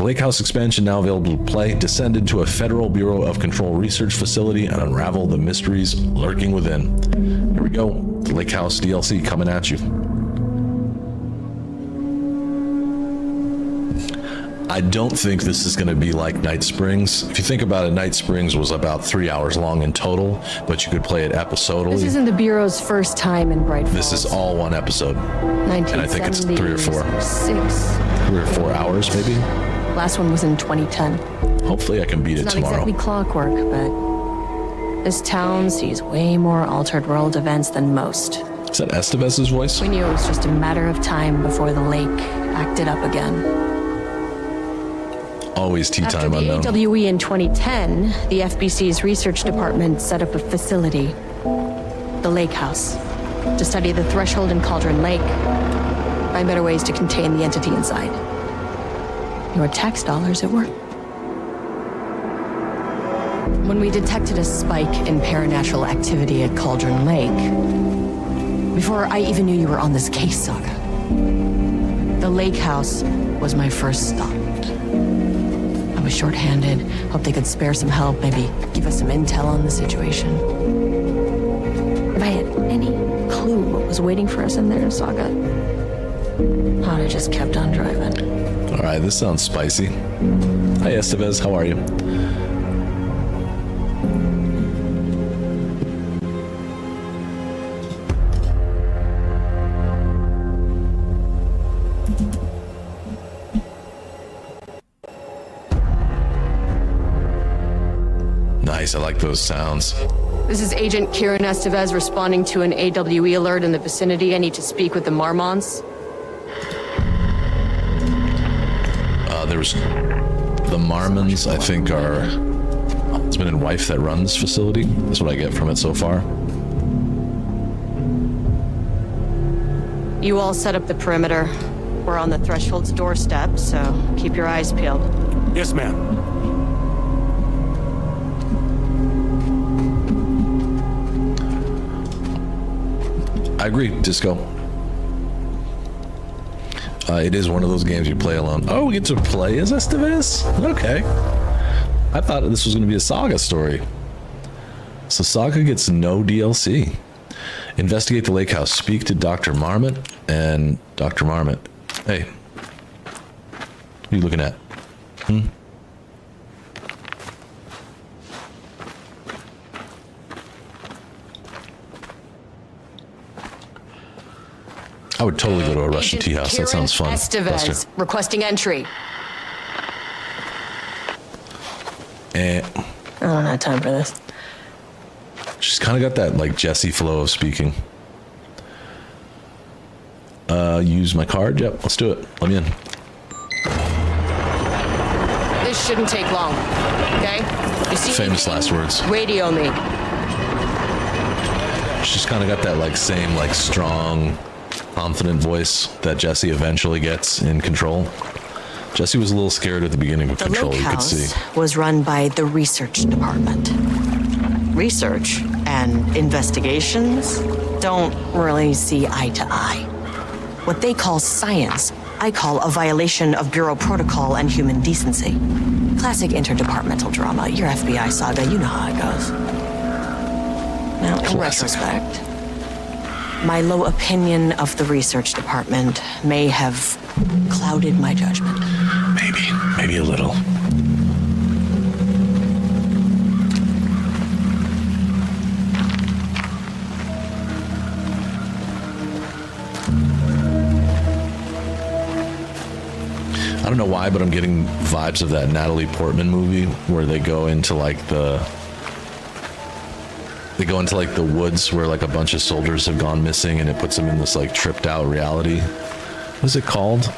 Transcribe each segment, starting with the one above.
The Lake House expansion, now available to play, descend into a Federal Bureau of Control research facility and unravel the mysteries lurking within. Here we go. The Lake House DLC coming at you. I don't think this is going to be like Night Springs. If you think about it, Night Springs was about 3 hours long in total, but you could play it episodally. This isn't the Bureau's first time in Bright Falls. This is all one episode. And I think it's 3 or 4. 3 or 4 hours, maybe? Last one was in 2010. Hopefully I can beat it tomorrow. It's not exactly clockwork, but this town sees way more altered world events than most. Is that Estevez's voice? We knew it was just a matter of time before the lake acted up again. Always tea time unknown. After the AWE in 2010, the FBC's research department set up a facility, the Lake House, to study the threshold in Cauldron Lake, find better ways to contain the entity inside. Your tax dollars at work. When we detected a spike in paranatural activity at Cauldron Lake, before I even knew you were on this case, Saga, the Lake House was my first stop. I was short-handed, hoped they could spare some help, maybe give us some intel on the situation. If I had any clue what was waiting for us in there, Saga, I'd have just kept on driving. All right, this sounds spicy. Hi, Estevez, how are you? Nice, I like those sounds. This is Agent Kieran Estevez responding to an AWE alert in the vicinity. I need to speak with the Marmons. There's the Marmons, I think, are husband and wife that run this facility. That's what I get from it so far. You all set up the perimeter. We're on the threshold's doorstep, so keep your eyes peeled. Yes, ma'am. I agree, Disco. It is one of those games you play alone. Oh, we get to play as Estevez? Okay. I thought this was going to be a Saga story. So Saga gets no DLC. Investigate the lake house. Speak to Dr. Marmot. And Dr. Marmot. Hey. What are you looking at? I would totally go to a Russian tea house. That sounds fun. Estevez, requesting entry. Eh. I don't have time for this. She's kind of got that like Jesse flow of speaking. Use my card? Yep, let's do it. Let me in. This shouldn't take long, okay? You see Famous last words. Radio me. She's kind of got that like same like strong, confident voice that Jesse eventually gets in Control. Jesse was a little scared at the beginning of Control, you could see. The Lake House was run by the research department. Research and investigations don't really see eye to eye. What they call science, I call a violation of Bureau protocol and human decency. Classic interdepartmental drama. Your FBI saga, you know how it goes. Now, in retrospect, my low opinion of the research department may have clouded my judgment. Maybe a little. I don't know why, but I'm getting vibes of that Natalie Portman movie where they go into like the woods where like a bunch of soldiers have gone missing and it puts them in this like tripped out reality. What is it called?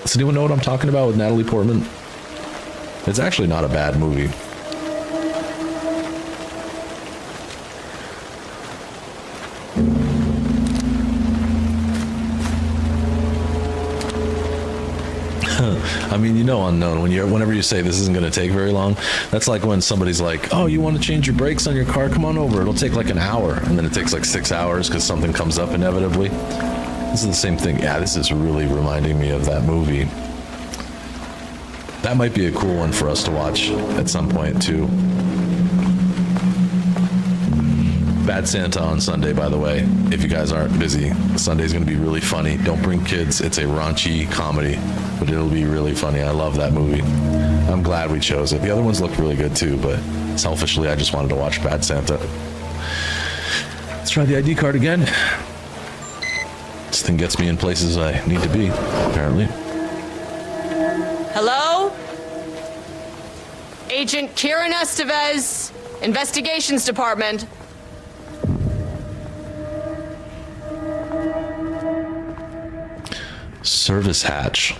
Does anyone know what I'm talking about with Natalie Portman? It's actually not a bad movie. I mean, you know, unknown. Whenever you say this isn't going to take very long, that's like when somebody's like, "Oh, you want to change your brakes on your car? Come on over. It'll take like an hour," and then it takes like 6 hours because something comes up inevitably. This is the same thing. Yeah, this is really reminding me of that movie. That might be a cool one for us to watch at some point, too. Bad Santa on Sunday, by the way. If you guys aren't busy, Sunday's going to be really funny. Don't bring kids. It's a raunchy comedy, but it'll be really funny. I love that movie. I'm glad we chose it. The other ones looked really good too, but selfishly, I just wanted to watch Bad Santa. Let's try the ID card again. This thing gets me in places I need to be, apparently. Hello? Agent Kieran Estevez, Investigations Department. Service hatch.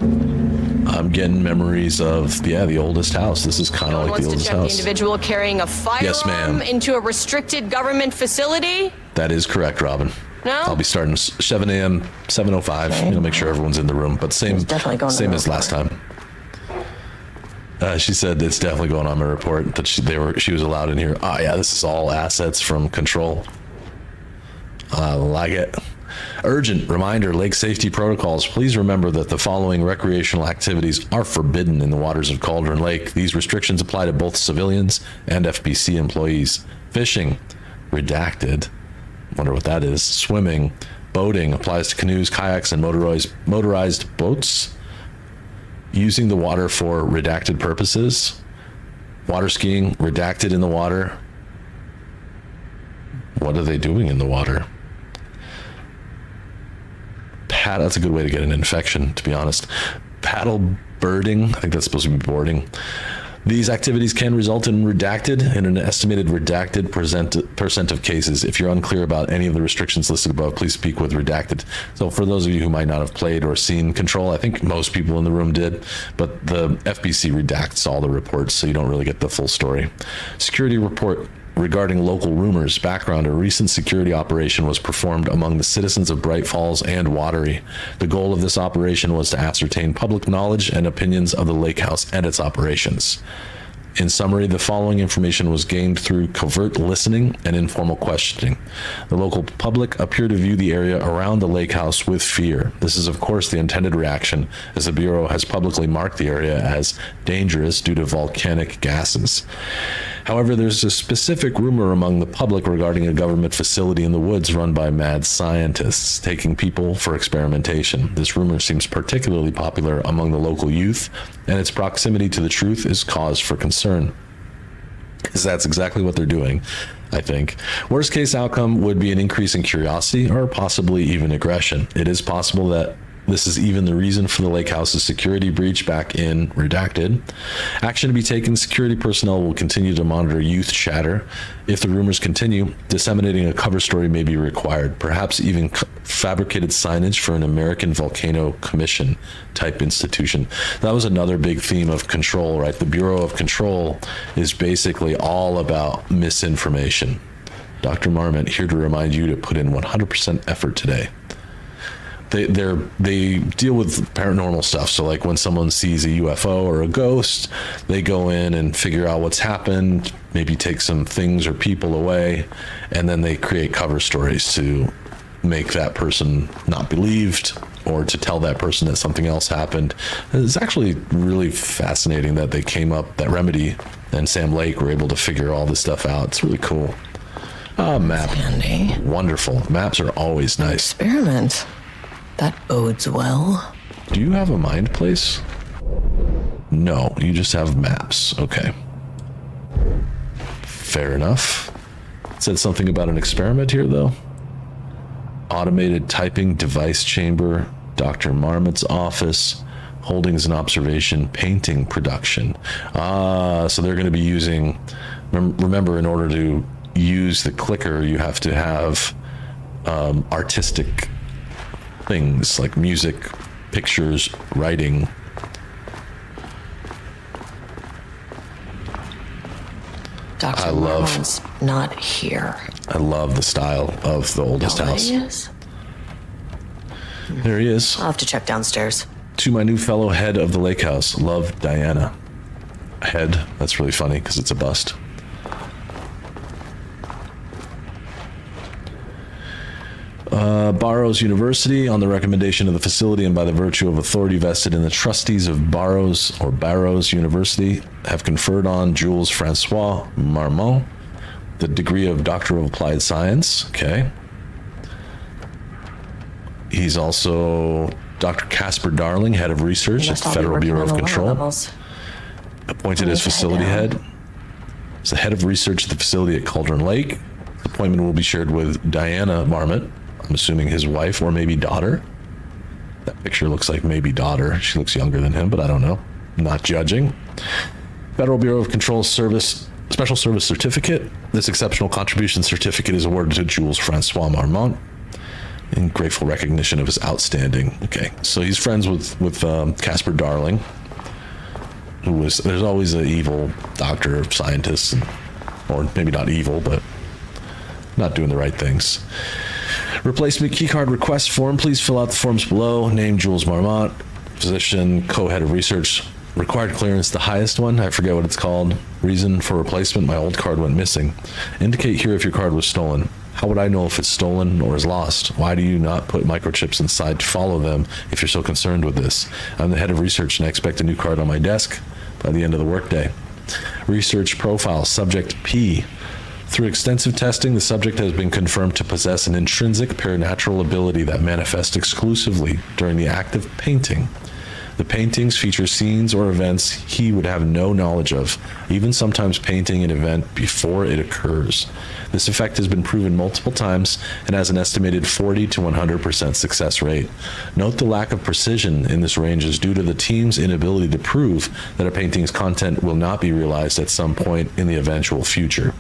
I'm getting memories of, the oldest house. This is kind of like the oldest house. The individual carrying a firearm Yes, ma'am. into a restricted government facility? That is correct, Robin. No? I'll be starting 7 a.m., 7:05. Okay. Make sure everyone's in the room, but same as last time. She said it's definitely going on my report that she was allowed in here. Oh yeah, this is all assets from Control. I like it. Urgent reminder, lake safety protocols. Please remember that the following recreational activities are forbidden in the waters of Cauldron Lake. These restrictions apply to both civilians and FBC employees. Fishing, redacted. Wonder what that is. Swimming, boating applies to canoes, kayaks, and motorized boats. Using the water for redacted purposes. Water skiing, redacted in the water. What are they doing in the water? That's a good way to get an infection, to be honest. Paddle birding, I think that's supposed to be boarding. These activities can result in redacted in an estimated redacted percent of cases. If you're unclear about any of the restrictions listed above, please speak with redacted. So for those of you who might not have played or seen Control, I think most people in the room did, but the FBC redacts all the reports, so you don't really get the full story. Security report regarding local rumors. Background: a recent security operation was performed among the citizens of Bright Falls and Watery. The goal of this operation was to ascertain public knowledge and opinions of the lake house and its operations. In summary, the following information was gained through covert listening and informal questioning. The local public appear to view the area around the lake house with fear. This is, of course, the intended reaction, as the Bureau has publicly marked the area as dangerous due to volcanic gases. However, there's a specific rumor among the public regarding a government facility in the woods run by mad scientists taking people for experimentation. This rumor seems particularly popular among the local youth, and its proximity to the truth is cause for concern. Because that's exactly what they're doing, I think. Worst case outcome would be an increase in curiosity or possibly even aggression. It is possible that this is even the reason for the lake house's security breach back in redacted. Action to be taken. Security personnel will continue to monitor youth chatter. If the rumors continue, disseminating a cover story may be required, perhaps even fabricated signage for an American Volcano Commission type institution. That was another big theme of Control, right? The Bureau of Control is basically all about misinformation. Dr. Marmont here to remind you to put in 100% effort today. They deal with paranormal stuff. So like when someone sees a UFO or a ghost, they go in and figure out what's happened, maybe take some things or people away, and then they create cover stories to make that person not believed or to tell that person that something else happened. It's actually really fascinating that they came up, that Remedy and Sam Lake were able to figure all this stuff out. It's really cool. Map. Handy. Wonderful. Maps are always nice. Experiment. That bodes well. Do you have a mind place? No, you just have maps. Okay. Fair enough. It said something about an experiment here, though. Automated typing device chamber, Dr. Marmot's office, holdings and observation, painting production. So they're going to be using... Remember, in order to use the clicker, you have to have artistic things like music, pictures, writing. Dr. Marmon's not here. I love the style of the oldest house. He is? There he is. I'll have to check downstairs. To my new fellow head of the lake house, love, Diana. Head, that's really funny because it's a bust. Barrows University, on the recommendation of the facility and by the virtue of authority vested in the trustees of Barrows University, have conferred on Jules Francois Marmont the degree of Doctor of Applied Science. Okay. He's also Dr. Casper Darling, head of research at the Federal Bureau of Control, appointed as facility head. He's the head of research at the facility at Cauldron Lake. The appointment will be shared with Diana Marmot, I'm assuming his wife or maybe daughter. That picture looks like maybe daughter. She looks younger than him, but I don't know. I'm not judging. Federal Bureau of Control Service Special Service Certificate. This exceptional contribution certificate is awarded to Jules Francois Marmont in grateful recognition of his outstanding. Okay, so he's friends with Casper Darling, who was, there's always an evil doctor, scientist, or maybe not evil, but not doing the right things. Replacement keycard request form. Please fill out the forms below. Name Jules Marmont, physician, co-head of research. Required clearance, the highest one. I forget what it's called. Reason for replacement, my old card went missing. Indicate here if your card was stolen. How would I know if it's stolen or is lost? Why do you not put microchips inside to follow them if you're so concerned with this? I'm the head of research and I expect a new card on my desk by the end of the workday. Research profile, subject P. Through extensive testing, the subject has been confirmed to possess an intrinsic paranatural ability that manifests exclusively during the act of painting. The paintings feature scenes or events he would have no knowledge of, even sometimes painting an event before it occurs. This effect has been proven multiple times and has an estimated 40 to 100% success rate. Note the lack of precision in this range is due to the team's inability to prove that a painting's content will not be realized at some point in the eventual future.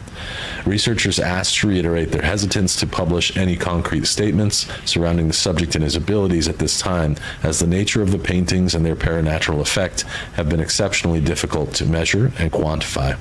Researchers asked to reiterate their hesitance to publish any concrete statements surrounding the subject and his abilities at this time, as the nature of the paintings and their paranatural effect have been exceptionally difficult to measure and quantify.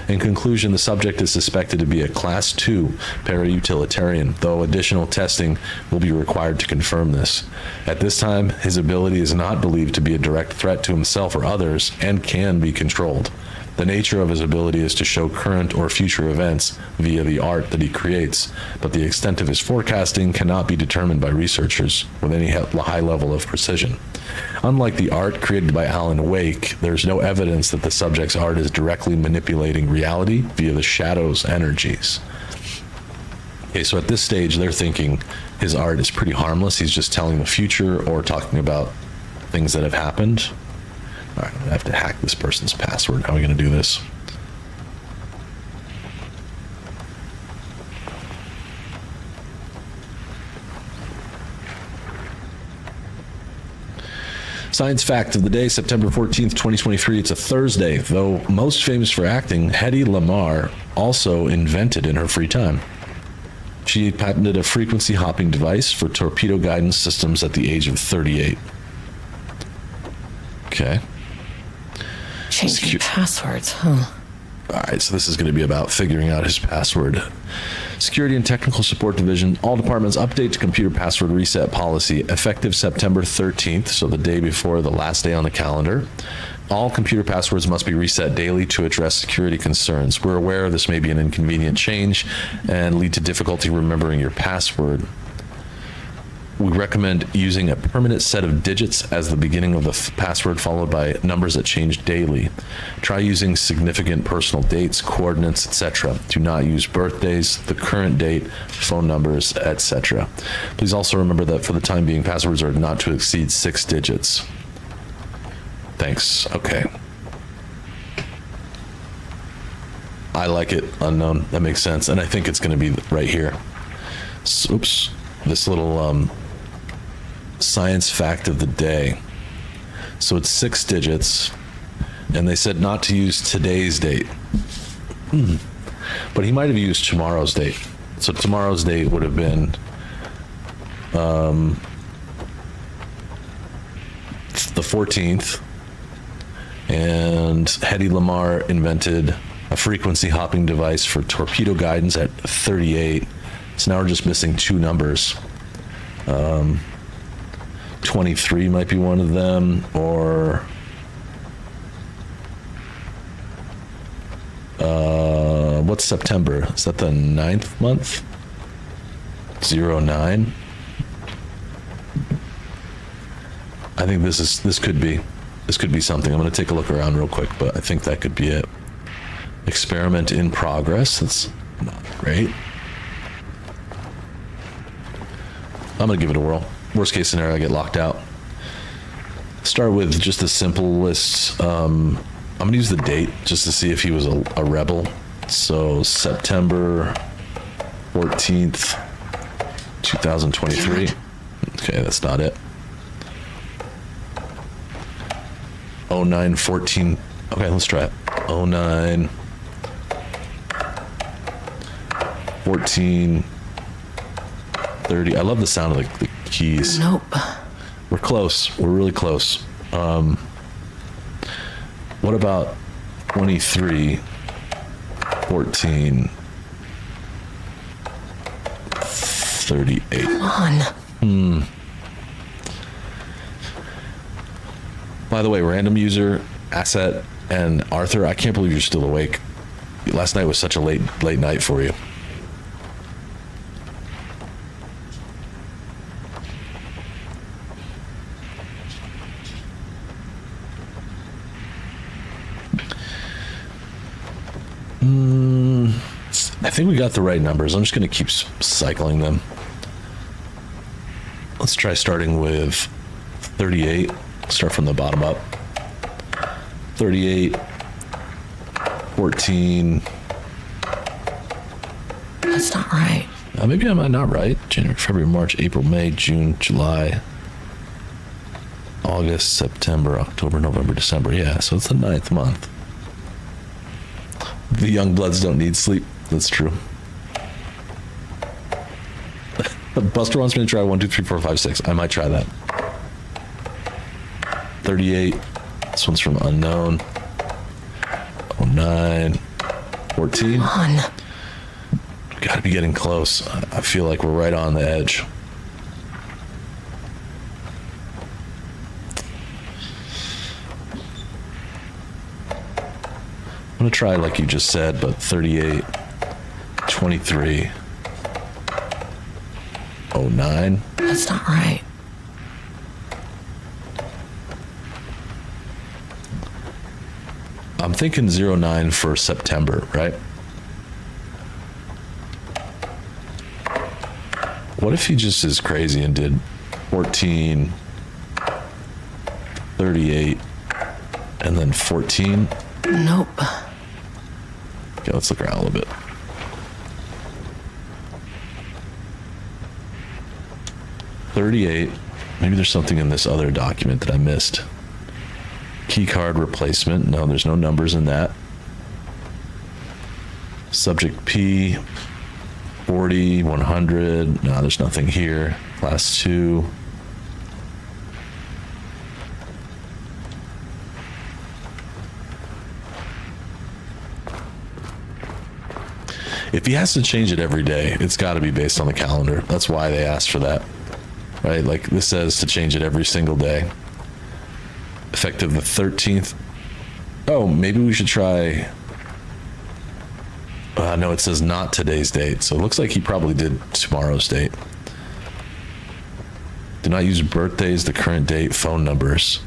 In conclusion, the subject is suspected to be a Class 2 para-utilitarian, though additional testing will be required to confirm this. At this time, his ability is not believed to be a direct threat to himself or others and can be controlled. The nature of his ability is to show current or future events via the art that he creates, but the extent of his forecasting cannot be determined by researchers with any high level of precision. Unlike the art created by Alan Wake, there's no evidence that the subject's art is directly manipulating reality via the shadow's energies. Okay, so at this stage, they're thinking his art is pretty harmless. He's just telling the future or talking about things that have happened. All right, I have to hack this person's password. How are we going to do this? Science fact of the day, September 14th, 2023. It's a Thursday. Though most famous for acting, Hedy Lamarr also invented in her free time. She patented a frequency hopping device for torpedo guidance systems at the age of 38. Okay. Changing passwords, huh? All right, so this is going to be about figuring out his password. Security and Technical Support Division, all departments update to computer password reset policy effective September 13th, so the day before the last day on the calendar. All computer passwords must be reset daily to address security concerns. We're aware this may be an inconvenient change and lead to difficulty remembering your password. We recommend using a permanent set of digits as the beginning of the password, followed by numbers that change daily. Try using significant personal dates, coordinates, etc. Do not use birthdays, the current date, phone numbers, etc. Please also remember that for the time being, passwords are not to exceed 6 digits. Thanks. Okay. I like it. Unknown. That makes sense. And I think it's going to be right here. So, oops. This little science fact of the day. So it's 6 digits, and they said not to use today's date. But he might have used tomorrow's date. So tomorrow's date would have been the 14th, and Hedy Lamarr invented a frequency hopping device for torpedo guidance at 38. So now we're just missing 2 numbers. 23 might be one of them, or what's September? Is that the 9th month? 09? I think this could be something. I'm going to take a look around real quick, but I think that could be it. Experiment in progress. That's not great. I'm going to give it a whirl. Worst case scenario, I get locked out. Start with just the simplest. I'm going to use the date just to see if he was a rebel. So September 14th, 2023. Okay, that's not it. 0914. Okay, let's try it. 09 14 30. I love the sound of the keys. Nope. We're close. We're really close. What about 23 14 38? Come on. By the way, random user, Asset, and Arthur, I can't believe you're still awake. Last night was such a late night for you. I think we got the right numbers. I'm just going to keep cycling them. Let's try starting with 38. Start from the bottom up. 38, 14. That's not right. Maybe I'm not right. January, February, March, April, May, June, July, August, September, October, November, December. Yeah, so it's the 9th month. The young bloods don't need sleep. That's true. Buster wants me to try 1, 2, 3, 4, 5, 6. I might try that. 38. This one's from unknown. 09. 14. Come on. Gotta be getting close. I feel like we're right on the edge. I'm gonna try like you just said, but 38, 23, 09. That's not right. I'm thinking 09 for September, right? What if he just is crazy and did 14, 38, and then 14? Nope. Okay, let's look around a little bit. $38. Maybe there's something in this other document that I missed. Key card replacement. No, there's no numbers in that. Subject P. 40, 100. No, there's nothing here. Class 2. If he has to change it every day, it's got to be based on the calendar. That's why they asked for that, right? Like this says to change it every single day. Effective the 13th. Oh, maybe we should try. No, it says not today's date. So it looks like he probably did tomorrow's date. Do not use birthdays, the current date, phone numbers.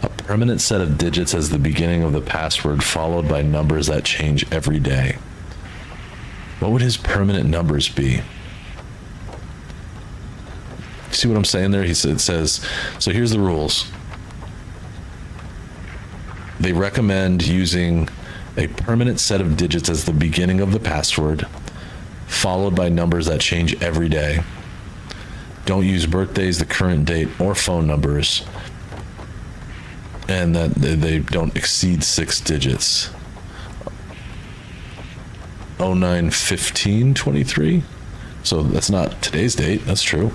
A permanent set of digits as the beginning of the password, followed by numbers that change every day. What would his permanent numbers be? See what I'm saying there? It says, so here's the rules. They recommend using a permanent set of digits as the beginning of the password, followed by numbers that change every day. Don't use birthdays, the current date, or phone numbers, and that they don't exceed 6 digits. 09/15/23. So that's not today's date. That's true.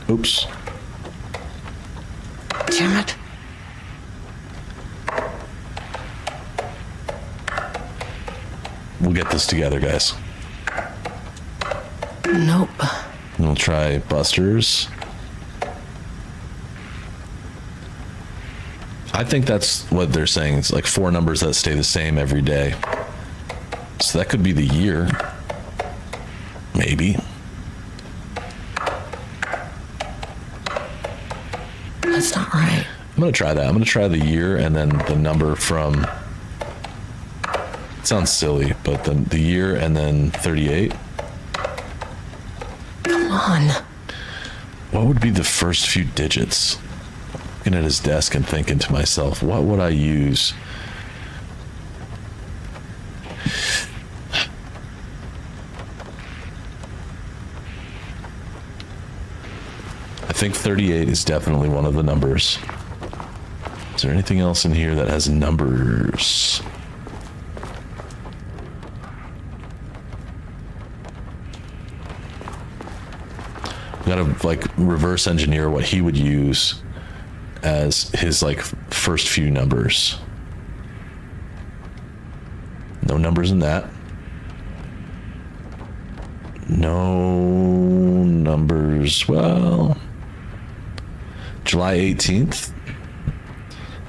Oops. Damn it. We'll get this together, guys. Nope. We'll try Buster's. I think that's what they're saying. It's like 4 numbers that stay the same every day. So that could be the year. Maybe. That's not right. I'm going to try that. I'm going to try the year and then the number from... It sounds silly, but the year and then 38. Come on. What would be the first few digits? Looking at his desk and thinking to myself, what would I use? I think 38 is definitely one of the numbers. Is there anything else in here that has numbers? We gotta like reverse engineer what he would use as his like first few numbers. No numbers in that. No numbers. Well, July 18th.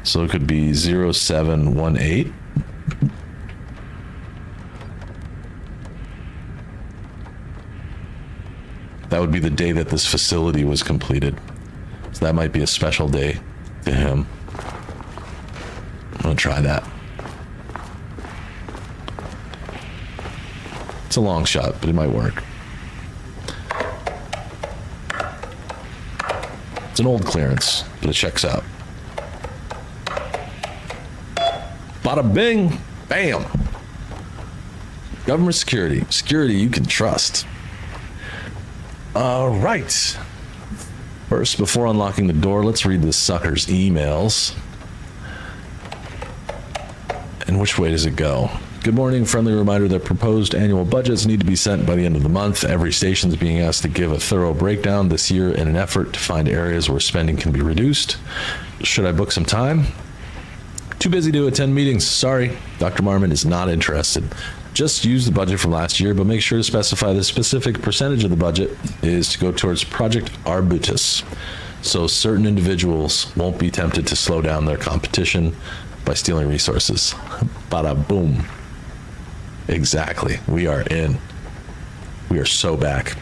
So it could be 0718. That would be the day that this facility was completed. So that might be a special day to him. I'm gonna try that. It's a long shot, but it might work. It's an old clearance, but it checks out. Bada bing, bam. Government security. Security you can trust. All right. First, before unlocking the door, let's read this sucker's emails. And which way does it go? Good morning. Friendly reminder that proposed annual budgets need to be sent by the end of the month. Every station is being asked to give a thorough breakdown this year in an effort to find areas where spending can be reduced. Should I book some time? Too busy to attend meetings. Sorry. Dr. Marmon is not interested. Just use the budget from last year, but make sure to specify the specific percentage of the budget is to go towards Project Arbutus, so certain individuals won't be tempted to slow down their competition by stealing resources. Bada boom. Exactly. We are in. We are so back.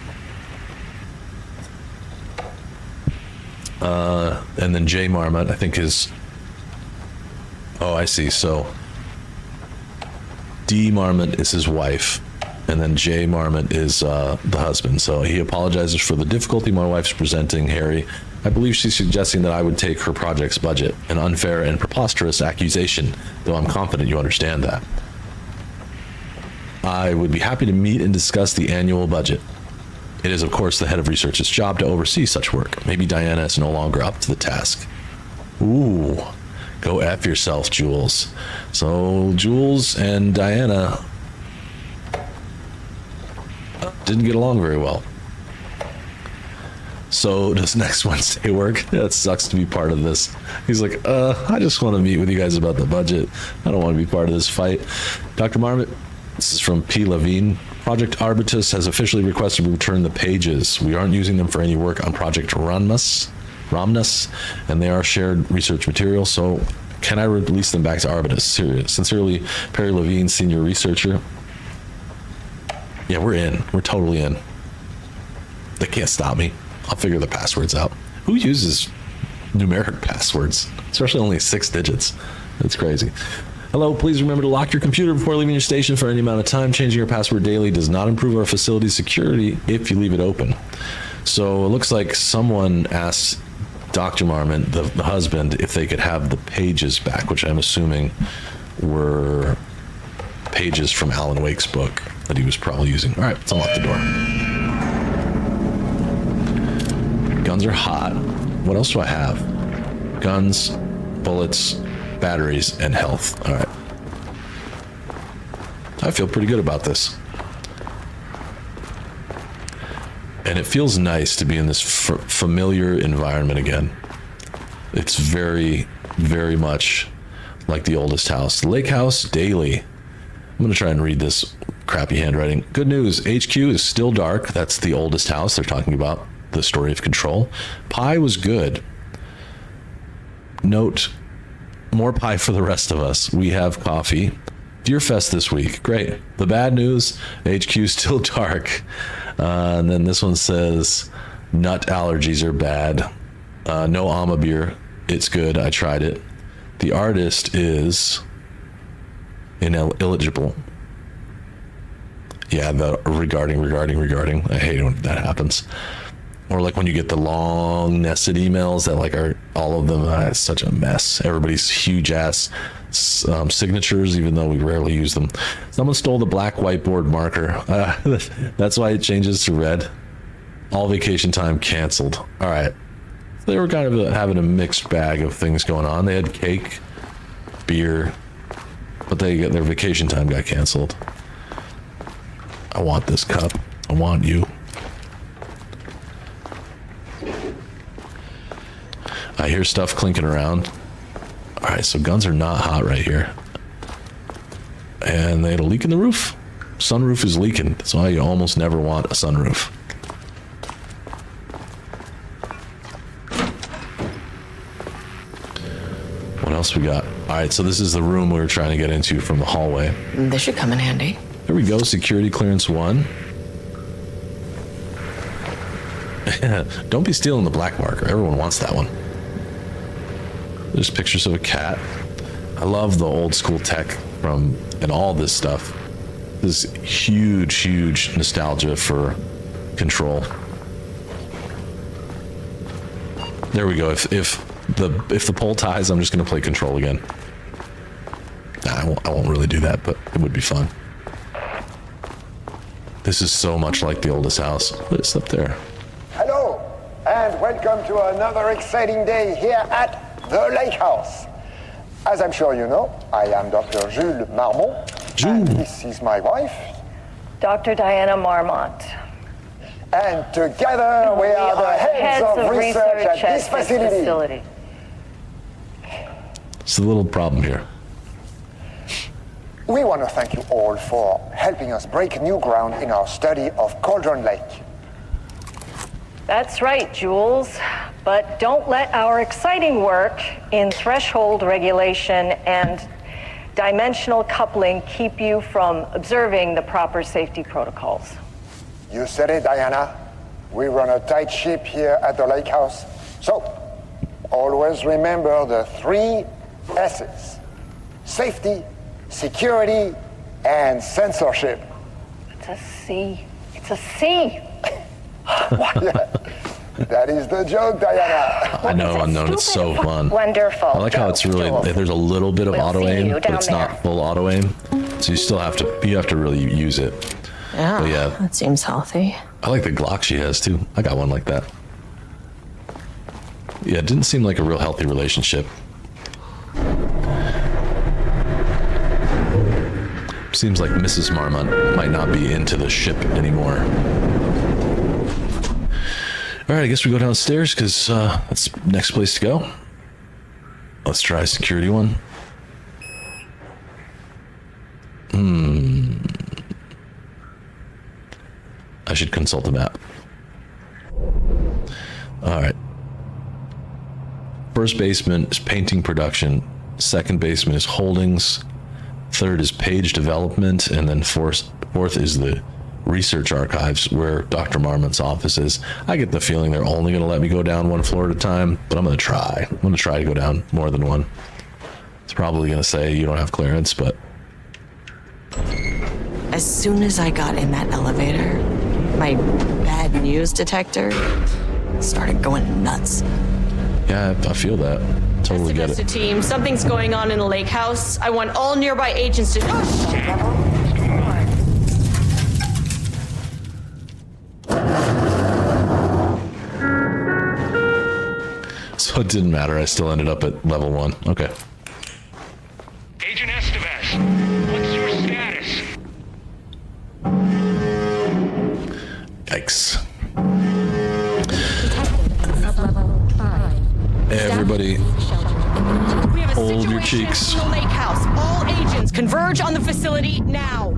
And then Jay Marmot, I think is... Oh, I see. So D Marmot is his wife, and then J Marmot is the husband. So he apologizes for the difficulty my wife's presenting, Harry. I believe she's suggesting that I would take her project's budget, an unfair and preposterous accusation, though I'm confident you understand that. I would be happy to meet and discuss the annual budget. It is, of course, the head of research's job to oversee such work. Maybe Diana is no longer up to the task. Ooh. Go F yourself, Jules. So Jules and Diana didn't get along very well. So does next Wednesday work? That sucks to be part of this. He's like, I just want to meet with you guys about the budget. I don't want to be part of this fight. Dr. Marmot, this is from P. Levine. Project Arbutus has officially requested we return the pages. We aren't using them for any work on Project Ramnus, and they are shared research material, so can I release them back to Arbutus? Sincerely, Perry Levine, senior researcher. Yeah, we're in. We're totally in. They can't stop me. I'll figure the passwords out. Who uses numeric passwords? Especially only 6 digits. That's crazy. Hello, please remember to lock your computer before leaving your station for any amount of time. Changing your password daily does not improve our facility's security if you leave it open. So it looks like someone asked Dr. Marmon, the husband, if they could have the pages back, which I'm assuming were pages from Alan Wake's book that he was probably using. All right, let's unlock the door. Guns are hot. What else do I have? Guns, bullets, batteries, and health. All right. I feel pretty good about this. And it feels nice to be in this familiar environment again. It's very, very much like the oldest house. Lake House Daily. I'm going to try and read this crappy handwriting. Good news. HQ is still dark. That's the oldest house. They're talking about the story of Control. Pie was good. Note, more pie for the rest of us. We have coffee. Deer Fest this week. Great. The bad news, HQ still dark. And then this one says, nut allergies are bad. No Alma beer. It's good. I tried it. The artist is illegible. Yeah, the regarding. I hate when that happens. Or like when you get the long nested emails that like are all of them. It's such a mess. Everybody's huge ass signatures, even though we rarely use them. Someone stole the black whiteboard marker. That's why it changes to red. All vacation time canceled. All right. They were kind of having a mixed bag of things going on. They had cake, beer, but their vacation time got canceled. I want this cup. I want you. I hear stuff clinking around. All right, so guns are not hot right here. And they had a leak in the roof. Sunroof is leaking. That's why you almost never want a sunroof. What else we got? All right, so this is the room we were trying to get into from the hallway. This should come in handy. Here we go, security clearance 1. Don't be stealing the black marker. Everyone wants that one. There's pictures of a cat. I love the old school tech and all this stuff. This huge nostalgia for Control. There we go. If the poll ties, I'm just gonna play Control again. Nah, I won't really do that, but it would be fun. This is so much like the oldest house. It's up there. Hello, and welcome to another exciting day here at the Lake House. As I'm sure you know, I am Dr. Jules Marmont, and this is my wife, Dr. Diana Marmont. And together we are the heads of research at this facility. It's a little problem here. We want to thank you all for helping us break new ground in our study of Cauldron Lake. That's right, Jules. But don't let our exciting work in threshold regulation and dimensional coupling keep you from observing the proper safety protocols. You said it, Diana. We run a tight ship here at the Lake House. So, always remember the 3 S's. Safety, security, and censorship. It's a C. It's a C. Yeah, that is the joke, Diana. I know, it's so fun. Wonderful. I like how it's really, Jules. there's a little bit of We'll auto see aim, you but down it's there. not full auto aim. So you have to really use it. Yeah, But yeah. that seems healthy. I like the Glock she has too. I got one like that. Yeah, it didn't seem like a real healthy relationship. Seems like Mrs. Marmont might not be into the ship anymore. All right, I guess we go downstairs because that's the next place to go. Let's try security 1. I should consult the map. All right. First basement is painting production. Second basement is holdings. Third is page development. And then fourth is the research archives where Dr. Marmont's office is. I get the feeling they're only going to let me go down 1 floor at a time, but I'm going to try. I'm going to try to go down more than 1. It's probably going to say you don't have clearance, but... As soon as I got in that elevator, my bad news detector started going nuts. Yeah, I feel that. Totally get Vista it. team, something's going on in the lake house. I want all nearby agents to. Oh, shit! So it didn't matter. I still ended up at level 1. Okay. Agent Estevez, what's your status? Yikes. Sub-level 5. Everybody, We have a hold your situation cheeks. in the lake house. All agents converge on the facility now.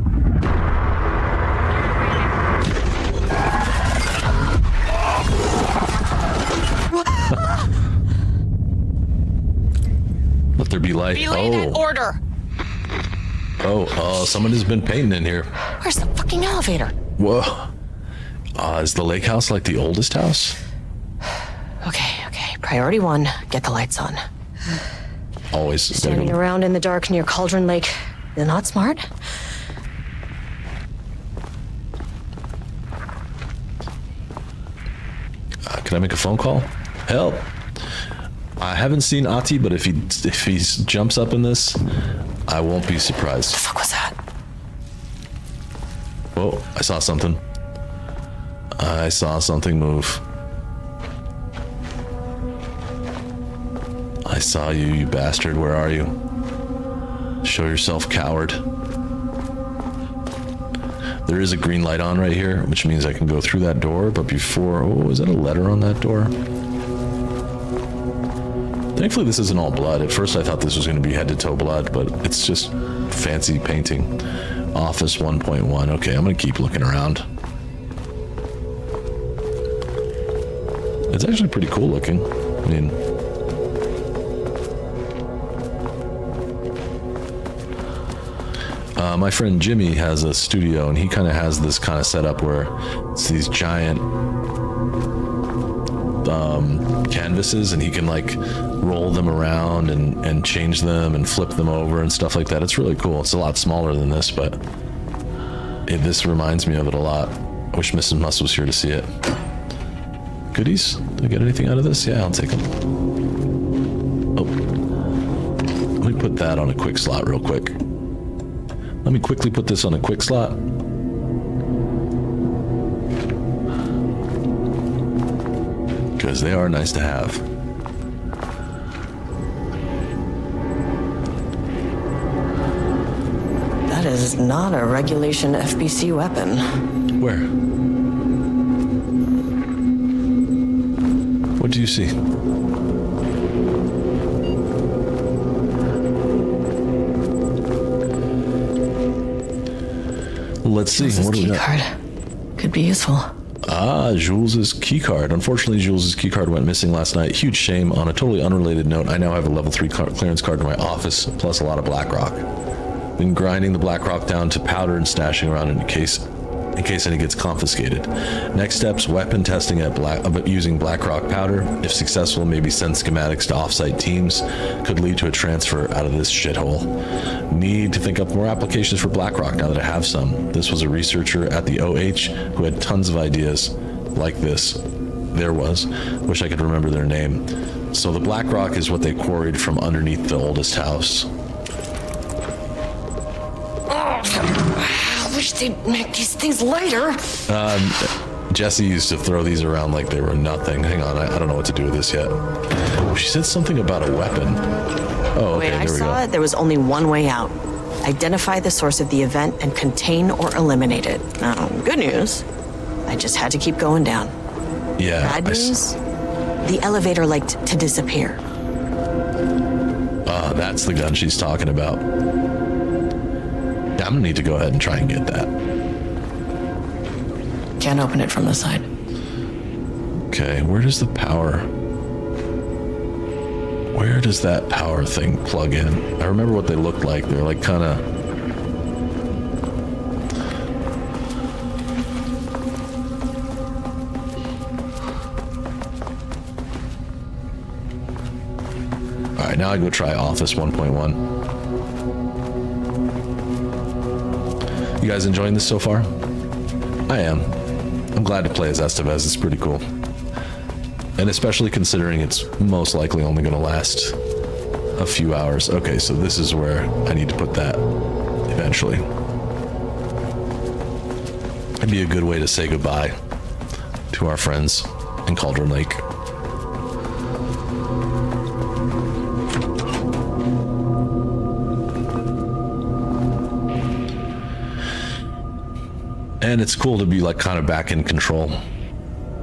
What there be light. Relay that order. Someone has been painting in here. Where's the fucking elevator? Whoa. Is the lake house like the oldest house? Okay. Priority 1, get the lights on. Always. Standing around in the dark near Cauldron Lake, they're not smart. Can I make a phone call? Help. I haven't seen Ati, but if he jumps up in this, I won't be surprised. The fuck was that? Whoa, I saw something. I saw something move. I saw you, you bastard. Where are you? Show yourself, coward. There is a green light on right here, which means I can go through that door, but before... Oh, is that a letter on that door? Thankfully, this isn't all blood. At first, I thought this was going to be head-to-toe blood, but it's just fancy painting. Office 1.1. Okay, I'm going to keep looking around. It's actually pretty cool looking. I mean... my friend Jimmy has a studio, and he kind of has this kind of setup where it's these giant canvases, and he can like roll them around and change them and flip them over and stuff like that. It's really cool. It's a lot smaller than this, but this reminds me of it a lot. I wish Mrs. Musk was here to see it. Goodies? Did I get anything out of this? Yeah, I'll take them. Oh. Let me put that on a quick slot real quick. Let me quickly put this on a quick slot. Because they are nice to have. That is not a regulation FBC weapon. Where? What do you see? Let's see. What do we got? Key card. Could be useful. Ah, Jules's key card. Unfortunately, Jules's key card went missing last night. Huge shame. On a totally unrelated note, I now have a level 3 clearance card in my office, plus a lot of BlackRock. Been grinding the BlackRock down to powder and stashing around in case any gets confiscated. Next steps: weapon testing using BlackRock powder. If successful, maybe send schematics to offsite teams. Could lead to a transfer out of this shithole. Need to think up more applications for BlackRock now that I have some. This was a researcher at the OH who had tons of ideas like this. There was. Wish I could remember their name. So the BlackRock is what they quarried from underneath the oldest house. I wish they'd make these things lighter. Jesse used to throw these around like they were nothing. Hang on, I don't know what to do with this yet. She said something about a weapon. Oh, okay, Wait, I there we saw go. it. There was only one way out. Identify the source of the event and contain or eliminate it. Now, good news. I just had to keep going down. Yeah. Bad news? The elevator liked to disappear. That's the gun she's talking about. Yeah, I'm gonna need to go ahead and try and get that. Can't open it from the side. Okay, where does the power... Where does that power thing plug in? I remember what they looked like. They're like kind of... Alright, now I go try Office 1.1. You guys enjoying this so far? I am. I'm glad to play as Estevez. It's pretty cool. And especially considering it's most likely only going to last a few hours. Okay, so this is where I need to put that eventually. It'd be a good way to say goodbye to our friends in Cauldron Lake. And it's cool to be like kind of back in control.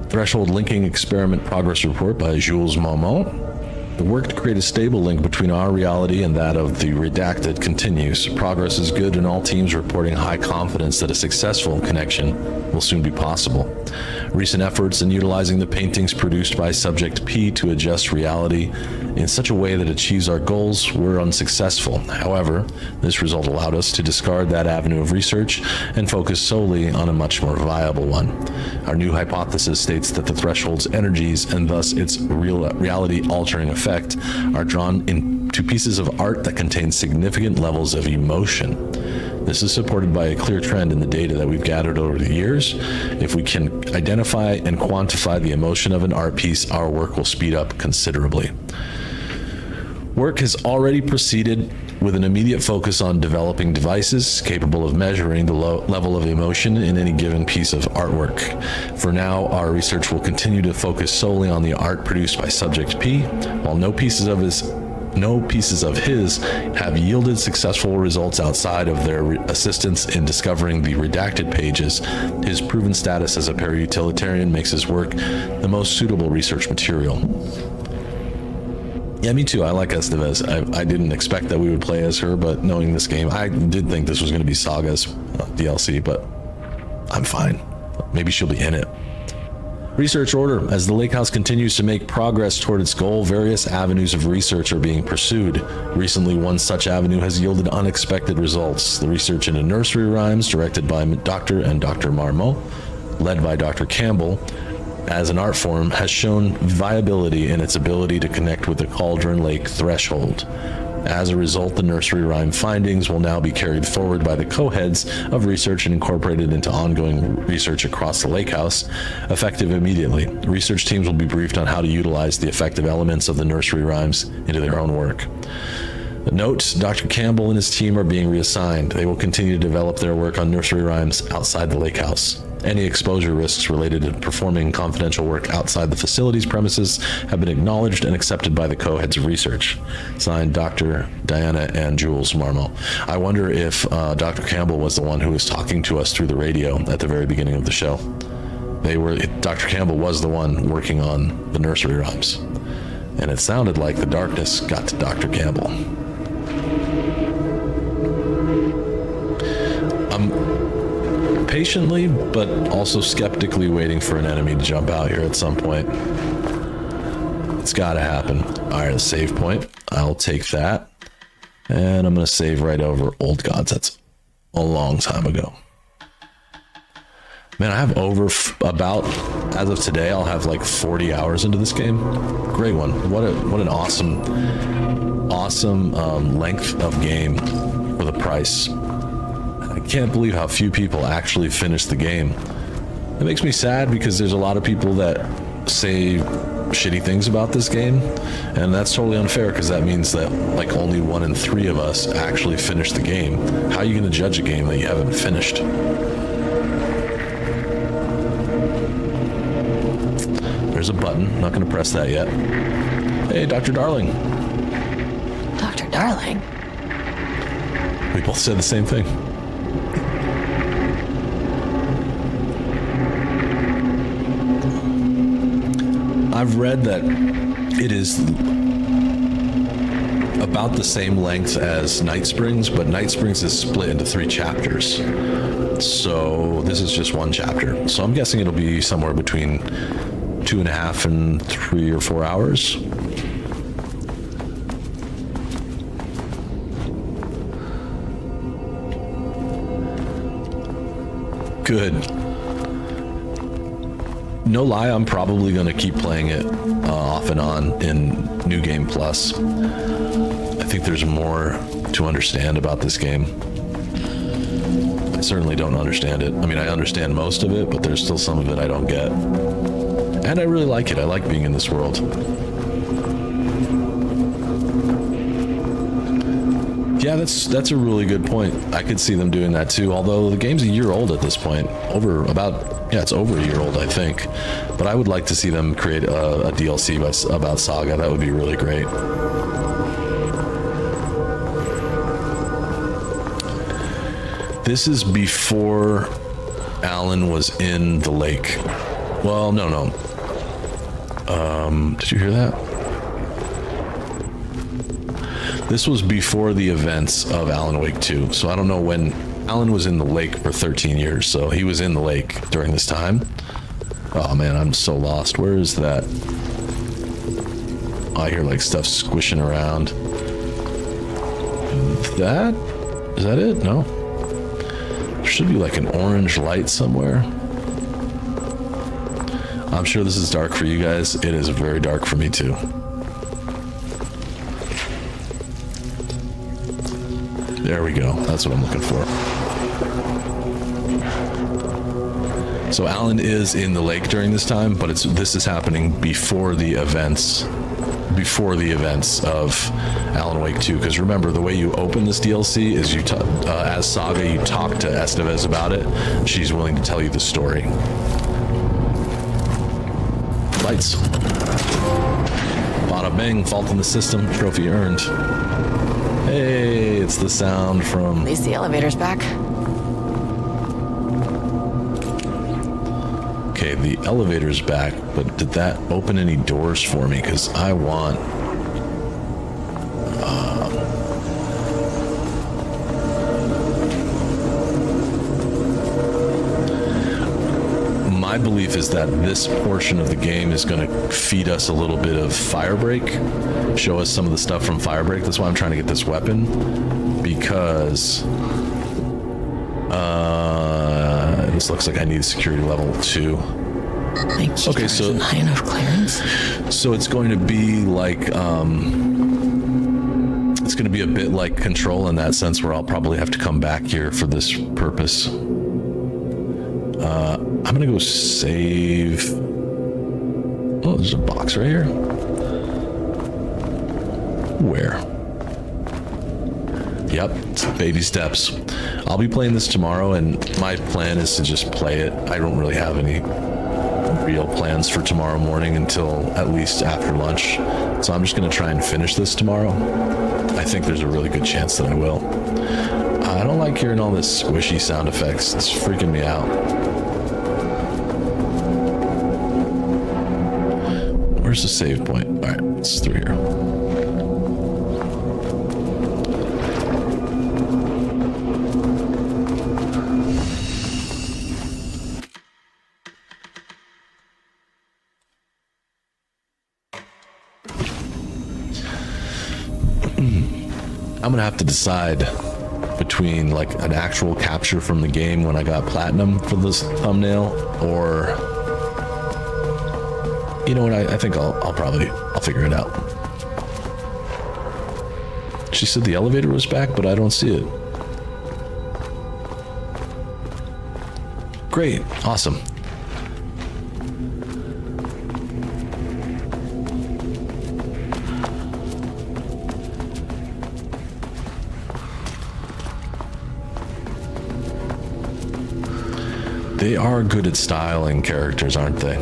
Threshold linking experiment progress report by Jules Momont. The work to create a stable link between our reality and that of the redacted continues. Progress is good, and all teams reporting high confidence that a successful connection will soon be possible. Recent efforts in utilizing the paintings produced by Subject P to adjust reality in such a way that achieves our goals were unsuccessful. However, this result allowed us to discard that avenue of research and focus solely on a much more viable one. Our new hypothesis states that the threshold's energies, and thus its reality-altering effect, are drawn into pieces of art that contain significant levels of emotion. This is supported by a clear trend in the data that we've gathered over the years. If we can identify and quantify the emotion of an art piece, our work will speed up considerably. Work has already proceeded with an immediate focus on developing devices capable of measuring the level of emotion in any given piece of artwork. For now, our research will continue to focus solely on the art produced by Subject P, while no pieces of his have yielded successful results outside of their assistance in discovering the redacted pages. His proven status as a para-utilitarian makes his work the most suitable research material. Yeah, me too. I like Estevez. I didn't expect that we would play as her, but knowing this game, I did think this was going to be Saga's DLC, but I'm fine. Maybe she'll be in it. Research order. As the Lake House continues to make progress toward its goal, various avenues of research are being pursued. Recently, one such avenue has yielded unexpected results. The research into nursery rhymes, directed by Dr. and Dr. Marmot, led by Dr. Campbell, as an art form, has shown viability in its ability to connect with the Cauldron Lake threshold. As a result, the nursery rhyme findings will now be carried forward by the co-heads of research and incorporated into ongoing research across the Lake House, effective immediately. Research teams will be briefed on how to utilize the effective elements of the nursery rhymes into their own work. Note, Dr. Campbell and his team are being reassigned. They will continue to develop their work on nursery rhymes outside the Lake House. Any exposure risks related to performing confidential work outside the facility's premises have been acknowledged and accepted by the co-heads of research. Signed, Dr. Diana and Jules Marmot. I wonder if Dr. Campbell was the one who was talking to us through the radio at the very beginning of the show. Dr. Campbell was the one working on the nursery rhymes. And it sounded like the darkness got to Dr. Campbell. Patiently, but also skeptically waiting for an enemy to jump out here at some point. It's gotta happen. All right, a save point. I'll take that. And I'm gonna save right over Old Gods. That's a long time ago. Man, I have as of today, I'll have like 40 hours into this game. Great one. What an awesome length of game for the price. I can't believe how few people actually finish the game. It makes me sad because there's a lot of people that say shitty things about this game, and that's totally unfair because that means that like only 1 in 3 of us actually finish the game. How are you going to judge a game that you haven't finished? There's a button. I'm not going to press that yet. Hey, Dr. Darling. Dr. Darling? We both said the same thing. I've read that it is about the same length as Night Springs, but Night Springs is split into 3 chapters. So this is just 1 chapter. So I'm guessing it'll be somewhere between 2.5 and 3 or 4 hours. Good. No lie, I'm probably going to keep playing it off and on in New Game Plus. I think there's more to understand about this game. I certainly don't understand it. I mean, I understand most of it, but there's still some of it I don't get. And I really like it. I like being in this world. Yeah, that's a really good point. I could see them doing that too, although the game's a year old at this point. It's over a year old, I think. But I would like to see them create a DLC about Saga. That would be really great. This is before Alan was in the lake. Well, no. Did you hear that? This was before the events of Alan Wake 2. So I don't know when. Alan was in the lake for 13 years, so he was in the lake during this time. Oh man, I'm so lost. Where is that? Oh, I hear like stuff squishing around. That? Is that it? No. There should be like an orange light somewhere. I'm sure this is dark for you guys. It is very dark for me too. There we go. That's what I'm looking for. So Alan is in the lake during this time, but this is happening before the events of Alan Wake 2. Because remember, the way you open this DLC is you as Saga, you talk to Estevez about it. She's willing to tell you the story. Lights. Bada bang, fault in the system, trophy earned. Hey, it's the sound from... At least the elevator's back. Okay, the elevator's back, but did that open any doors for me? Because I want... my belief is that this portion of the game is going to feed us a little bit of Firebreak, show us some of the stuff from Firebreak. That's why I'm trying to get this weapon, because this looks like I need security level 2. Okay, so high enough clearance. So it's going to be like it's going to be a bit like Control in that sense, where I'll probably have to come back here for this purpose. I'm gonna go save. Oh, there's a box right here. Where? Yep, it's baby steps. I'll be playing this tomorrow, and my plan is to just play it. I don't really have any real plans for tomorrow morning until at least after lunch. So I'm just gonna try and finish this tomorrow. I think there's a really good chance that I will. I don't like hearing all this squishy sound effects. It's freaking me out. Where's the save point? All right, it's through here. I'm gonna have to decide between like an actual capture from the game when I got platinum for this thumbnail, or you know what, I think I'll figure it out. She said the elevator was back, but I don't see it. Great, awesome. They are good at styling characters, aren't they?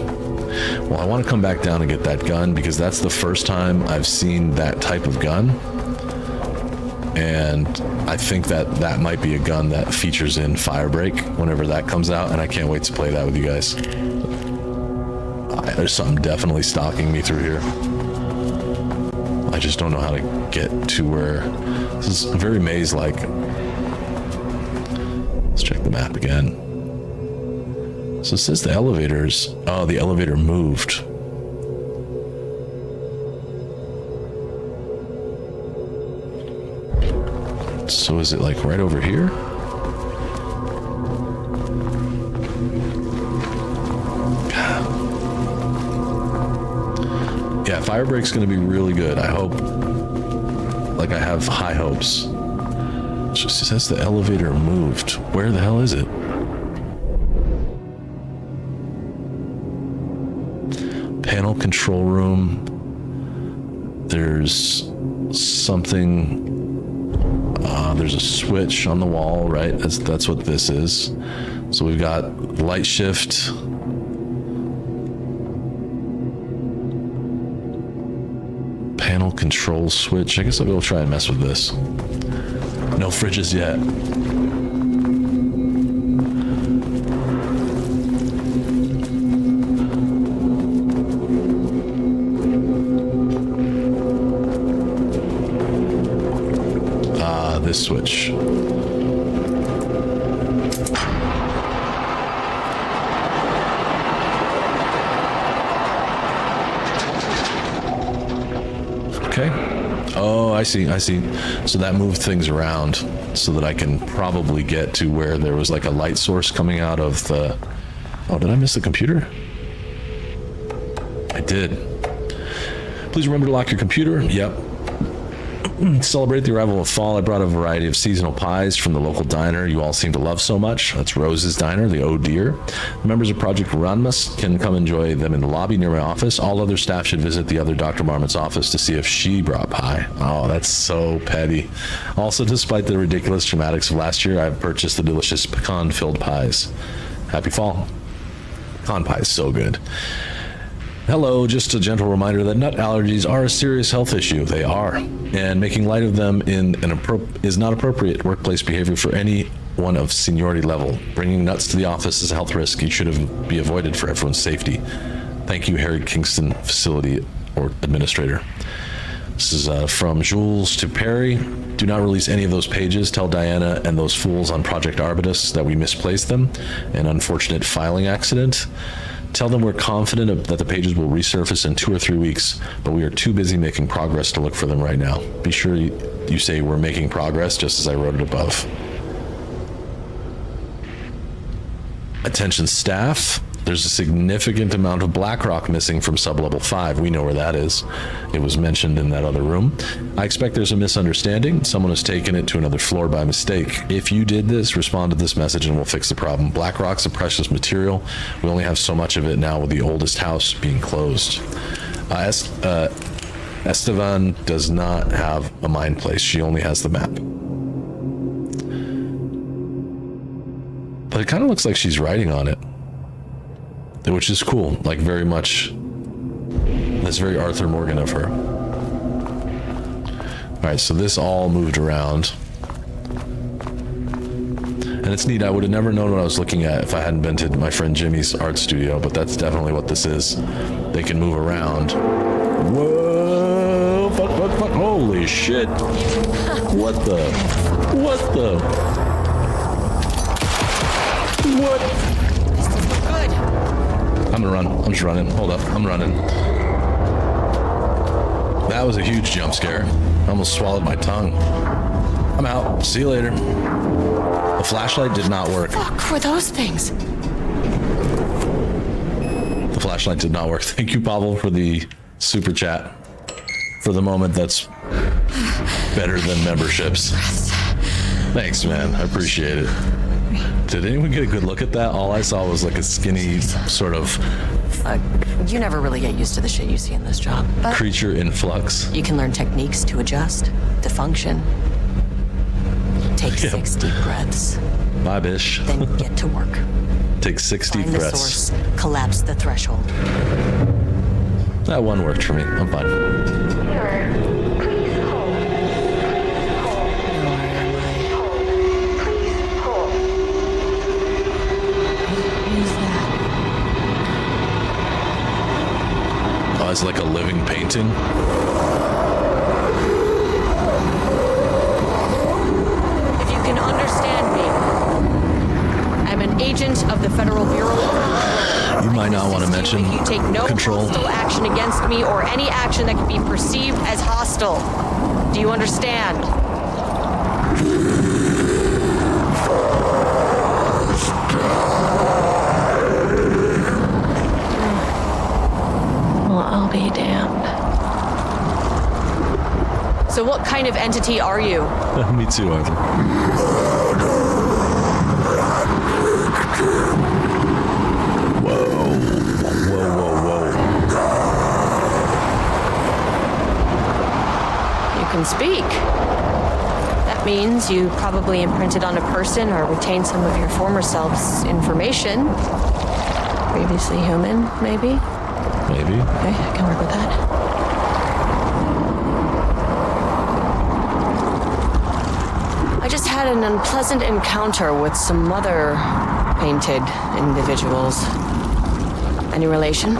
Well, I want to come back down and get that gun, because that's the first time I've seen that type of gun. And I think that might be a gun that features in Firebreak whenever that comes out, and I can't wait to play that with you guys. There's something definitely stalking me through here. I just don't know how to get to where... This is very maze-like. Let's check the map again. So it says the elevators... Oh, the elevator moved. So is it like right over here? Yeah, Firebreak's gonna be really good. I hope. Like, I have high hopes. It just says the elevator moved. Where the hell is it? Panel control room. There's something. There's a switch on the wall, right? That's what this is. So we've got light shift. Panel control switch. I guess I'll go try and mess with this. No fridges yet. switch. Okay. Oh, I see. So that moved things around so that I can probably get to where there was like a light source coming out of the... Oh, did I miss the computer? I did. Please remember to lock your computer. Yep. Celebrate the arrival of fall. I brought a variety of seasonal pies from the local diner you all seem to love so much. That's Rose's Diner, the Oh Dear. Members of Project Ranmas can come enjoy them in the lobby near my office. All other staff should visit the other Dr. Marmot's office to see if she brought pie. Oh, that's so petty. Also, despite the ridiculous dramatics of last year, I've purchased the delicious pecan-filled pies. Happy fall. Pecan pie is so good. Hello, just a gentle reminder that nut allergies are a serious health issue. They are. And making light of them is not appropriate workplace behavior for anyone of seniority level. Bringing nuts to the office is a health risk you should be avoided for everyone's safety. Thank you, Harry Kingston, Facility or Administrator. This is from Jules to Perry. Do not release any of those pages. Tell Diana and those fools on Project Arbutus that we misplaced them. An unfortunate filing accident. Tell them we're confident that the pages will resurface in 2 or 3 weeks, but we are too busy making progress to look for them right now. Be sure you say we're making progress, just as I wrote it above. Attention staff. There's a significant amount of BlackRock missing from sublevel 5. We know where that is. It was mentioned in that other room. I expect there's a misunderstanding. Someone has taken it to another floor by mistake. If you did this, respond to this message and we'll fix the problem. BlackRock's a precious material. We only have so much of it now with the oldest house being closed. Estevan does not have a mine place. She only has the map. But it kind of looks like she's writing on it, which is cool, like very much. That's very Arthur Morgan of her. All right, so this all moved around. And it's neat. I would have never known what I was looking at if I hadn't been to my friend Jimmy's art studio, but that's definitely what this is. They can move around. Whoa, fuck, holy shit. What the? I'm gonna run. I'm just running. Hold up. I'm running. That was a huge jump scare. I almost swallowed my tongue. I'm out. See you later. The flashlight did not work. Fuck were those things? The flashlight did not work. Thank you, Pavel, for the super chat. For the moment that's better than memberships. Thanks, man. I appreciate it. Did anyone get a good look at that? All I saw was like a skinny sort of You never really get used to the shit you see in this job, but creature in flux. you can learn techniques to adjust, to function. Take 6 deep breaths, Bye, bish. then get to work. Take 6 deep Find the breaths. source, collapse the threshold. That one worked for me. I'm fine. Oh, it's like a living painting. If you can understand me, I'm an agent of the Federal Bureau of Control. You might not want to mention You take no control. hostile action against me or any action that can be perceived as hostile. Do you understand? Well, I'll be damned. So what kind of entity are you? Me too, Arthur. Whoa. You can speak. That means you probably imprinted on a person or retained some of your former self's information. Previously human, maybe? Maybe. Okay, I can work with that. I just had an unpleasant encounter with some other painted individuals. Any relation?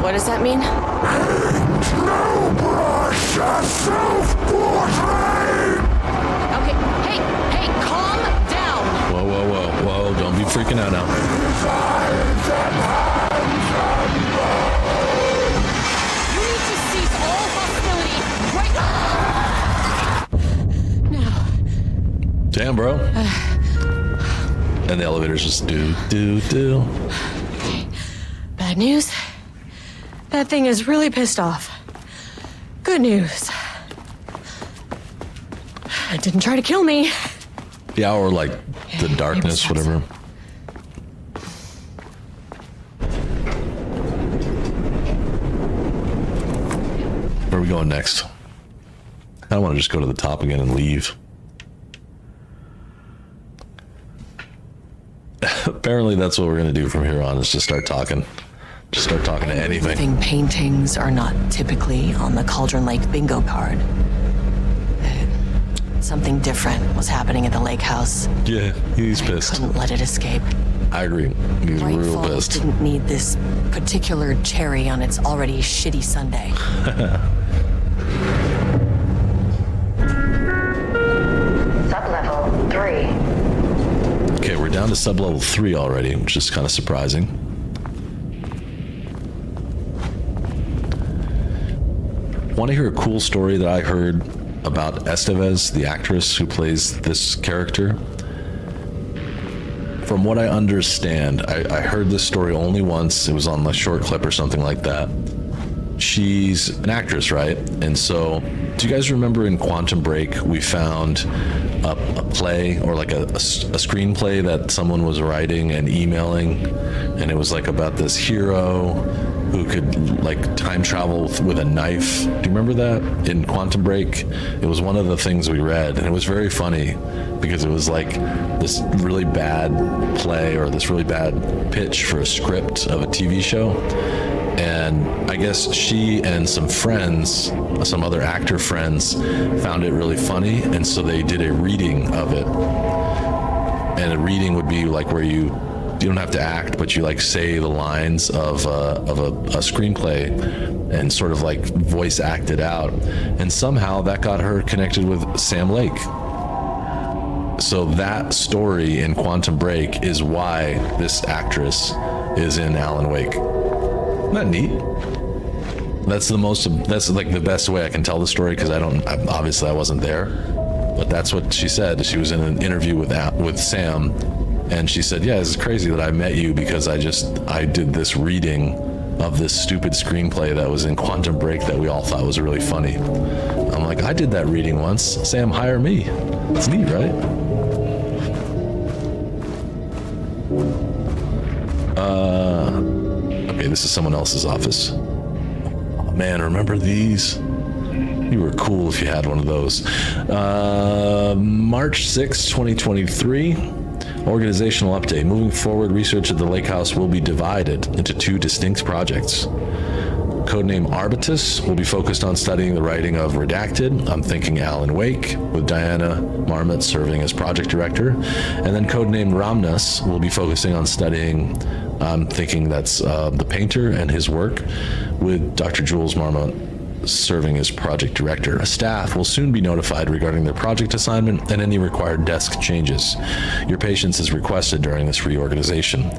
What does that mean? Okay, hey, calm down. Whoa, don't be freaking out now. You need to cease all hostility right now. Damn, bro. And the elevators just do. Bad news. That thing is really pissed off. Good news. It didn't try to kill me. Yeah, or like the darkness, whatever. Where are we going next? I don't want to just go to the top again and leave. Apparently that's what we're going to do from here on, is just start talking. Just start talking to anything. Living paintings are not typically on the Cauldron Lake bingo card. Something different was happening at the lake house. Yeah, he's pissed. Couldn't let it escape. I agree. He's White real Falls pissed. didn't need this particular cherry on its already shitty Sunday. Sublevel 3. Okay, we're down to sublevel 3 already, which is kind of surprising. Want to hear a cool story that I heard about Estevez, the actress who plays this character? From what I understand, I heard this story only once. It was on a short clip or something like that. She's an actress, right? And so, do you guys remember in Quantum Break, we found a play, or like a screenplay that someone was writing and emailing, and it was like about this hero who could like time travel with a knife. Do you remember that in Quantum Break? It was one of the things we read, and it was very funny because it was like this really bad play, or this really bad pitch for a script of a TV show. And I guess she and some friends, some other actor friends, found it really funny, and so they did a reading of it. And a reading would be like where you don't have to act, but you like say the lines of a screenplay and sort of like voice act it out. And somehow that got her connected with Sam Lake. So that story in Quantum Break is why this actress is in Alan Wake. Isn't that neat? That's like the best way I can tell the story, because obviously I wasn't there, but that's what she said. She was in an interview with Sam, and she said, yeah, it's crazy that I met you because I did this reading of this stupid screenplay that was in Quantum Break that we all thought was really funny. I'm like, I did that reading once. Sam, hire me. It's neat, right? Okay, this is someone else's office. Oh, man, remember these? You were cool if you had one of those. March 6, 2023. Organizational update. Moving forward, research at the lake house will be divided into 2 distinct projects. Codename Arbitus will be focused on studying the writing of Redacted. I'm thinking Alan Wake, with Diana Marmot serving as project director. And then codename Ramnas will be focusing on studying, I'm thinking that's the painter and his work, with Dr. Jules Marmot serving as project director. A staff will soon be notified regarding their project assignment and any required desk changes. Your patience is requested during this reorganization.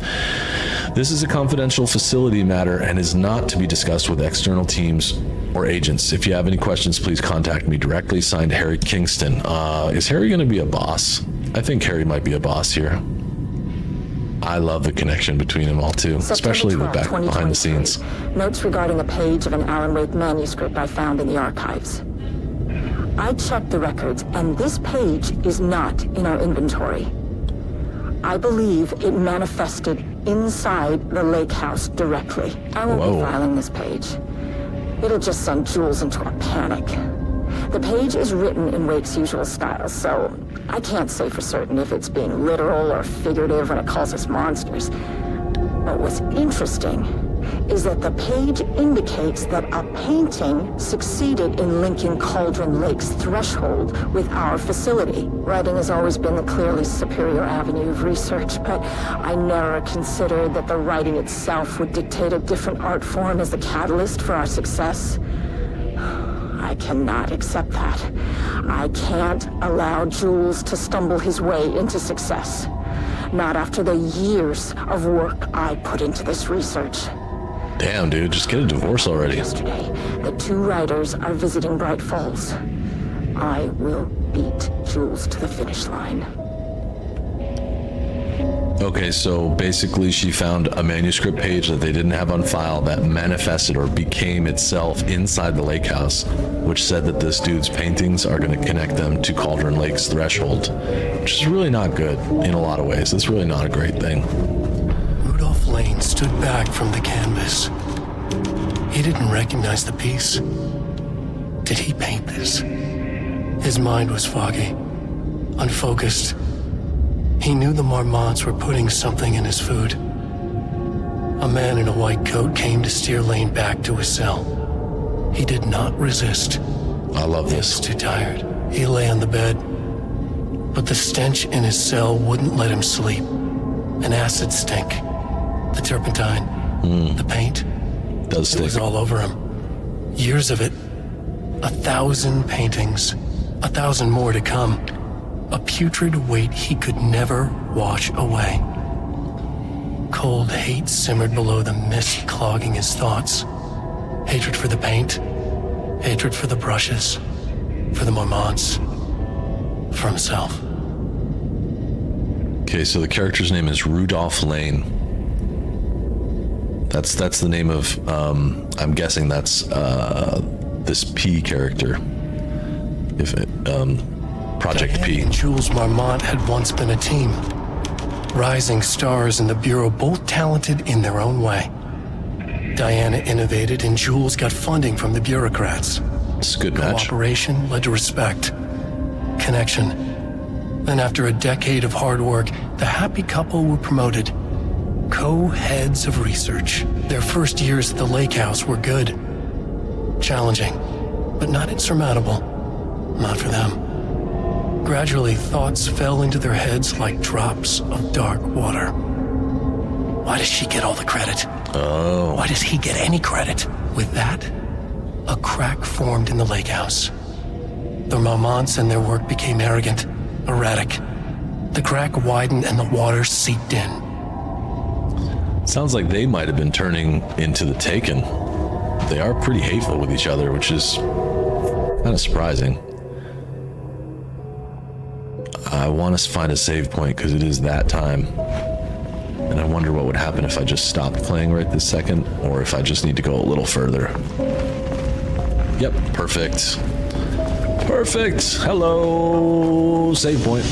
This is a confidential facility matter and is not to be discussed with external teams or agents. If you have any questions, please contact me directly. Signed, Harry Kingston. Is Harry going to be a boss? I think Harry might be a boss here. I love the connection between them all too, especially the back behind the scenes. Notes regarding a page of an Alan Wake manuscript I found in the archives. I checked the records, and this page is not in our inventory. I believe it manifested inside the lake house directly. I won't be filing this page. It'll just send Jules into a panic. The page is written in Wake's usual style, so I can't say for certain if it's being literal or figurative when it calls us monsters. But what's interesting is that the page indicates that a painting succeeded in linking Cauldron Lake's threshold with our facility. Writing has always been the clearly superior avenue of research, but I never considered that the writing itself would dictate a different art form as the catalyst for our success. I cannot accept that. I can't allow Jules to stumble his way into success. Not after the years of work I put into this research. Damn, dude, just get a divorce already. Yesterday, the two writers are visiting Bright Falls. I will beat Jules to the finish line. Okay, so basically she found a manuscript page that they didn't have on file that manifested or became itself inside the lake house, which said that this dude's paintings are going to connect them to Cauldron Lake's threshold, which is really not good in a lot of ways. It's really not a great thing. Rudolph Lane stood back from the canvas. He didn't recognize the piece. Did he paint this? His mind was foggy, unfocused. He knew the Marmonts were putting something in his food. A man in a white coat came to steer Lane back to his cell. He did not resist. I love He was this. too tired. He lay on the bed, but the stench in his cell wouldn't let him sleep. An acid stink. The turpentine. The paint. Does It stick. was all over him. Years of it. 1,000 paintings. 1,000 more to come. A putrid weight he could never wash away. Cold hate simmered below the mist clogging his thoughts. Hatred for the paint. Hatred for the brushes. For the Marmonts. For himself. Okay, so the character's name is Rudolph Lane. That's the name of, I'm guessing that's this P character. If it, Project Diane P. and Jules Marmont had once been a team. Rising stars in the Bureau, both talented in their own way. Diana innovated and Jules got funding from the bureaucrats. It's a good match. Cooperation led to respect, connection. Then after a decade of hard work, the happy couple were promoted. Co-heads of research. Their first years at the lake house were good. Challenging, but not insurmountable. Not for them. Gradually, thoughts fell into their heads like drops of dark water. Why does she get all the credit? Oh. Why does he get any credit? With that, a crack formed in the lake house. The Marmonts and their work became arrogant, erratic. The crack widened and the water seeped in. Sounds like they might have been turning into the Taken. They are pretty hateful with each other, which is kind of surprising. I want to find a save point because it is that time. And I wonder what would happen if I just stopped playing right this second, or if I just need to go a little further. Yep, perfect. Perfect. Hello, save point.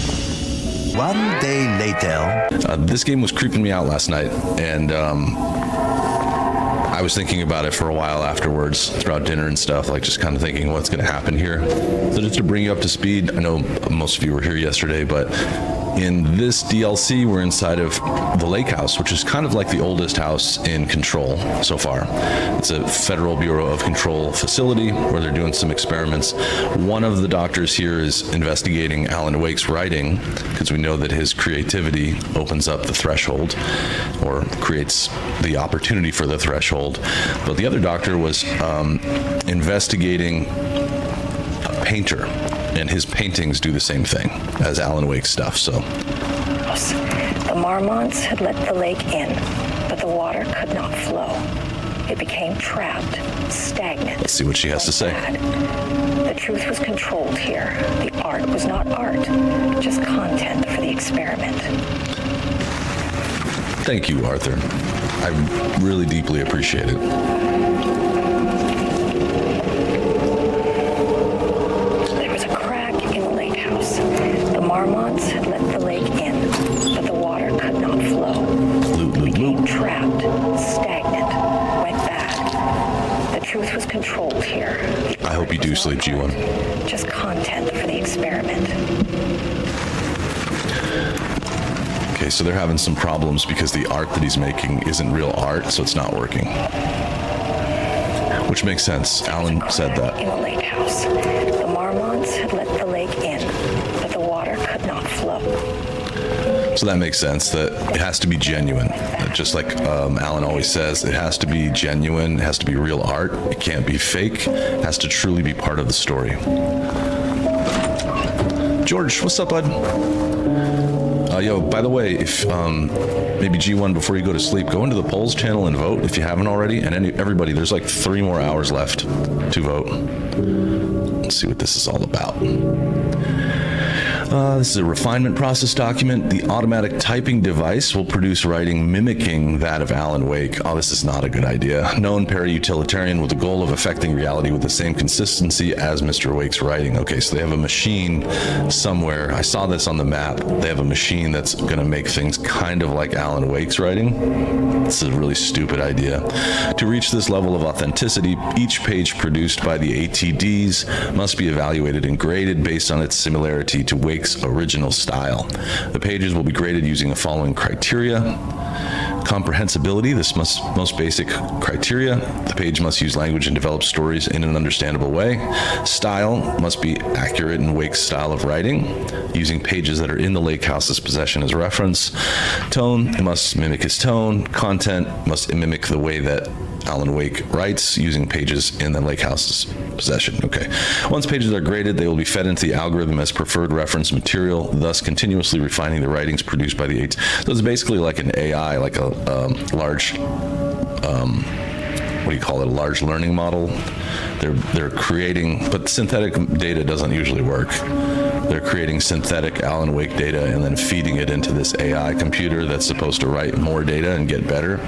One day later. This game was creeping me out last night, and I was thinking about it for a while afterwards, throughout dinner and stuff, like just kind of thinking what's going to happen here. So just to bring you up to speed, I know most of you were here yesterday, but in this DLC, we're inside of the lake house, which is kind of like the oldest house in Control so far. It's a Federal Bureau of Control facility where they're doing some experiments. One of the doctors here is investigating Alan Wake's writing, because we know that his creativity opens up the threshold, or creates the opportunity for the threshold. But the other doctor was investigating a painter, and his paintings do the same thing as Alan Wake's stuff, so. The Marmonts had let the lake in, but the water could not flow. It became trapped, stagnant. Let's see what she has to say. The truth was controlled here. The art was not art, just content for the experiment. Thank you, Arthur. I really deeply appreciate it. There was a crack in the lake house. The Marmonts had let the lake in, but the water could not flow. Loot, loot, Became loot. trapped, stagnant, went bad. The truth was controlled here. I hope you do sleep, G1. Just content for the experiment. Okay, so they're having some problems because the art that he's making isn't real art, so it's not working. Which makes sense. Alan said that. In the lake house, the marmots had let the lake in, but the water could not flow. So that makes sense, that it has to be genuine. Just like Alan always says, it has to be genuine, it has to be real art, it can't be fake, it has to truly be part of the story. George, what's up, bud? Yo, by the way, if maybe G1, before you go to sleep, go into the polls channel and vote if you haven't already. And everybody, there's like 3 more hours left to vote. Let's see what this is all about. This is a refinement process document. The automatic typing device will produce writing mimicking that of Alan Wake. Oh, this is not a good idea. Known para-utilitarian with the goal of affecting reality with the same consistency as Mr. Wake's writing. Okay, so they have a machine somewhere. I saw this on the map. They have a machine that's going to make things kind of like Alan Wake's writing. This is a really stupid idea. To reach this level of authenticity, each page produced by the ATDs must be evaluated and graded based on its similarity to Wake's original style. The pages will be graded using the following criteria. Comprehensibility, this most basic criteria. The page must use language and develop stories in an understandable way. Style must be accurate in Wake's style of writing, using pages that are in the Lake House's possession as reference. Tone, it must mimic his tone. Content must mimic the way that Alan Wake writes, using pages in the Lake House's possession. Okay. Once pages are graded, they will be fed into the algorithm as preferred reference material, thus continuously refining the writings produced by the aides. So it's basically like an AI, like a large, what do you call it, a large learning model. They're creating, but synthetic data doesn't usually work. They're creating synthetic Alan Wake data and then feeding it into this AI computer that's supposed to write more data and get better.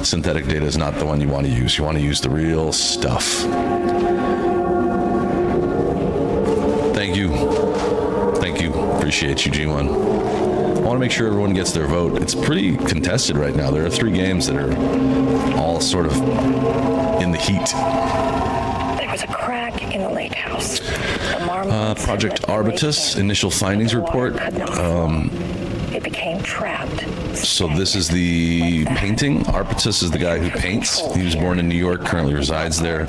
Synthetic data is not the one you want to use. You want to use the real stuff. Thank you. Thank you. Appreciate you, G1. I want to make sure everyone gets their vote. It's pretty contested right now. There are 3 games that are all sort of in the heat. There was a crack in the lake house. The marmots Project Arbitus, initial findings report. It became trapped. So this is the painting. Arbitus is the guy who paints. He was born in New York, currently resides there.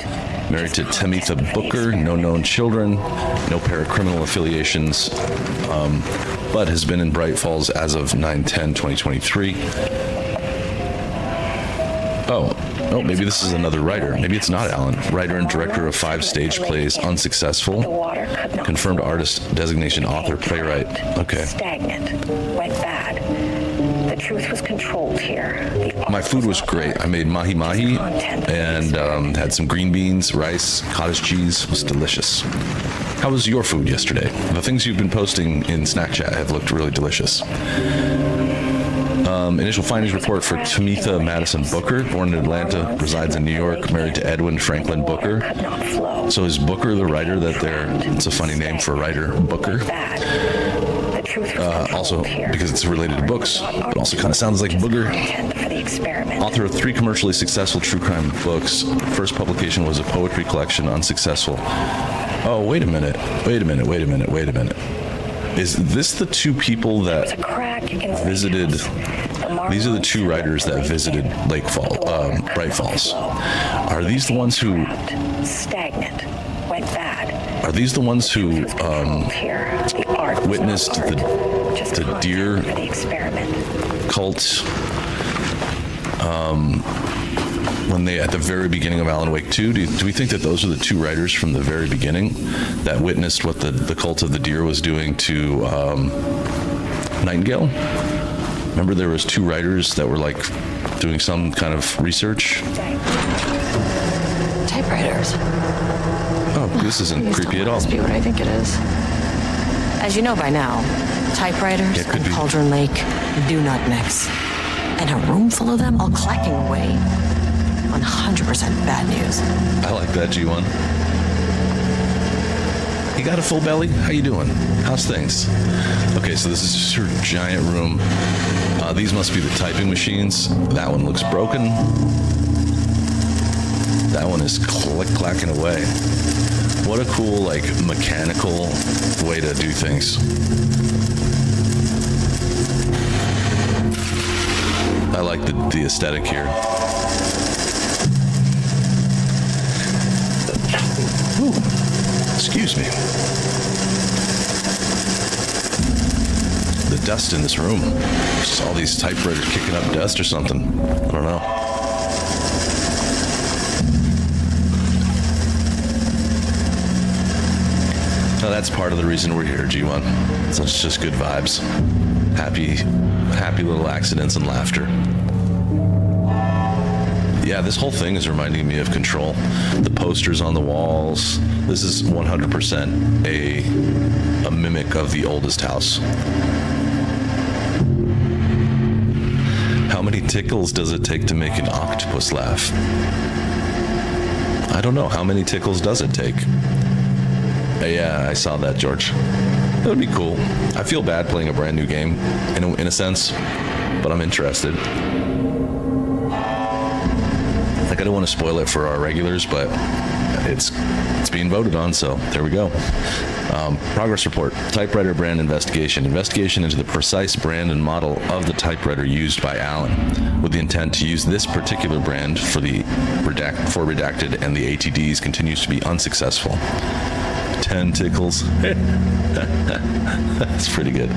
Married to Tamitha Booker, no known children, no paracriminal affiliations, but has been in Bright Falls as of 9/10/2023. Oh, maybe this is another writer. Maybe it's not Alan. Writer and director of 5 stage plays, unsuccessful. Confirmed artist, designation, author, playwright. Okay. Stagnant, went bad. The truth was controlled here. My food was great. I made mahi-mahi and had some green beans, rice, cottage cheese. It was delicious. How was your food yesterday? The things you've been posting in Snack Chat have looked really delicious. Initial findings report for Tamitha Madison Booker, born in Atlanta, resides in New York, married to Edwin Franklin Booker. So is Booker the writer that it's a funny name for a writer, Booker? Also, because it's related to books, but also kind of sounds like Booger. Author of 3 commercially successful true crime books. First publication was a poetry collection, unsuccessful. Oh, wait a minute. Is this the 2 people that visited? These are the 2 writers that visited Bright Falls. Are these the ones who? Stagnant, went bad. Are these the ones who witnessed the deer cult? When they, at the very beginning of Alan Wake 2, do we think that those are the 2 writers from the very beginning that witnessed what the cult of the deer was doing to Nightingale? Remember there was 2 writers that were like doing some kind of research? Typewriters. Oh, this isn't creepy at all. Must be what I think it is. As you know by now, typewriters and Cauldron Lake do not mix. And a room full of them all clacking away. 100% bad news. I like that, G1. You got a full belly? How you doing? How's things? Okay, so this is just your giant room. These must be the typing machines. That one looks broken. That one is clacking away. What a cool, like, mechanical way to do things. I like the aesthetic here. Ooh, excuse me. The dust in this room. Just all these typewriters kicking up dust or something. I don't know. No, that's part of the reason we're here, G1. So it's just good vibes. Happy little accidents and laughter. Yeah, this whole thing is reminding me of Control. The posters on the walls. This is 100% a mimic of the oldest house. How many tickles does it take to make an octopus laugh? I don't know. How many tickles does it take? Yeah, I saw that, George. That would be cool. I feel bad playing a brand new game, in a sense, but I'm interested. Like, I don't want to spoil it for our regulars, but it's being voted on, so there we go. Progress report, typewriter brand investigation. Investigation into the precise brand and model of the typewriter used by Alan, with the intent to use this particular brand for redacted and the ATDs continues to be unsuccessful. 10 tickles. That's pretty good.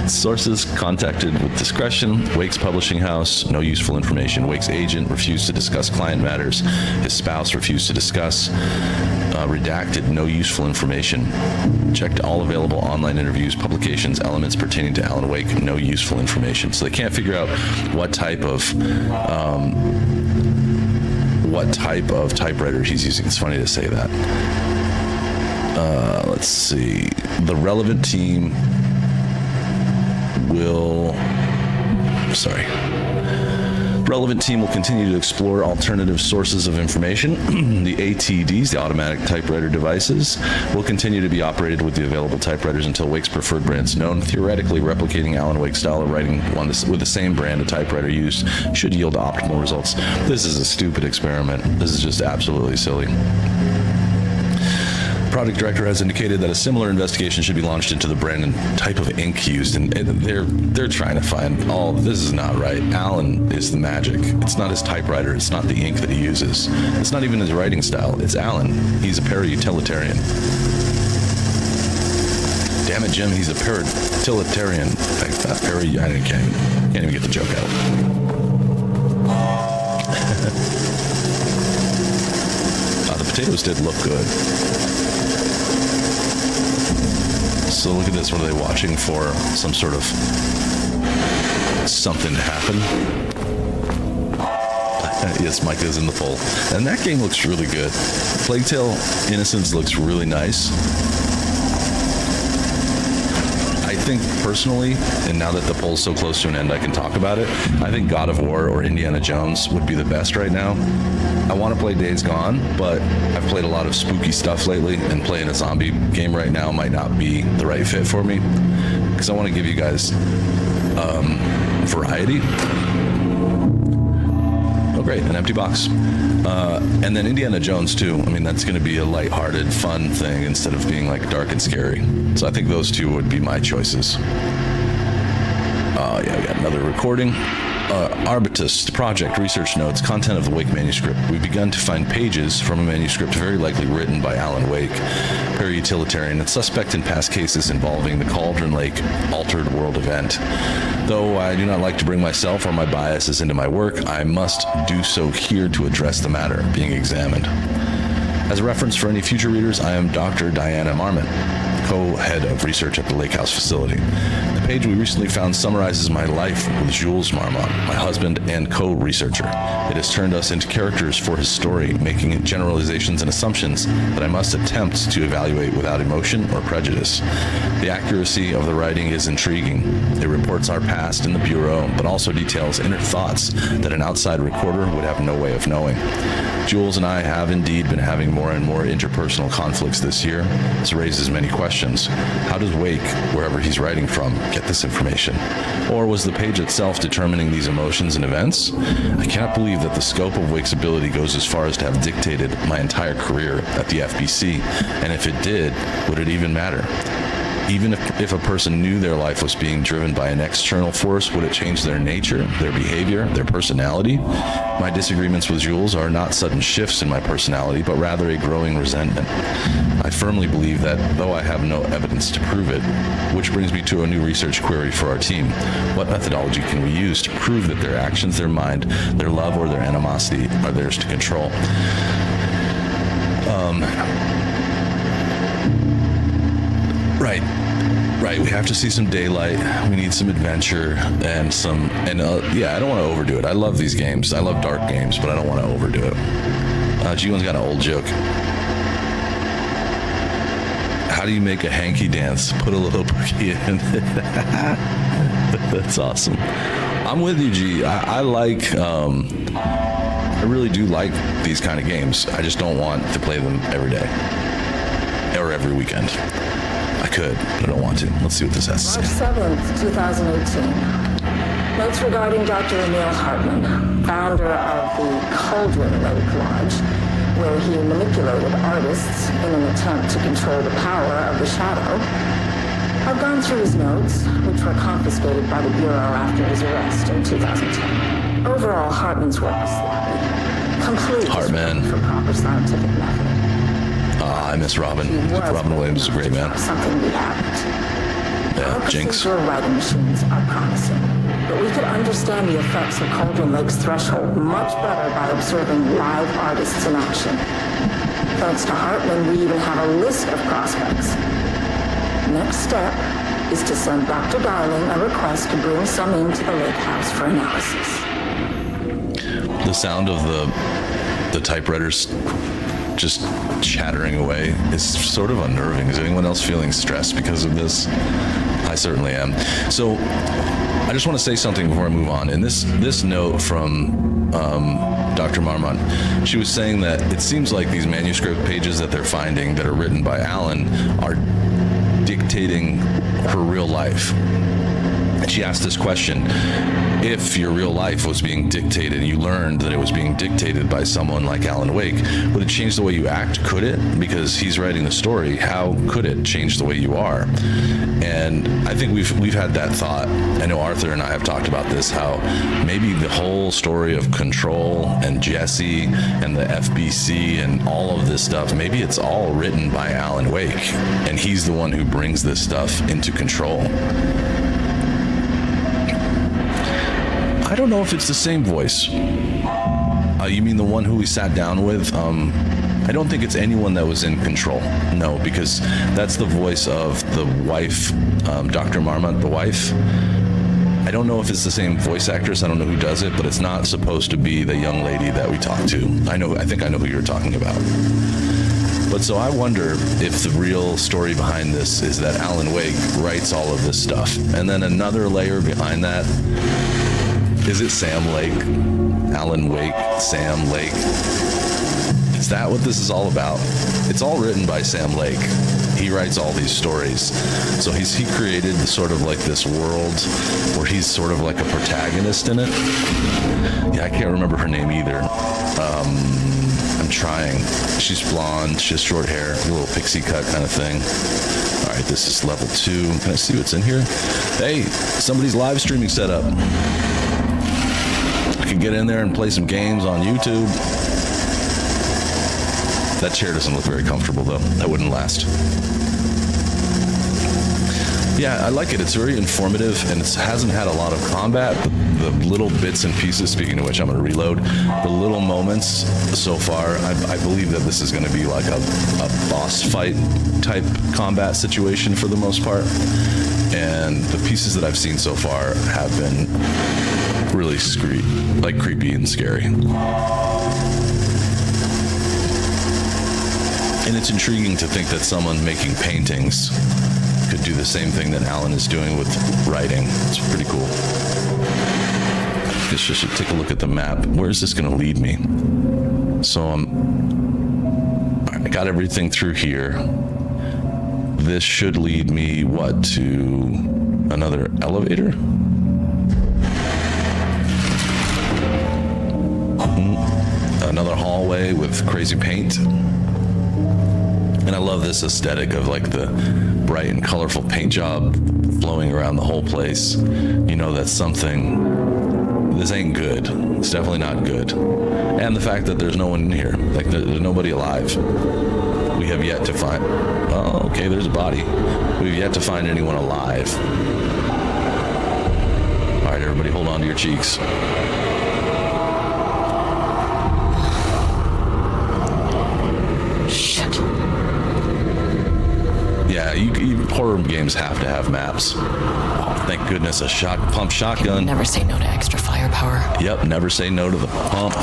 Sources contacted with discretion. Wake's publishing house, no useful information. Wake's agent refused to discuss client matters. His spouse refused to discuss. Redacted, no useful information. Checked all available online interviews, publications, elements pertaining to Alan Wake, no useful information. So they can't figure out what type of typewriter he's using. It's funny to say that. Let's see. The relevant team will continue to explore alternative sources of information. The ATDs, the automatic typewriter devices, will continue to be operated with the available typewriters until Wake's preferred brand's known. Theoretically, replicating Alan Wake's style of writing with the same brand of typewriter used should yield optimal results. This is a stupid experiment. This is just absolutely silly. Project director has indicated that a similar investigation should be launched into the brand and type of ink used, and they're trying to find this is not right. Alan is the magic. It's not his typewriter. It's not the ink that he uses. It's not even his writing style. It's Alan. He's a para-utilitarian. Damn it, Jim. He's a para-utilitarian. I can't even get the joke out. The potatoes did look good. So look at this. What are they watching for? Some sort of something to happen. Yes, Micah's in the poll. And that game looks really good. Plague Tale Innocence looks really nice. I think personally, and now that the poll's so close to an end, I can talk about it. I think God of War or Indiana Jones would be the best right now. I want to play Days Gone, but I've played a lot of spooky stuff lately, and playing a zombie game right now might not be the right fit for me, because I want to give you guys variety. Oh, great, an empty box. And then Indiana Jones, too. I mean, that's going to be a lighthearted, fun thing instead of being, like, dark and scary. So I think those two would be my choices. Yeah, we got another recording. Arbitus, the project, research notes, content of the Wake manuscript. We've begun to find pages from a manuscript very likely written by Alan Wake, very utilitarian and suspect in past cases involving the Cauldron Lake altered world event. Though I do not like to bring myself or my biases into my work, I must do so here to address the matter being examined. As a reference for any future readers, I am Dr. Diana Marmon, co-head of research at the Lake House facility. The page we recently found summarizes my life with Jules Marmon, my husband and co-researcher. It has turned us into characters for his story, making generalizations and assumptions that I must attempt to evaluate without emotion or prejudice. The accuracy of the writing is intriguing. It reports our past in the Bureau, but also details inner thoughts that an outside recorder would have no way of knowing. Jules and I have indeed been having more and more interpersonal conflicts this year. This raises many questions. How does Wake, wherever he's writing from, get this information? Or was the page itself determining these emotions and events? I cannot believe that the scope of Wake's ability goes as far as to have dictated my entire career at the FBC, and if it did, would it even matter? Even if a person knew their life was being driven by an external force, would it change their nature, their behavior, their personality? My disagreements with Jules are not sudden shifts in my personality, but rather a growing resentment. I firmly believe that, though I have no evidence to prove it, which brings me to a new research query for our team. What methodology can we use to prove that their actions, their mind, their love, or their animosity are theirs to control? Right. We have to see some daylight. We need some adventure and I don't want to overdo it. I love these games. I love dark games, but I don't want to overdo it. G1's got an old joke. How do you make a hanky dance? Put a little boogie in it. That's awesome. I'm with you, G. I really do like these kind of games. I just don't want to play them every day or every weekend. I could, but I don't want to. Let's see what this has to say. March 7th, 2018. Notes regarding Dr. Emil Hartman, founder of the Cauldron Lake Lodge, where he manipulated artists in an attempt to control the power of the shadow. I've gone through his notes, which were confiscated by the Bureau after his arrest in 2010. Overall, Hartman's work is sloppy. Complete Hartman. for proper scientific method. I miss Robin. Robin Williams is a great man. Something we haven't. Yeah, Jinx. Our writing machines are promising, but we could understand the effects of Cauldron Lake's threshold much better by observing live artists in action. Thanks to Hartman, we even have a list of prospects. Next step is to send Dr. Darling a request to bring some into the lake house for analysis. The sound of the typewriters just chattering away is sort of unnerving. Is anyone else feeling stressed because of this? I certainly am. So I just want to say something before I move on. In this note from Dr. Marmont, she was saying that it seems like these manuscript pages that they're finding that are written by Alan are dictating her real life. And she asked this question: if your real life was being dictated, you learned that it was being dictated by someone like Alan Wake, would it change the way you act? Could it? Because he's writing the story. How could it change the way you are? And I think we've had that thought. I know Arthur and I have talked about this, how maybe the whole story of Control and Jesse and the FBC and all of this stuff, maybe it's all written by Alan Wake, and he's the one who brings this stuff into Control. I don't know if it's the same voice. You mean the one who we sat down with? I don't think it's anyone that was in Control. No, because that's the voice of the wife, Dr. Marmont, the wife. I don't know if it's the same voice actress. I don't know who does it, but it's not supposed to be the young lady that we talked to. I think I know who you're talking about. But so I wonder if the real story behind this is that Alan Wake writes all of this stuff. And then another layer behind that, is it Sam Lake? Alan Wake, Sam Lake? Is that what this is all about? It's all written by Sam Lake. He writes all these stories. So he created sort of like this world where he's sort of like a protagonist in it. Yeah, I can't remember her name either. I'm trying. She's blonde, she has short hair, a little pixie cut kind of thing. All right, this is level 2. Can I see what's in here? Hey, somebody's live streaming set up. I can get in there and play some games on YouTube. That chair doesn't look very comfortable, though. That wouldn't last. Yeah, I like it. It's very informative, and it hasn't had a lot of combat. The little bits and pieces, speaking of which, I'm going to reload. The little moments so far, I believe that this is going to be like a boss fight type combat situation for the most part. And the pieces that I've seen so far have been really creepy and scary. And it's intriguing to think that someone making paintings could do the same thing that Alan is doing with writing. It's pretty cool. I should take a look at the map. Where is this going to lead me? So I got everything through here. This should lead me, to another elevator? Another hallway with crazy paint. And I love this aesthetic of like the bright and colorful paint job flowing around the whole place. You know that's something, this ain't good. It's definitely not good. And the fact that there's no one in here, like there's nobody alive. We have yet to find, oh, okay, there's a body. We've yet to find anyone alive. All right, everybody hold on to your cheeks. Shit. Yeah, horror games have to have maps. Oh, thank goodness, a pump shotgun. Never say no to extra firepower. Yep, never say no to the pump.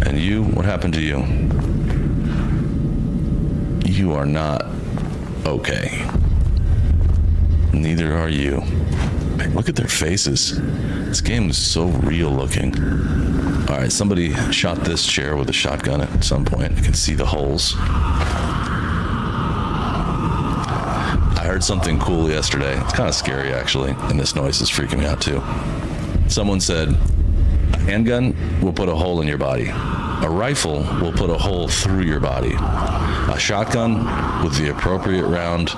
And you, what happened to you? You are not okay. Neither are you. Man, look at their faces. This game is so real looking. All right, somebody shot this chair with a shotgun at some point. I can see the holes. I heard something cool yesterday. It's kind of scary, actually, and this noise is freaking me out, too. Someone said, a handgun will put a hole in your body. A rifle will put a hole through your body. A shotgun with the appropriate round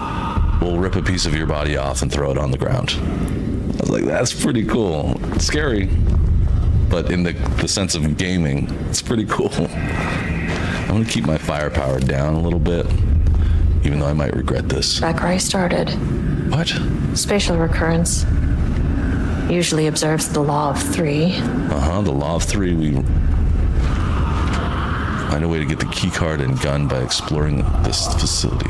will rip a piece of your body off and throw it on the ground. I was like, that's pretty cool. It's scary, but in the sense of gaming, it's pretty cool. I'm gonna keep my firepower down a little bit, even though I might regret this. Back where I started. What? Spatial recurrence usually observes the law of three. The law of three. We find a way to get the key card and gun by exploring this facility.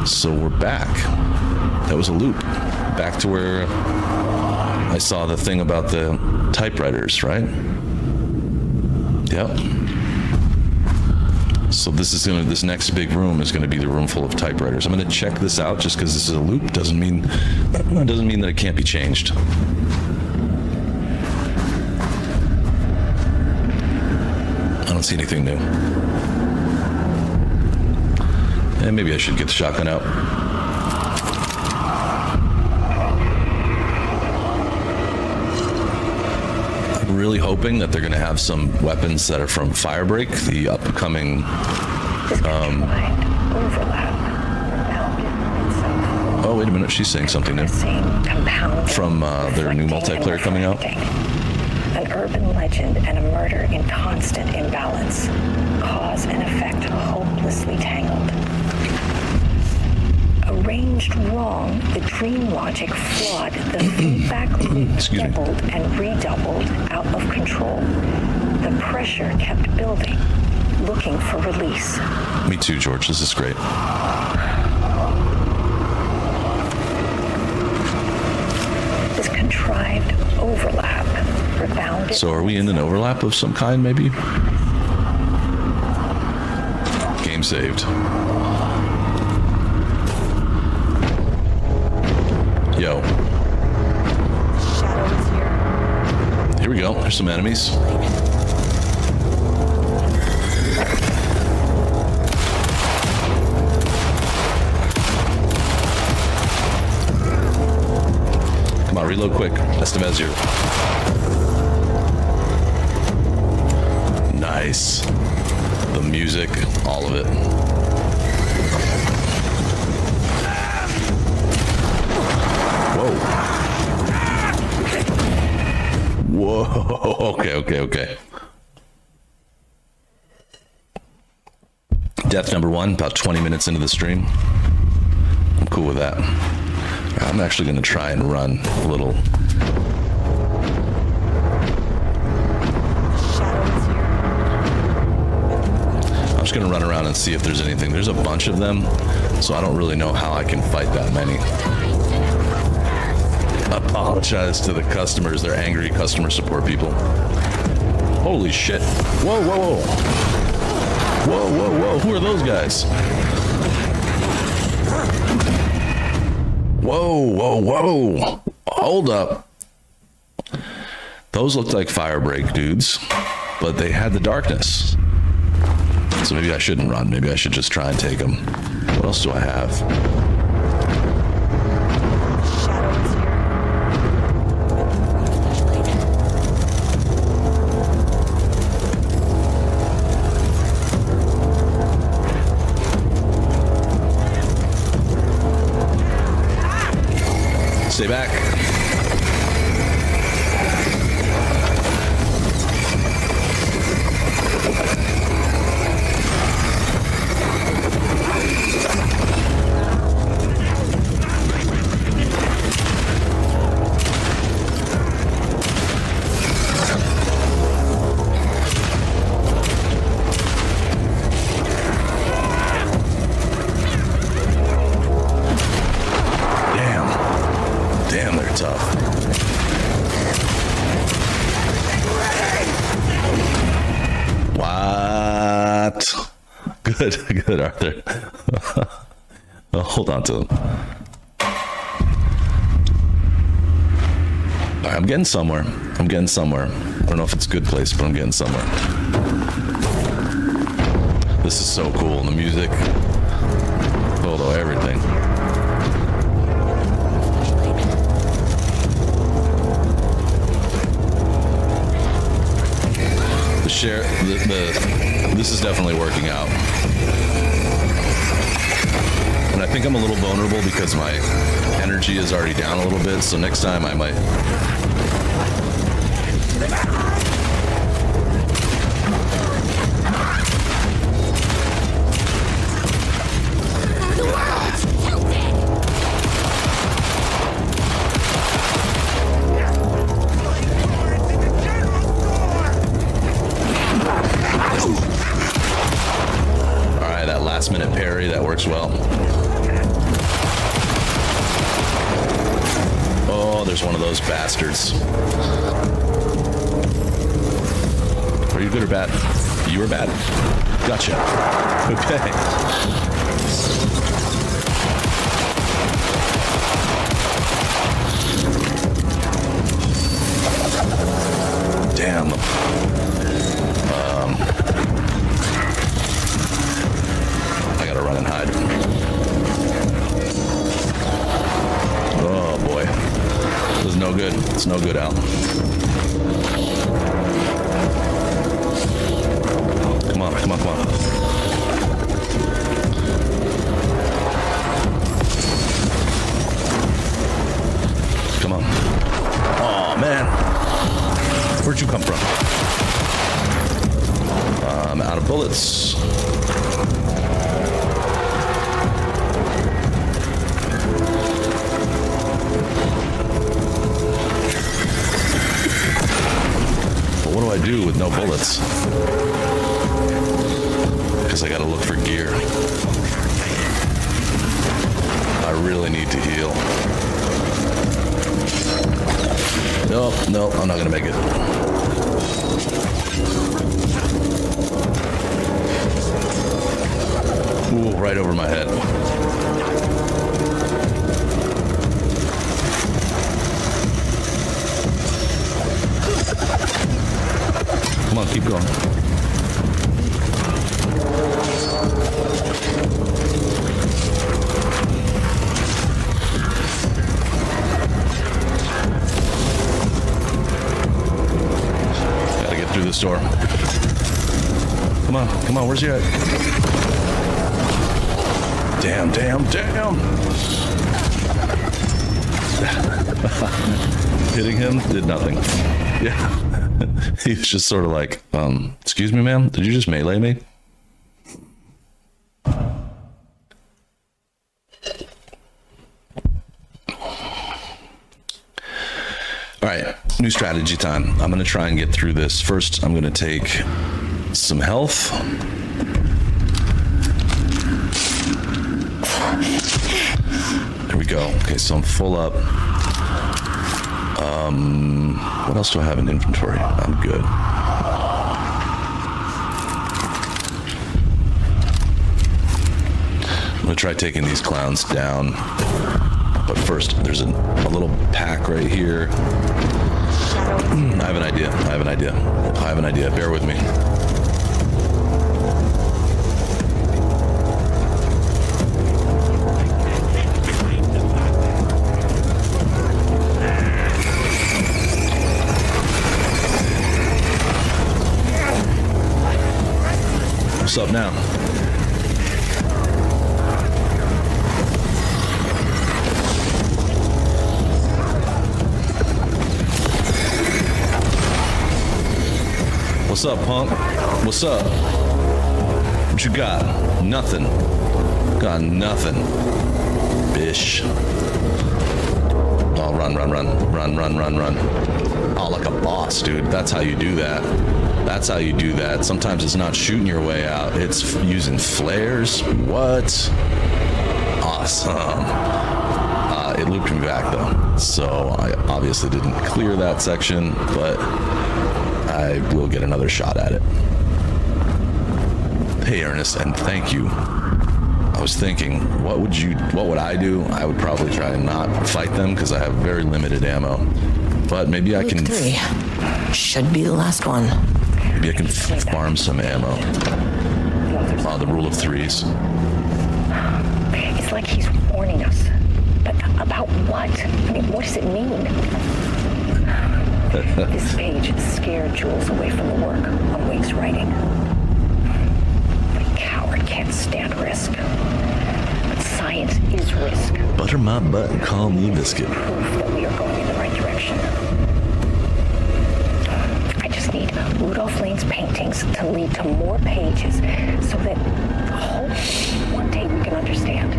So we're back. That was a loop. Back to where I saw the thing about the typewriters, right? Yep. So this next big room is gonna be the room full of typewriters. I'm gonna check this out just because this is a loop. Doesn't mean that it can't be changed. I don't see anything new. And maybe I should get the shotgun out. I'm really hoping that they're going to have some weapons that are from Firebreak, the upcoming. Oh, wait a minute. She's saying something new. From their new multiplayer coming out. An urban legend and a murder in constant imbalance. Cause and effect hopelessly tangled. Arranged wrong, the dream logic flawed, the feedback loop doubled and redoubled, out of control. The pressure kept building, looking for release. Me too, George. This is great. This contrived overlap rebounded. So are we in an overlap of some kind, maybe? Game saved. Yo. Shadow is here. Here we go. There's some enemies. Come on, reload quick. Estevez here. Nice. The music, all of it. Whoa. Okay. Death number 1, about 20 minutes into the stream. I'm cool with that. I'm actually going to try and run a little. I'm just going to run around and see if there's anything. There's a bunch of them, so I don't really know how I can fight that many. Apologize to the customers. They're angry customer support people. Holy shit. Whoa. Who are those guys? Whoa. Hold up. Those looked like Firebreak dudes, but they had the darkness. So maybe I shouldn't run. Maybe I should just try and take them. What else do I have? Stay back. Damn, they're tough. What? Good, Arthur. Oh, hold on to them. All right, I'm getting somewhere. I don't know if it's a good place, but I'm getting somewhere. This is so cool. The music, photo, everything. This is definitely working out. And I think I'm a little vulnerable because my energy is already down a little bit, so next time I might... Last-minute parry, that works well. Oh, there's one of those bastards. Are you good or bad? You were bad. Gotcha. Okay. Damn. I gotta run and hide. Oh boy. This is no good. It's no good, Al. Come on, come on, come on. Come on. Oh man. Where'd you come from? I'm out of bullets. What do I do with no bullets? Because I gotta look for gear. I really need to heal. No, I'm not gonna make it. Ooh, right over my head. Come on, keep going. Gotta get through this door. Come on, where's your head? Damn. Hitting him did nothing. Yeah. He was just sort of like, excuse me, ma'am, did you just melee me? All right, new strategy time. I'm going to try and get through this. First, I'm going to take some health. There we go. Okay, so I'm full up. What else do I have in inventory? I'm good. I'm gonna try taking these clowns down. But first, there's a little pack right here. I have an idea. Bear with me. What's up now? What's up, punk? What's up? What you got? Nothing. Got nothing. Bish. Oh, run. Oh, like a boss, dude. That's how you do that. That's how you do that. Sometimes it's not shooting your way out. It's using flares. What? Awesome. It looped me back, though. So I obviously didn't clear that section, but I will get another shot at it. Hey, Ernest, and thank you. I was thinking, what would I do? I would probably try and not fight them because I have very limited ammo. But maybe I can... 3. Should be the last one. Maybe I can farm some ammo. The rule of 3s. It's like he's warning us. But about what? I mean, what does it mean? This page scared Jules away from the work on Wake's writing. The coward can't stand risk. But science is risk. Butter my butt and call me biscuit. Proof that we are going in the right direction. I just need Rudolph Lane's paintings to lead to more pages so that hopefully one day we can understand.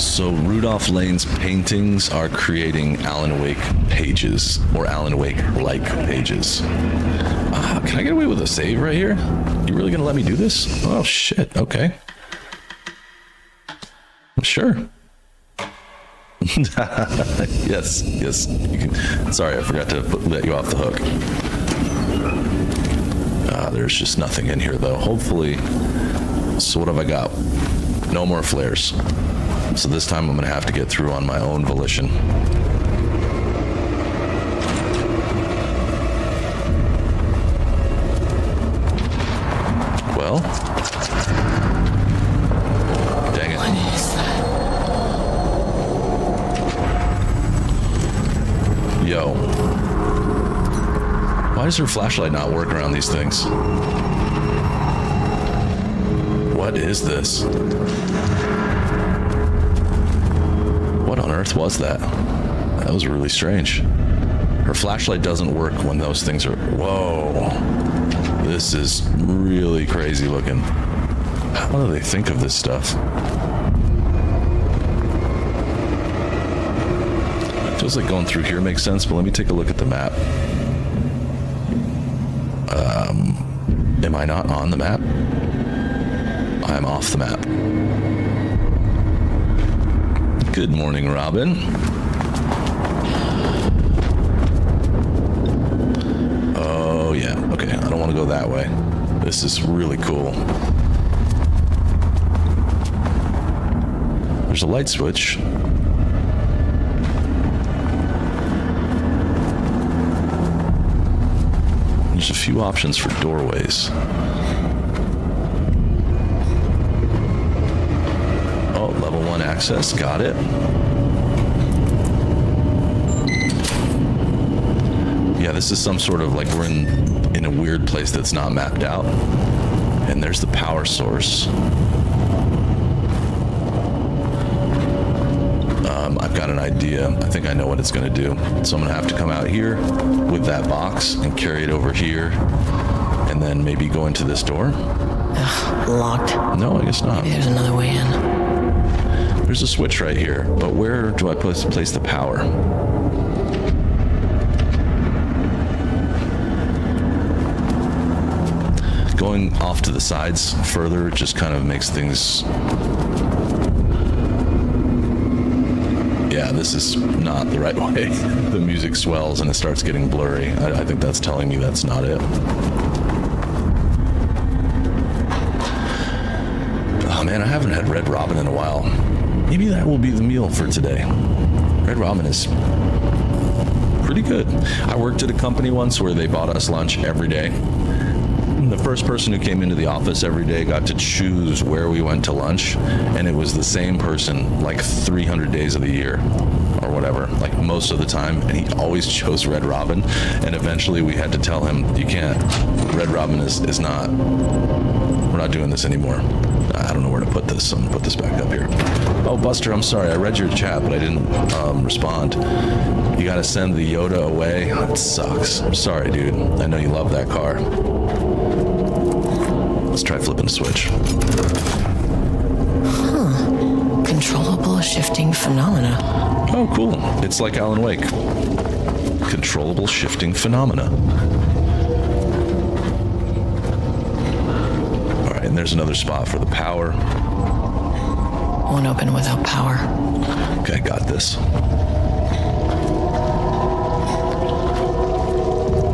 So Rudolph Lane's paintings are creating Alan Wake pages, or Alan Wake-like pages. Can I get away with a save right here? You really gonna let me do this? Oh shit, okay. Sure. yes, you can. Sorry, I forgot to let you off the hook. There's just nothing in here though, hopefully. So what have I got? No more flares. So this time I'm gonna have to get through on my own volition. Well, dang it. What is that? Yo. Why does her flashlight not work around these things? What is this? What on earth was that? That was really strange. Her flashlight doesn't work when those things are... Whoa. This is really crazy looking. How do they think of this stuff? Feels like going through here makes sense, but let me take a look at the map. Am I not on the map? I'm off the map. Good morning, Robin. Oh, yeah. Okay, I don't want to go that way. This is really cool. There's a light switch. There's a few options for doorways. Oh, level 1 access, got it. Yeah, this is some sort of like we're in a weird place that's not mapped out. And there's the power source. I've got an idea. I think I know what it's going to do. So I'm going to have to come out here with that box and carry it over here and then maybe go into this door. Ugh, locked. No, I guess not. Maybe there's another way in. There's a switch right here, but where do I place the power? Going off to the sides further just kind of makes things... Yeah, this is not the right way. The music swells and it starts getting blurry. I think that's telling me that's not it. Oh man, I haven't had Red Robin in a while. Maybe that will be the meal for today. Red Robin is pretty good. I worked at a company once where they bought us lunch every day. The first person who came into the office every day got to choose where we went to lunch, and it was the same person like 300 days of the year or whatever, like most of the time, and he always chose Red Robin. And eventually we had to tell him, you can't, Red Robin is not, we're not doing this anymore. I don't know where to put this. I'm gonna put this back up here. Oh, Buster, I'm sorry. I read your chat, but I didn't respond. You gotta send the Yoda away. That sucks. I'm sorry, dude. I know you love that car. Let's try flipping a switch. Controllable shifting phenomena. Oh, cool. It's like Alan Wake. Controllable shifting phenomena. All right, and there's another spot for the power. Won't open without power. Okay, got this.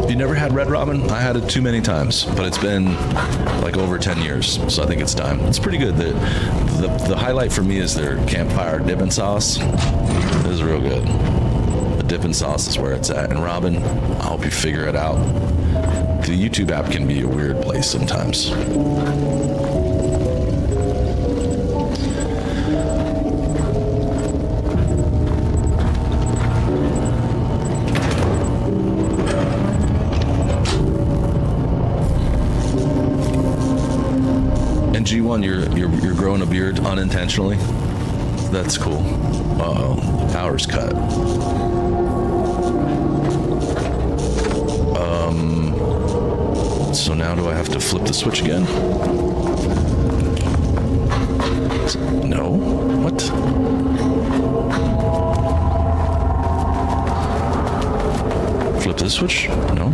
You never had Red Robin? I had it too many times, but it's been like over 10 years, so I think it's time. It's pretty good. The highlight for me is their campfire dipping sauce. It is real good. The dipping sauce is where it's at. And Robin, I hope you figure it out. The YouTube app can be a weird place sometimes. G1, you're growing a beard unintentionally. That's cool. Uh-oh, the power's cut. So now do I have to flip the switch again? No. What? Flip this switch? No.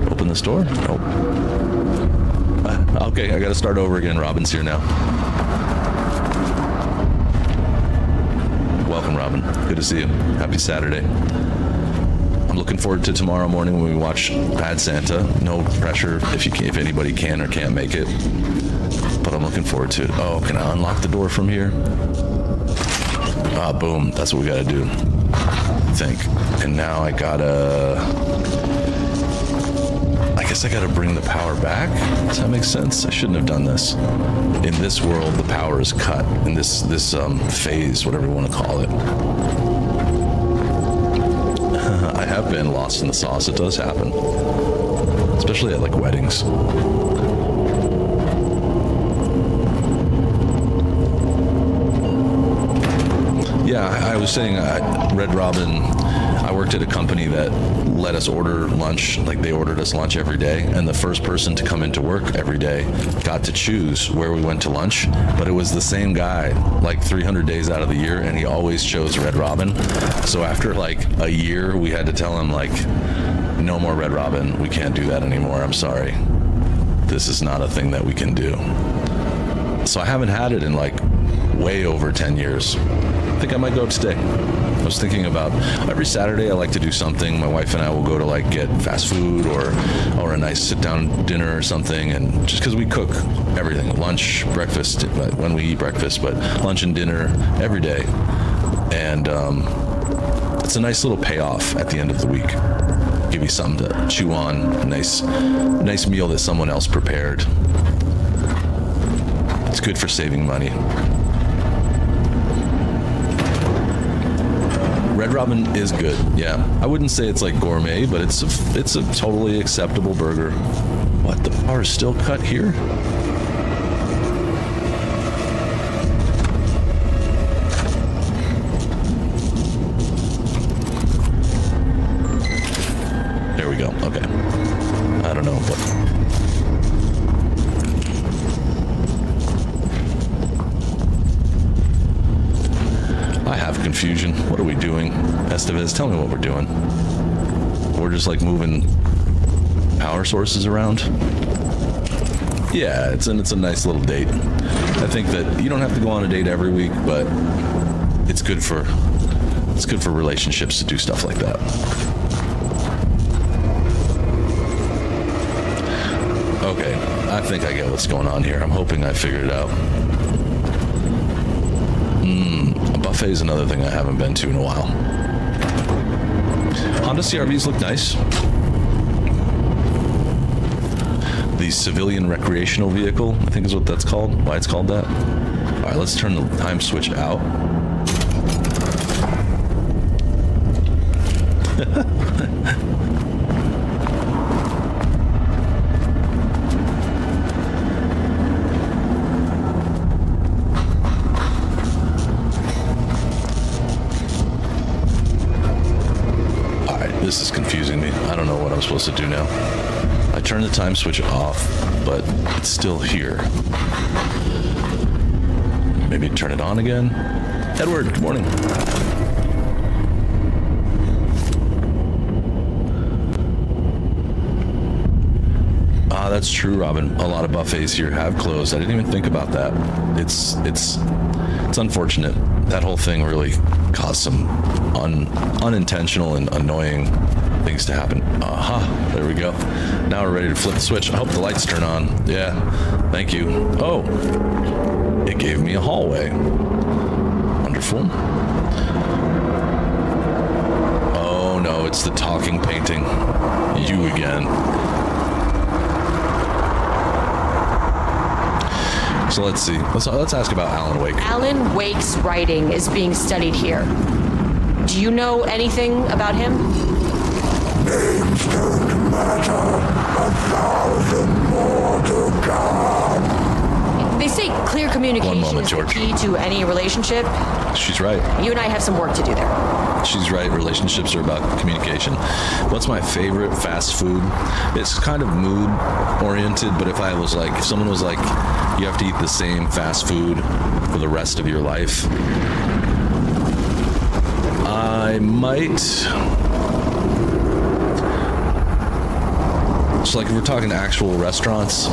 Open this door? Nope. Okay, I gotta start over again. Robin's here now. Welcome, Robin. Good to see you. Happy Saturday. I'm looking forward to tomorrow morning when we watch Bad Santa. No pressure if anybody can or can't make it. But I'm looking forward to it. Oh, can I unlock the door from here? Ah, boom. That's what we gotta do. I think. And now I guess I gotta bring the power back. Does that make sense? I shouldn't have done this. In this world, the power is cut. In this phase, whatever you want to call it. I have been lost in the sauce. It does happen. Especially at like weddings. Yeah, I was saying Red Robin, I worked at a company that let us order lunch, like they ordered us lunch every day, and the first person to come into work every day got to choose where we went to lunch, but it was the same guy like 300 days out of the year, and he always chose Red Robin. So after like a year, we had to tell him like, no more Red Robin, we can't do that anymore, I'm sorry. This is not a thing that we can do. So I haven't had it in like way over 10 years. I think I might go today. I was thinking about every Saturday I like to do something. My wife and I will go to like get fast food or a nice sit down dinner or something, and just because we cook everything, lunch, breakfast, when we eat breakfast, but lunch and dinner every day. And it's a nice little payoff at the end of the week. Give you something to chew on, a nice meal that someone else prepared. It's good for saving money. Red Robin is good, yeah. I wouldn't say it's like gourmet, but it's a totally acceptable burger. What, the power is still cut here? There we go, okay. I don't know, but... I have confusion. What are we doing? Estevez, tell me what we're doing. We're just like moving power sources around. Yeah, it's a nice little date. I think that you don't have to go on a date every week, but it's good for relationships to do stuff like that. Okay, I think I get what's going on here. I'm hoping I figured it out. A buffet is another thing I haven't been to in a while. Honda CRVs look nice. The civilian recreational vehicle, I think is what that's called. Why it's called that. All right, let's turn the time switch out. This is confusing me. I don't know what I'm supposed to do now. I turned the time switch off, but it's still here. Maybe turn it on again. Edward, good morning. That's true, Robin. A lot of buffets here have closed. I didn't even think about that. It's unfortunate. That whole thing really caused some unintentional and annoying things to happen. Aha, there we go. Now we're ready to flip the switch. I hope the lights turn on. Yeah, thank you. Oh, it gave me a hallway. Wonderful. Oh no, it's the talking painting. You again. So let's see. Let's ask about Alan Wake. Alan Wake's writing is being studied here. Do you know anything about him? Names don't matter. 1,000 more to come. They say clear communication is the key to any relationship. She's right. You and I have some work to do there. She's right. Relationships are about communication. What's my favorite fast food? It's kind of mood oriented, but if someone was like, you have to eat the same fast food for the rest of your life, I might. So like if we're talking actual restaurants,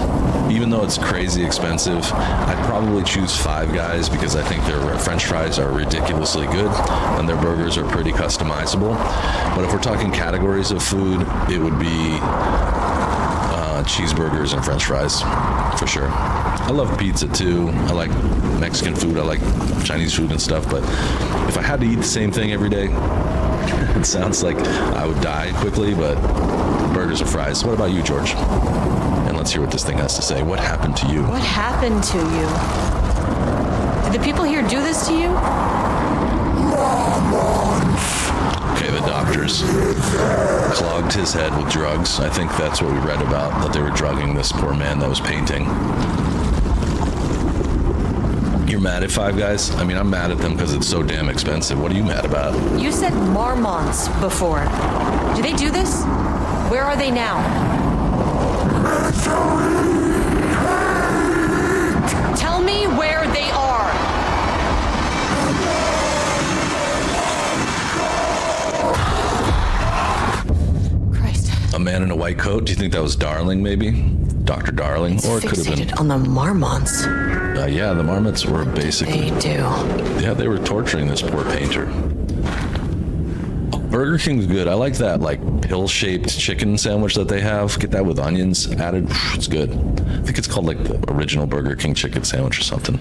even though it's crazy expensive, I'd probably choose Five Guys because I think their French fries are ridiculously good and their burgers are pretty customizable. But if we're talking categories of food, it would be cheeseburgers and French fries for sure. I love pizza too. I like Mexican food. I like Chinese food and stuff. But if I had to eat the same thing every day, it sounds like I would die quickly, but burgers and fries. What about you, George? And let's hear what this thing has to say. What happened to you? What happened to you? Did the people here do this to you? Okay, the doctors clogged his head with drugs. I think that's what we read about, that they were drugging this poor man that was painting. You're mad at Five Guys? I mean, I'm mad at them because it's so damn expensive. What are you mad about? You said marmots before. Do they do this? Where are they now? Tell me where they are. Christ. A man in a white coat? Do you think that was Darling, maybe? Dr. Darling? It's or it could have been on the marmots. Yeah, the marmots were basically... They do. Yeah, they were torturing this poor painter. Burger King's good. I like that pill-shaped chicken sandwich that they have. Get that with onions added. It's good. I think it's called the original Burger King chicken sandwich or something.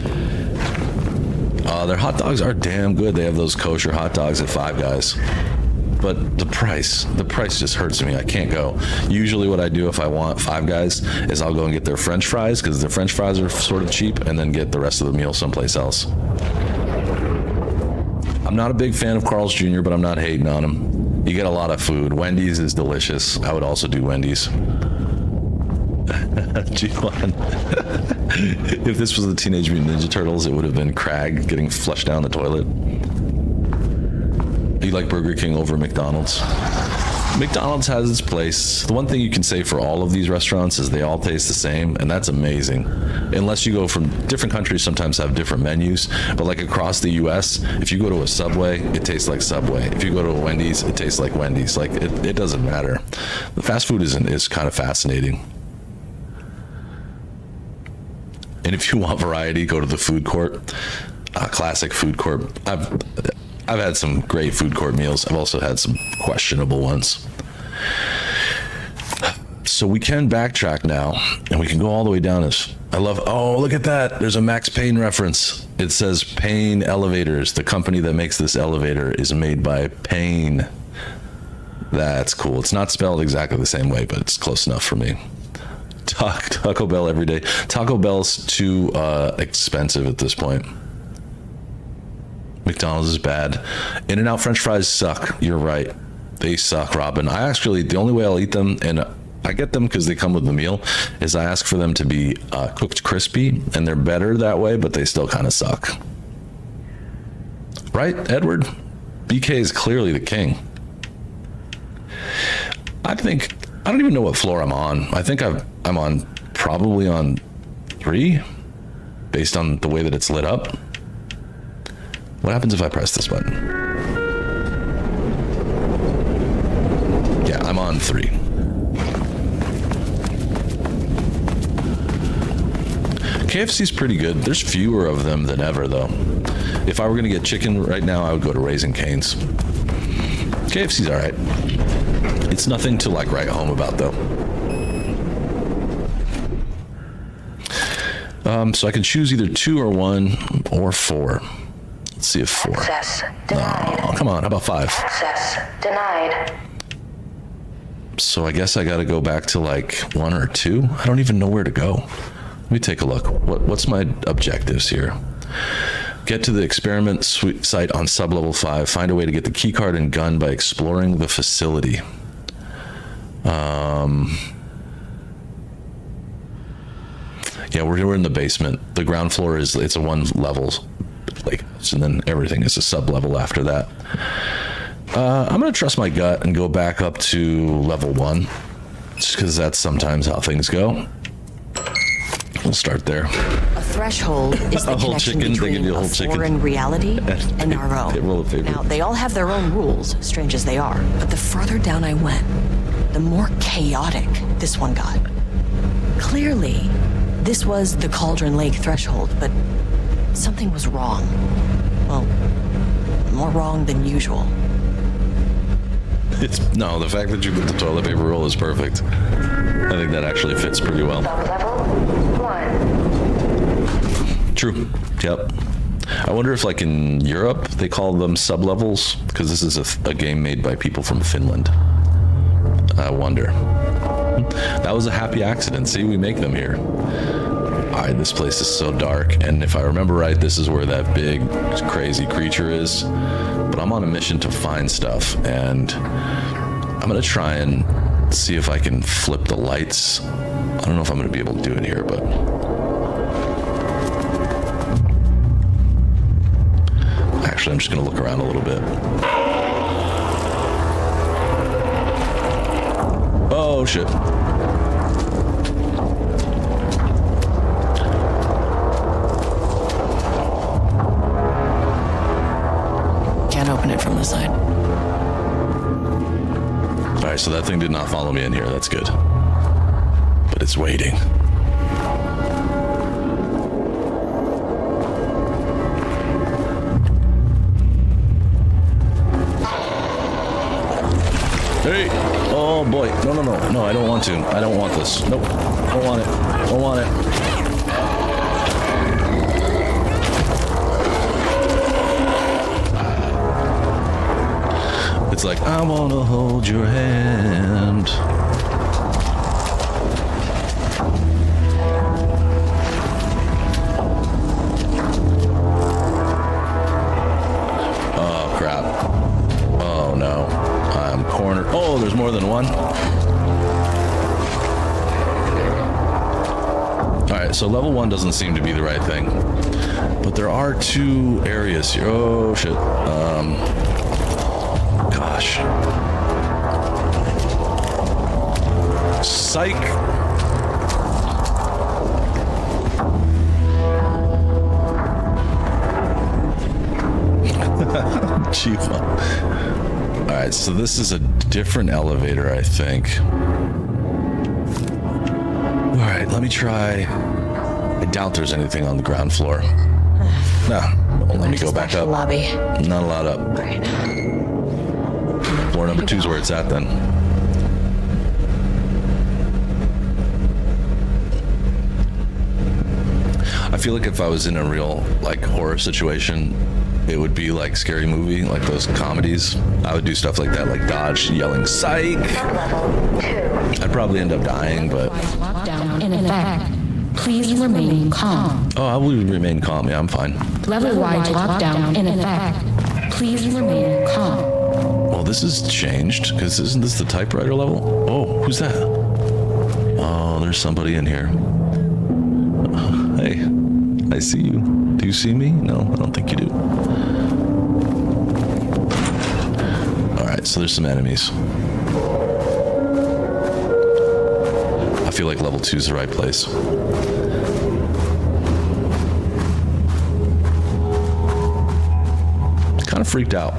Their hot dogs are damn good. They have those kosher hot dogs at Five Guys. But the price just hurts me. I can't go. Usually what I do if I want Five Guys is I'll go and get their French fries because their French fries are sort of cheap, and then get the rest of the meal someplace else. I'm not a big fan of Carl's Jr., but I'm not hating on him. You get a lot of food. Wendy's is delicious. I would also do Wendy's. G1. If this was the Teenage Mutant Ninja Turtles, it would have been Crag getting flushed down the toilet. You like Burger King over McDonald's? McDonald's has its place. The one thing you can say for all of these restaurants is they all taste the same, and that's amazing. Unless you go from different countries, sometimes have different menus, but like across the US, if you go to a Subway, it tastes like Subway. If you go to a Wendy's, it tastes like Wendy's. Like it doesn't matter. The fast food is kind of fascinating. And if you want variety, go to the food court. Classic food court. I've had some great food court meals. I've also had some questionable ones. So we can backtrack now, and we can go all the way down this. Oh, look at that. There's a Max Payne reference. It says Payne Elevators. The company that makes this elevator is made by Payne. That's cool. It's not spelled exactly the same way, but it's close enough for me. Taco Bell every day. Taco Bell's too expensive at this point. McDonald's is bad. In-N-Out French fries suck. You're right. They suck, Robin. The only way I'll eat them, and I get them because they come with the meal, is I ask for them to be cooked crispy, and they're better that way, but they still kind of suck. Right, Edward? BK is clearly the king. I don't even know what floor I'm on. I think I'm on probably on 3 based on the way that it's lit up. What happens if I press this button? Yeah, I'm on 3. KFC's pretty good. There's fewer of them than ever, though. If I were going to get chicken right now, I would go to Raising Cane's. KFC's all right. It's nothing to like write home about, though. So I can choose either 2 or 1 or 4. Let's see if 4. Access denied. Oh, come on. How about 5? Access denied. So I guess I got to go back to like 1 or 2. I don't even know where to go. Let me take a look. What's my objectives here? Get to the experiment site on sublevel 5. Find a way to get the keycard and gun by exploring the facility. Yeah, we're in the basement. The ground floor it's a 1 level place, and then everything is a sub level after that. I'm gonna trust my gut and go back up to level 1, just because that's sometimes how things go. We'll start there. A threshold is the A whole connection chicken, they between give you a a whole chicken. foreign reality and our They roll a own. paper. Now, they all have their own rules, strange as they are, but the further down I went, the more chaotic this one got. Clearly, this was the Cauldron Lake threshold, but something was wrong. Well, more wrong than usual. No, the fact that you put the toilet paper roll is perfect. I think that actually fits pretty well. Sublevel 1. True. Yep. I wonder if, like, in Europe, they call them sublevels, because this is a game made by people from Finland. I wonder. That was a happy accident. See, we make them here. All right, this place is so dark, and if I remember right, this is where that big, crazy creature is. But I'm on a mission to find stuff, and I'm gonna try and see if I can flip the lights. I don't know if I'm gonna be able to do it here, but actually, I'm just gonna look around a little bit. Oh, shit. Can't open it from the side. All right, so that thing did not follow me in here. That's good. But it's waiting. Hey! Oh boy. No, no, no. No, I don't want to. I don't want this. Nope. Don't want it. Don't want it. It's like, I want to hold your hand. Oh, crap. Oh, no. I'm cornered. Oh, there's more than one. All right, so level 1 doesn't seem to be the right thing. But there are 2 areas here. Oh, shit. Gosh. Psych. Gee, well. All right, so this is a different elevator, I think. All right, let me try. I doubt there's anything on the ground floor. No, well, let me go back up. Lobby. Not a lot up. Right. Floor number 2 is where it's at then. I feel like if I was in a real, like, horror situation, it would be like Scary Movie, like those comedies. I would do stuff like that, like dodge, yelling, psych! I'd probably end up dying, but... Lockdown in effect. Please remain calm. Oh, I will remain calm. Yeah, I'm fine. Level-wide lockdown in effect. Please remain calm. Well, this has changed, because isn't this the typewriter level? Oh, who's that? Oh, there's somebody in here. Hey, I see you. Do you see me? No, I don't think you do. All right, so there's some enemies. feel like level 2 is the right place. Kind of freaked out.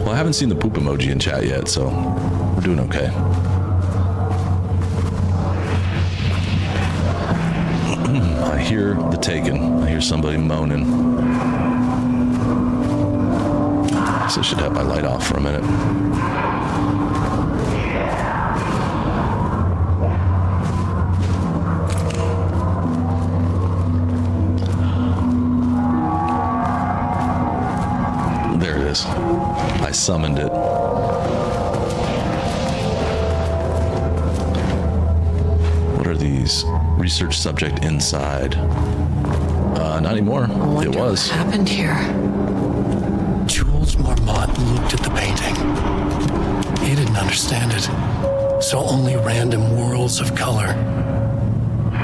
Well, I haven't seen the poop emoji in chat yet, so we're doing okay. I hear the Taken. I hear somebody moaning. I guess I should have my light off for a minute. There it is. I summoned it. What are these? Research subject inside. Not anymore. It was. What happened here? Jules Marmot looked at the painting. He didn't understand it. Saw only random whirls of color.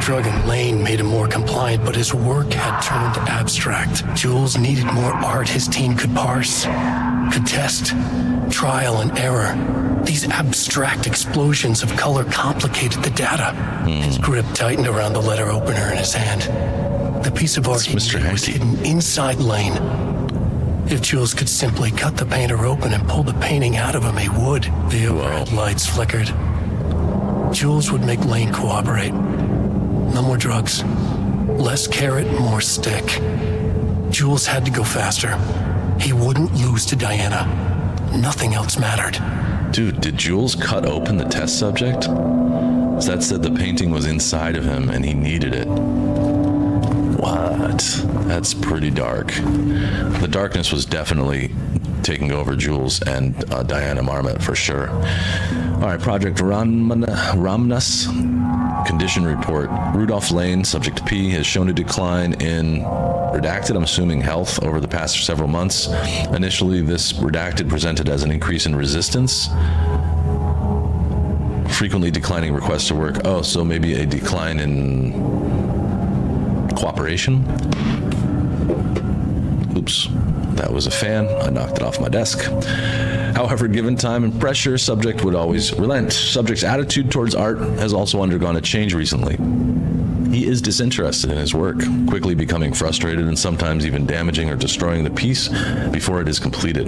Drugging Lane made him more compliant, but his work had turned abstract. Jules needed more art his team could parse, could test, trial and error. These abstract explosions of color complicated the data. His grip tightened around the letter opener in his hand. The piece of art he made was hidden inside Lane. If Jules could simply cut the painter open and pull the painting out of him, he would. The overhead lights flickered. Jules would make Lane cooperate. No more drugs. Less carrot, more stick. Jules had to go faster. He wouldn't lose to Diana. Nothing else mattered. Dude, did Jules cut open the test subject? That said the painting was inside of him and he needed it. What? That's pretty dark. The darkness was definitely taking over Jules and Diana Marmot for sure. All right, Project Ramnas. Condition report. Rudolph Lane, subject P, has shown a decline in redacted, I'm assuming health, over the past several months. Initially, this redacted presented as an increase in resistance. Frequently declining requests to work. Oh, so maybe a decline in cooperation? Oops, that was a fan. I knocked it off my desk. However, given time and pressure, subject would always relent. Subject's attitude towards art has also undergone a change recently. He is disinterested in his work, quickly becoming frustrated and sometimes even damaging or destroying the piece before it is completed.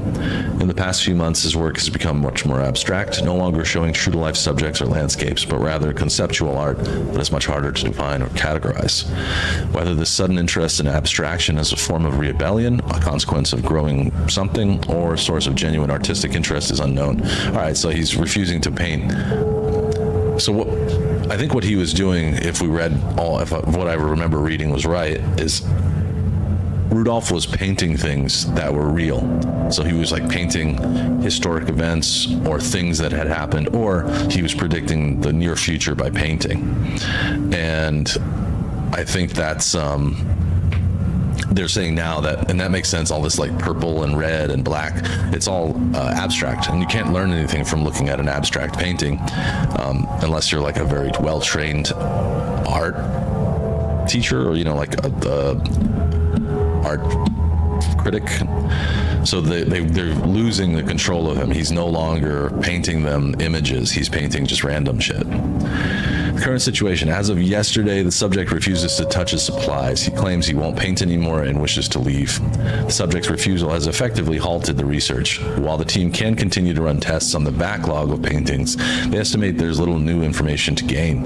In the past few months, his work has become much more abstract, no longer showing true-to-life subjects or landscapes, but rather conceptual art that is much harder to define or categorize. Whether this sudden interest in abstraction is a form of rebellion, a consequence of growing something, or a source of genuine artistic interest is unknown. All right, so he's refusing to paint. So I think what he was doing, if what I remember reading was right, is Rudolph was painting things that were real. So he was like painting historic events or things that had happened, or he was predicting the near future by painting. And I think that's they're saying now that, and that makes sense, all this like purple and red and black, it's all abstract, and you can't learn anything from looking at an abstract painting unless you're like a very well-trained art teacher, or like a art critic. So they're losing the control of him. He's no longer painting them images, he's painting just random shit. Current situation. As of yesterday, the subject refuses to touch his supplies. He claims he won't paint anymore and wishes to leave. The subject's refusal has effectively halted the research. While the team can continue to run tests on the backlog of paintings, they estimate there's little new information to gain.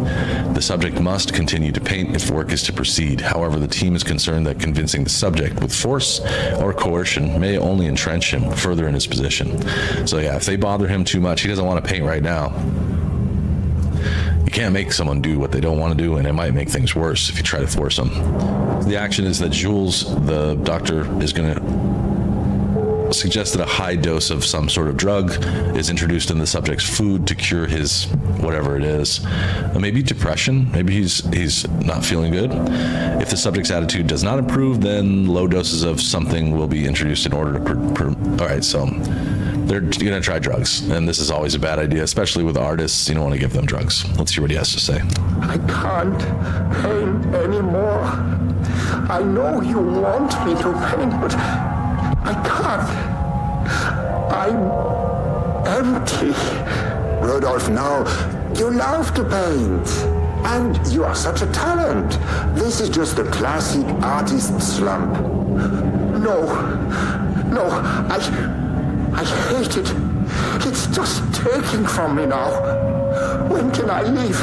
The subject must continue to paint if work is to proceed. However, the team is concerned that convincing the subject with force or coercion may only entrench him further in his position. So yeah, if they bother him too much, he doesn't want to paint right now. You can't make someone do what they don't want to do, and it might make things worse if you try to force them. The action is that Jules, the doctor, is going to suggest that a high dose of some sort of drug is introduced in the subject's food to cure his whatever it is. Maybe depression. Maybe he's not feeling good. If the subject's attitude does not improve, then low doses of something will be introduced in order to... All right, so... they're going to try drugs, and this is always a bad idea, especially with artists. You don't want to give them drugs. Let's hear what he has to say. I can't paint anymore. I know you want me to paint, but I can't. I'm empty. Rudolph, no. You love to paint. And you are such a talent. This is just the classic artist slump. No, I hate it. It's just taking from me now. When can I leave?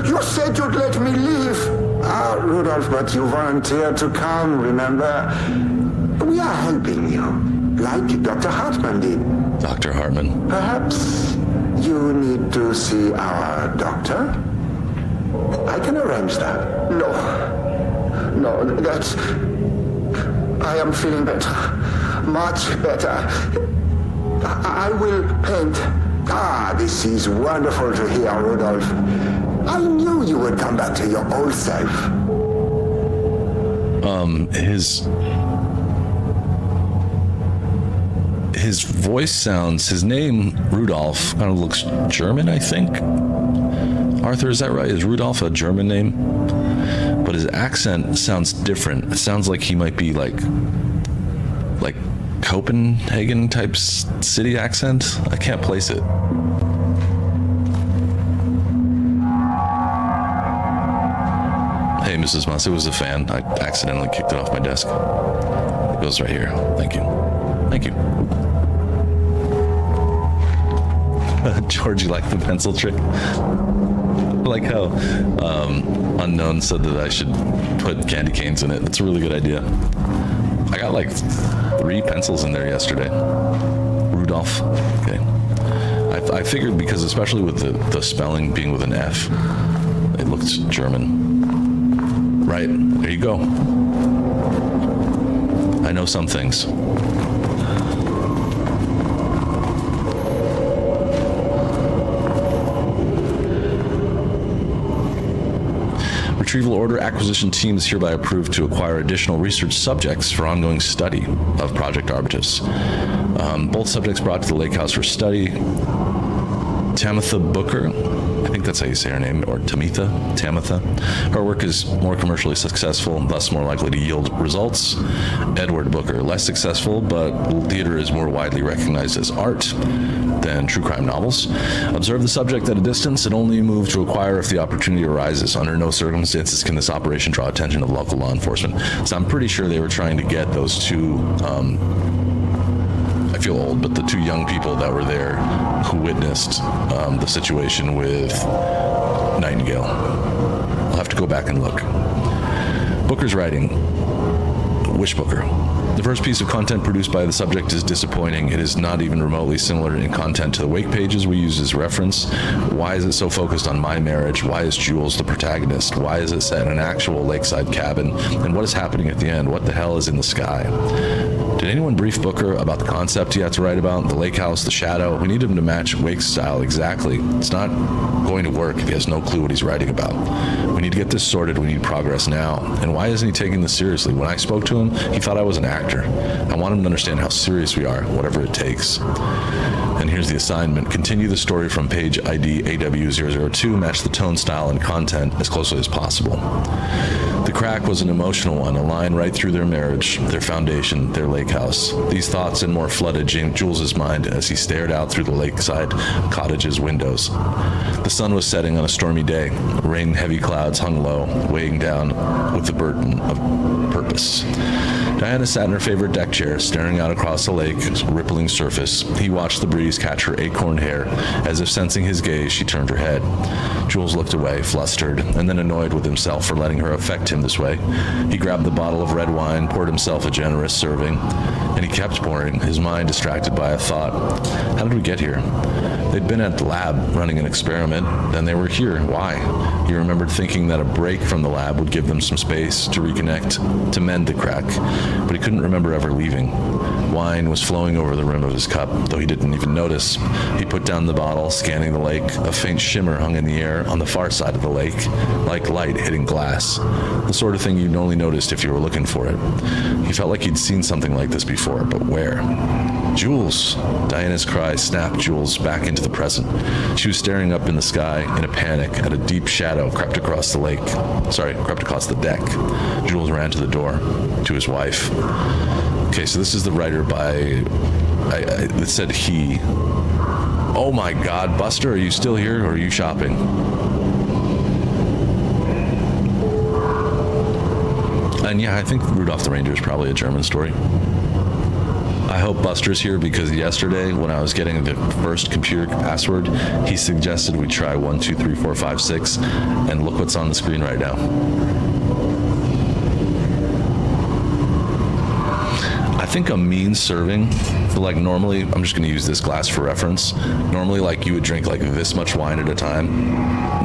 You said you'd let me leave. Ah, Rudolph, but you volunteered to come, remember? We are helping you, like Dr. Hartman did. Dr. Hartman. Perhaps you need to see our doctor? I can arrange that. No, that's... I am feeling better. Much better. I will paint. Ah, this is wonderful to hear, Rudolph. I knew you would come back to your old self. His voice sounds, his name, Rudolph, kind of looks German, I think. Arthur, is that right? Is Rudolph a German name? But his accent sounds different. It sounds like he might be like Copenhagen type city accent. I can't place it. Hey, Mrs. Moss, it was a fan. I accidentally kicked it off my desk. It goes right here. Thank you. Thank you. George, you like the pencil trick? I like how Unknown said that I should put candy canes in it. It's a really good idea. I got like 3 pencils in there yesterday. Rudolph. Okay. I figured because especially with the spelling being with an F, it looks German. Right. There you go. I know some things. Retrieval Order Acquisition Team is hereby approved to acquire additional research subjects for ongoing study of Project Arbutus. Both subjects brought to the lake house for study. Tamitha Booker, I think that's how you say her name, or Tamitha. Her work is more commercially successful, thus more likely to yield results. Edward Booker, less successful, but theater is more widely recognized as art than true crime novels. Observe the subject at a distance and only move to acquire if the opportunity arises. Under no circumstances can this operation draw attention of local law enforcement. So I'm pretty sure they were trying to get those 2, I feel old, but the 2 young people that were there who witnessed the situation with Nightingale. I'll have to go back and look. Booker's writing. Wish Booker. The first piece of content produced by the subject is disappointing. It is not even remotely similar in content to the wake pages we use as reference. Why is it so focused on my marriage? Why is Jules the protagonist? Why is it set in an actual lakeside cabin? And what is happening at the end? What the hell is in the sky? Did anyone brief Booker about the concept he had to write about? The lake house, the shadow? We need him to match Wake's style exactly. It's not going to work if he has no clue what he's writing about. We need to get this sorted. We need progress now. And why isn't he taking this seriously? When I spoke to him, he thought I was an actor. I want him to understand how serious we are, whatever it takes. And here's the assignment. Continue the story from page ID AW002, match the tone, style, and content as closely as possible. The crack was an emotional one, a line right through their marriage, their foundation, their lake house. These thoughts and more flooded Jules's mind as he stared out through the lakeside cottage's windows. The sun was setting on a stormy day. Rain and heavy clouds hung low, weighing down with the burden of purpose. Diana sat in her favorite deck chair, staring out across the lake's rippling surface. He watched the breeze catch her acorn hair. As if sensing his gaze, she turned her head. Jules looked away, flustered, and then annoyed with himself for letting her affect him this way. He grabbed the bottle of red wine, poured himself a generous serving, and he kept pouring, his mind distracted by a thought. How did we get here? They'd been at the lab running an experiment, then they were here. Why? He remembered thinking that a break from the lab would give them some space to reconnect, to mend the crack, but he couldn't remember ever leaving. Wine was flowing over the rim of his cup, though he didn't even notice. He put down the bottle, scanning the lake. A faint shimmer hung in the air on the far side of the lake, like light hitting glass. The sort of thing you'd only noticed if you were looking for it. He felt like he'd seen something like this before, but where? Jules! Diana's cry snapped Jules back into the present. She was staring up in the sky in a panic at a deep shadow crept across the deck. Jules ran to the door, to his wife. Okay, so this is the writer by It said he. Oh my God, Buster, are you still here or are you shopping? And yeah, I think Rudolph the Reindeer is probably a German story. I hope Buster's here because yesterday when I was getting the first computer password, he suggested we try 1, 2, 3, 4, 5, 6, and look what's on the screen right now. I think a mean serving, so like normally, I'm just going to use this glass for reference. Normally, like you would drink like this much wine at a time,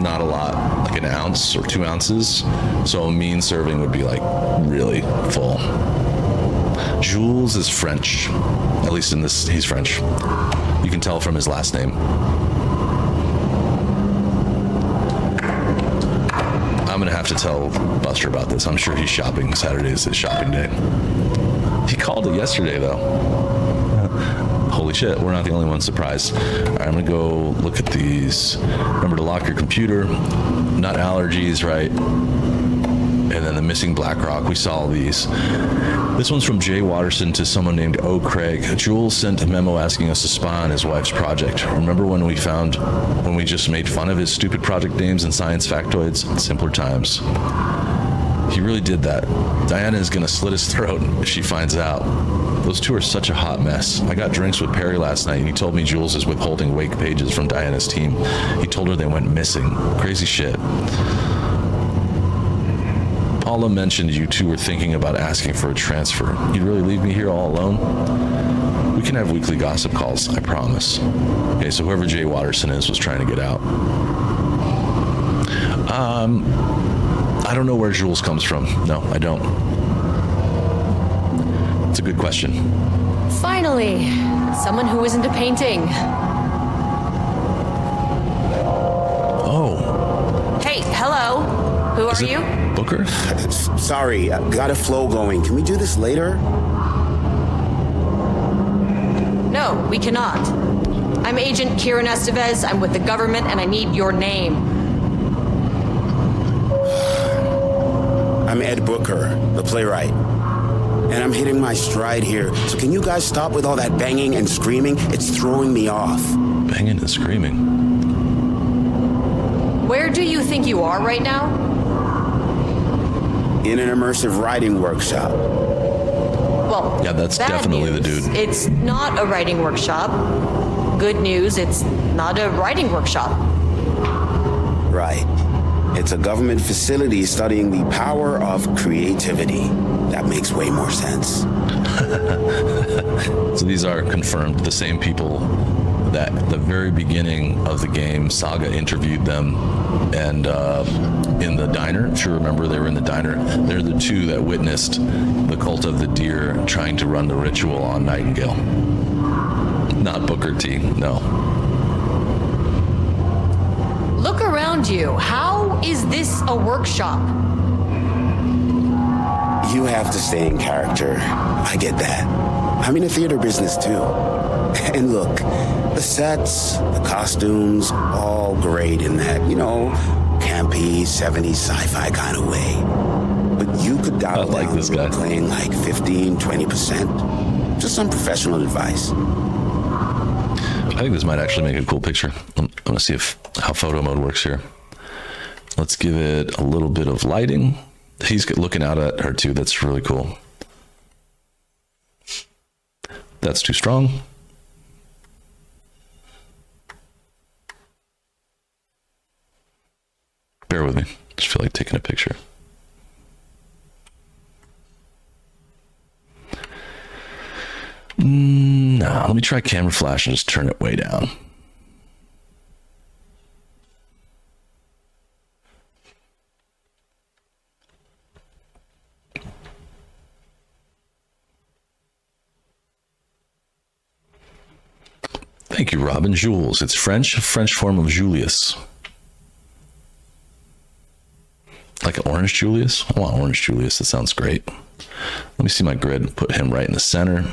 not a lot, like an ounce or 2 ounces. So a mean serving would be like really full. Jules is French, at least in this, he's French. You can tell from his last name. I'm going to have to tell Buster about this. I'm sure he's shopping. Saturday is his shopping day. He called it yesterday, though. Holy shit, we're not the only ones surprised. All right, I'm gonna go look at these. Remember to lock your computer. Nut allergies, right? And then the missing BlackRock. We saw all these. This one's from Jay Watterson to someone named O. Craig. Jules sent a memo asking us to spy on his wife's project. Remember when we just made fun of his stupid project names and science factoids? Simpler times. He really did that. Diana is gonna slit his throat if she finds out. Those two are such a hot mess. I got drinks with Perry last night and he told me Jules is withholding wake pages from Diana's team. He told her they went missing. Crazy shit. Paula mentioned you two were thinking about asking for a transfer. You'd really leave me here all alone? We can have weekly gossip calls, I promise. Okay, so whoever Jay Watterson is was trying to get out. I don't know where Jules comes from. No, I don't. It's a good question. Finally, someone who isn't a painting. Oh. Hey, hello. Who are you? Booker? Sorry, got a flow going. Can we do this later? No, we cannot. I'm Agent Kieran Estevez. I'm with the government and I need your name. I'm Ed Booker, the playwright. And I'm hitting my stride here. So can you guys stop with all that banging and screaming? It's throwing me off. Banging and screaming. Where do you think you are right now? In an immersive writing workshop. Well, yeah, that's definitely the dude. It's not a writing workshop. Good news, it's not a writing workshop. Right. It's a government facility studying the power of creativity. That makes way more sense. So these are confirmed the same people that at the very beginning of the game, Saga interviewed them, and in the diner, if you remember, they were in the diner. They're the two that witnessed the cult of the deer trying to run the ritual on Nightingale. Not Booker T, no. Look around you. How is this a workshop? You have to stay in character. I get that. I'm in the theater business too. And look, the sets, the costumes, all great in that, campy, 70s sci-fi kind of way. But you could dial down this guy playing like 15, 20%. Just some professional advice. I think this might actually make a cool picture. I'm gonna see how photo mode works here. Let's give it a little bit of lighting. He's looking out at her too. That's really cool. That's too strong. Bear with me. Just feel like taking a picture. No, let me try camera flash and just turn it way down. Thank you, Robin. Jules. It's French form of Julius. Like Orange Julius? I want Orange Julius. That sounds great. Let me see my grid. Put him right in the center.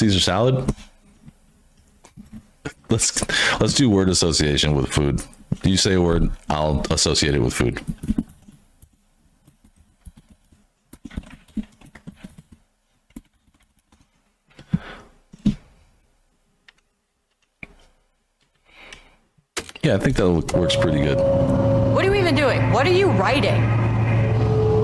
Caesar salad? Let's do word association with food. Do you say a word? I'll associate it with food. Yeah, I think that works pretty good. What are you even doing? What are you writing?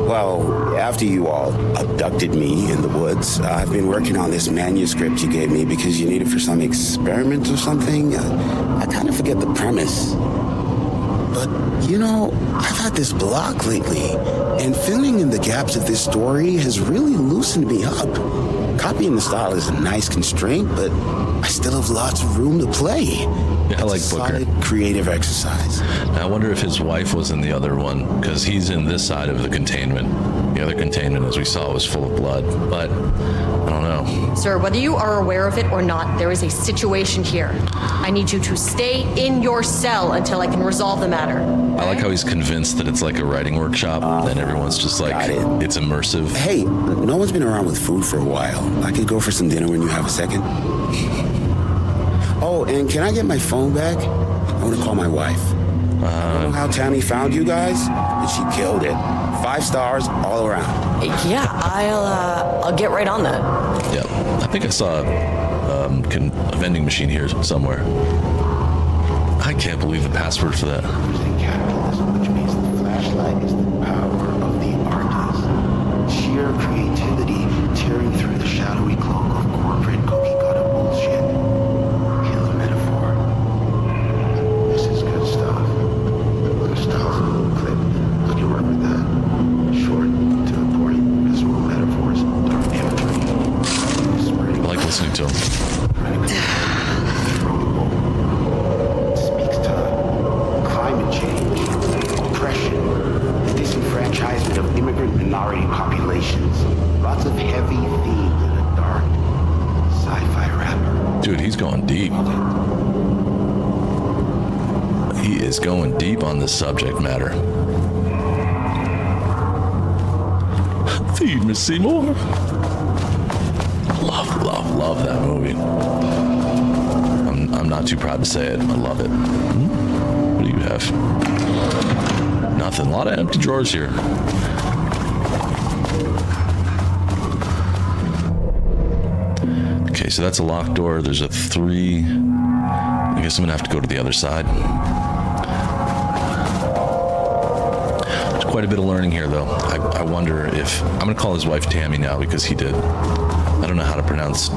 Well, after you all abducted me in the woods, I've been working on this manuscript you gave me because you need it for some experiment or something. I kind of forget the premise. But, you know, I've had this block lately, and filling in the gaps of this story has really loosened me up. Copying the style is a nice constraint, but I still have lots of room to play. Yeah, I like Booker. Solid creative exercise. Now, I wonder if his wife was in the other one, because he's in this side of the containment. The other containment, as we saw, was full of blood, but I don't know. Sir, whether you are aware of it or not, there is a situation here. I need you to stay in your cell until I can resolve the matter. I like how he's convinced that it's like a writing workshop, and everyone's just like, it's immersive. Hey, no one's been around with food for a while. I could go for some dinner when you have a second. Oh, and can I get my phone back? I want to call my wife. I don't know how Tammy found you guys, but she killed it. 5 stars all around. Yeah, I'll get right on that. Yeah, I think I saw a vending machine here somewhere. I can't believe the password for that. Capitalism, which means the flashlight is the power of the artist. Sheer creativity tearing through the shadowy cloak of corporate cookie-cutter bullshit. Killer metaphor. This is good stuff. Good stuff. Clip. I can work with that. Short, to the point, visual metaphors, dark imagery. I like listening to him. Speaks to climate change, oppression, the disenfranchisement of immigrant minority populations. Lots of heavy themes in a dark sci-fi wrapper. Dude, he's going deep. He is going deep on this subject matter. Feed me, Seymour. Love that movie. I'm not too proud to say it. I love it. What do you have? Nothing. A lot of empty drawers here. Okay, so that's a locked door. There's a 3. I guess I'm gonna have to go to the other side. There's quite a bit of learning here, though. I wonder if I'm gonna call his wife Tammy now because he did. I don't know how to pronounce.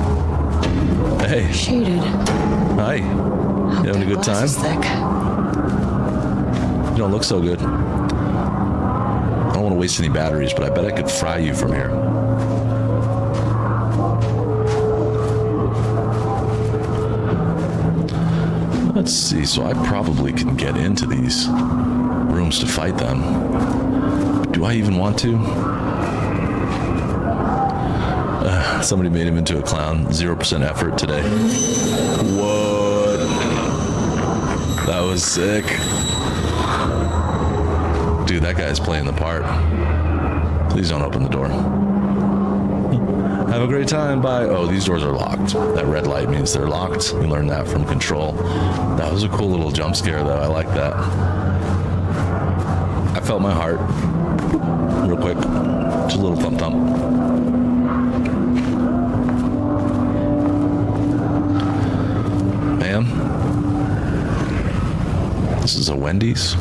Hey. She did. Hi. You having a good time? Thick. You don't look so good. I don't want to waste any batteries, but I bet I could fry you from here. Let's see. So I probably can get into these rooms to fight them. Do I even want to? Somebody made him into a clown. 0% effort today. What? That was sick. Dude, that guy's playing the part. Please don't open the door. Have a great time. Bye. Oh, these doors are locked. That red light means they're locked. We learned that from Control. That was a cool little jump scare, though. I like that. I felt my heart. Real quick. Just a little thump thump. This is a Wendy's.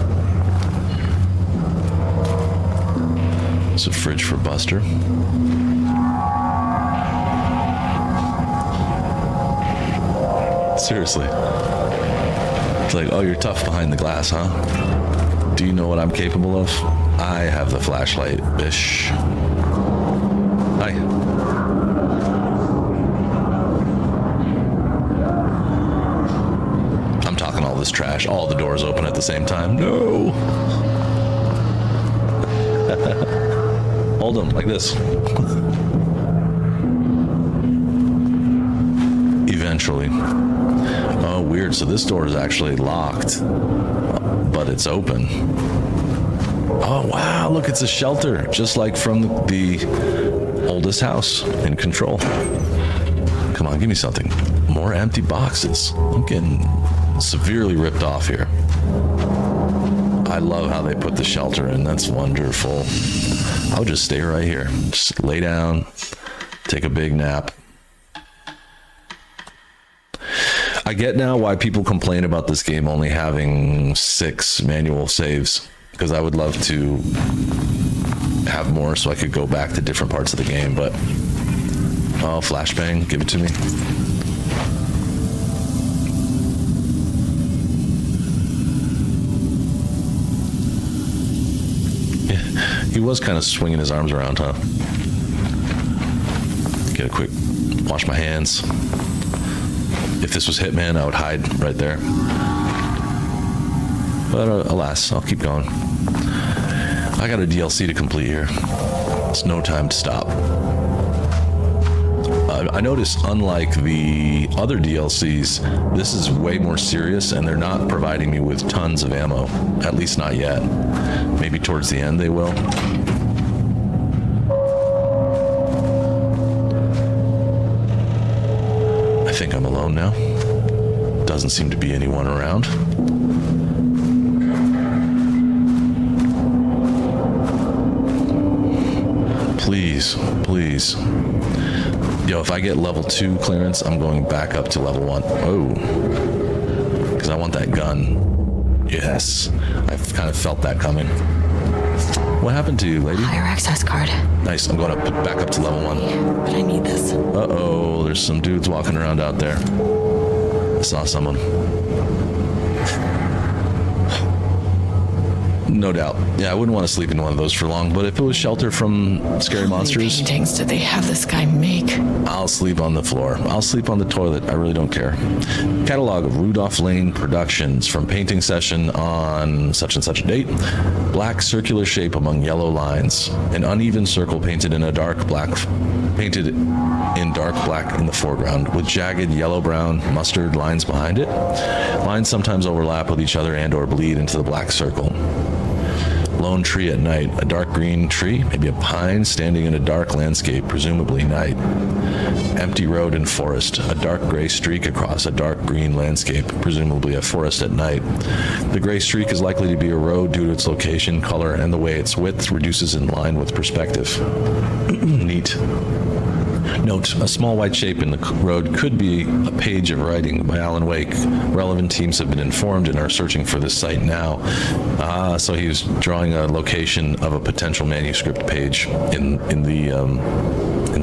It's a fridge for Buster. Seriously. It's like, oh, you're tough behind the glass, huh? Do you know what I'm capable of? I have the flashlight, bish. Hi. This trash, all the doors open at the same time. No. Hold them like this. Eventually. Oh, weird. So this door is actually locked, but it's open. Oh, wow. Look, it's a shelter, just like from the oldest house in Control. Come on, give me something. More empty boxes. I'm getting severely ripped off here. I love how they put the shelter in. That's wonderful. I'll just stay right here. Just lay down, take a big nap. I get now why people complain about this game only having 6 manual saves, because I would love to have more so I could go back to different parts of the game, but oh, flashbang, give it to me. Yeah, he was kind of swinging his arms around, huh? Get a quick wash my hands. If this was Hitman, I would hide right there. But alas, I'll keep going. I got a DLC to complete here. It's no time to stop. I noticed, unlike the other DLCs, this is way more serious, and they're not providing me with tons of ammo. At least not yet. Maybe towards the end they will. I think I'm alone now. Doesn't seem to be anyone around. Please, please. Yo, if I get level 2 clearance, I'm going back up to level 1. Oh. Because I want that gun. Yes. I've kind of felt that coming. What happened to you, lady? Higher access card. Nice. I'm going back up to level 1. But I need this. Uh-oh. There's some dudes walking around out there. I saw someone. No doubt. Yeah, I wouldn't want to sleep in one of those for long, but if it was shelter from scary monsters... How many paintings did they have this guy make? I'll sleep on the floor. I'll sleep on the toilet. I really don't care. Catalog of Rudolph Lane Productions from painting session on such and such a date. Black circular shape among yellow lines. An uneven circle painted in dark black in the foreground with jagged yellow-brown mustard lines behind it. Lines sometimes overlap with each other and or bleed into the black circle. Lone tree at night, a dark green tree, maybe a pine, standing in a dark landscape, presumably night. Empty road and forest, a dark gray streak across a dark green landscape, presumably a forest at night. The gray streak is likely to be a road due to its location, color, and the way its width reduces in line with perspective. Neat. Note, a small white shape in the road could be a page of writing by Alan Wake. Relevant teams have been informed and are searching for this site now. So he was drawing a location of a potential manuscript page in the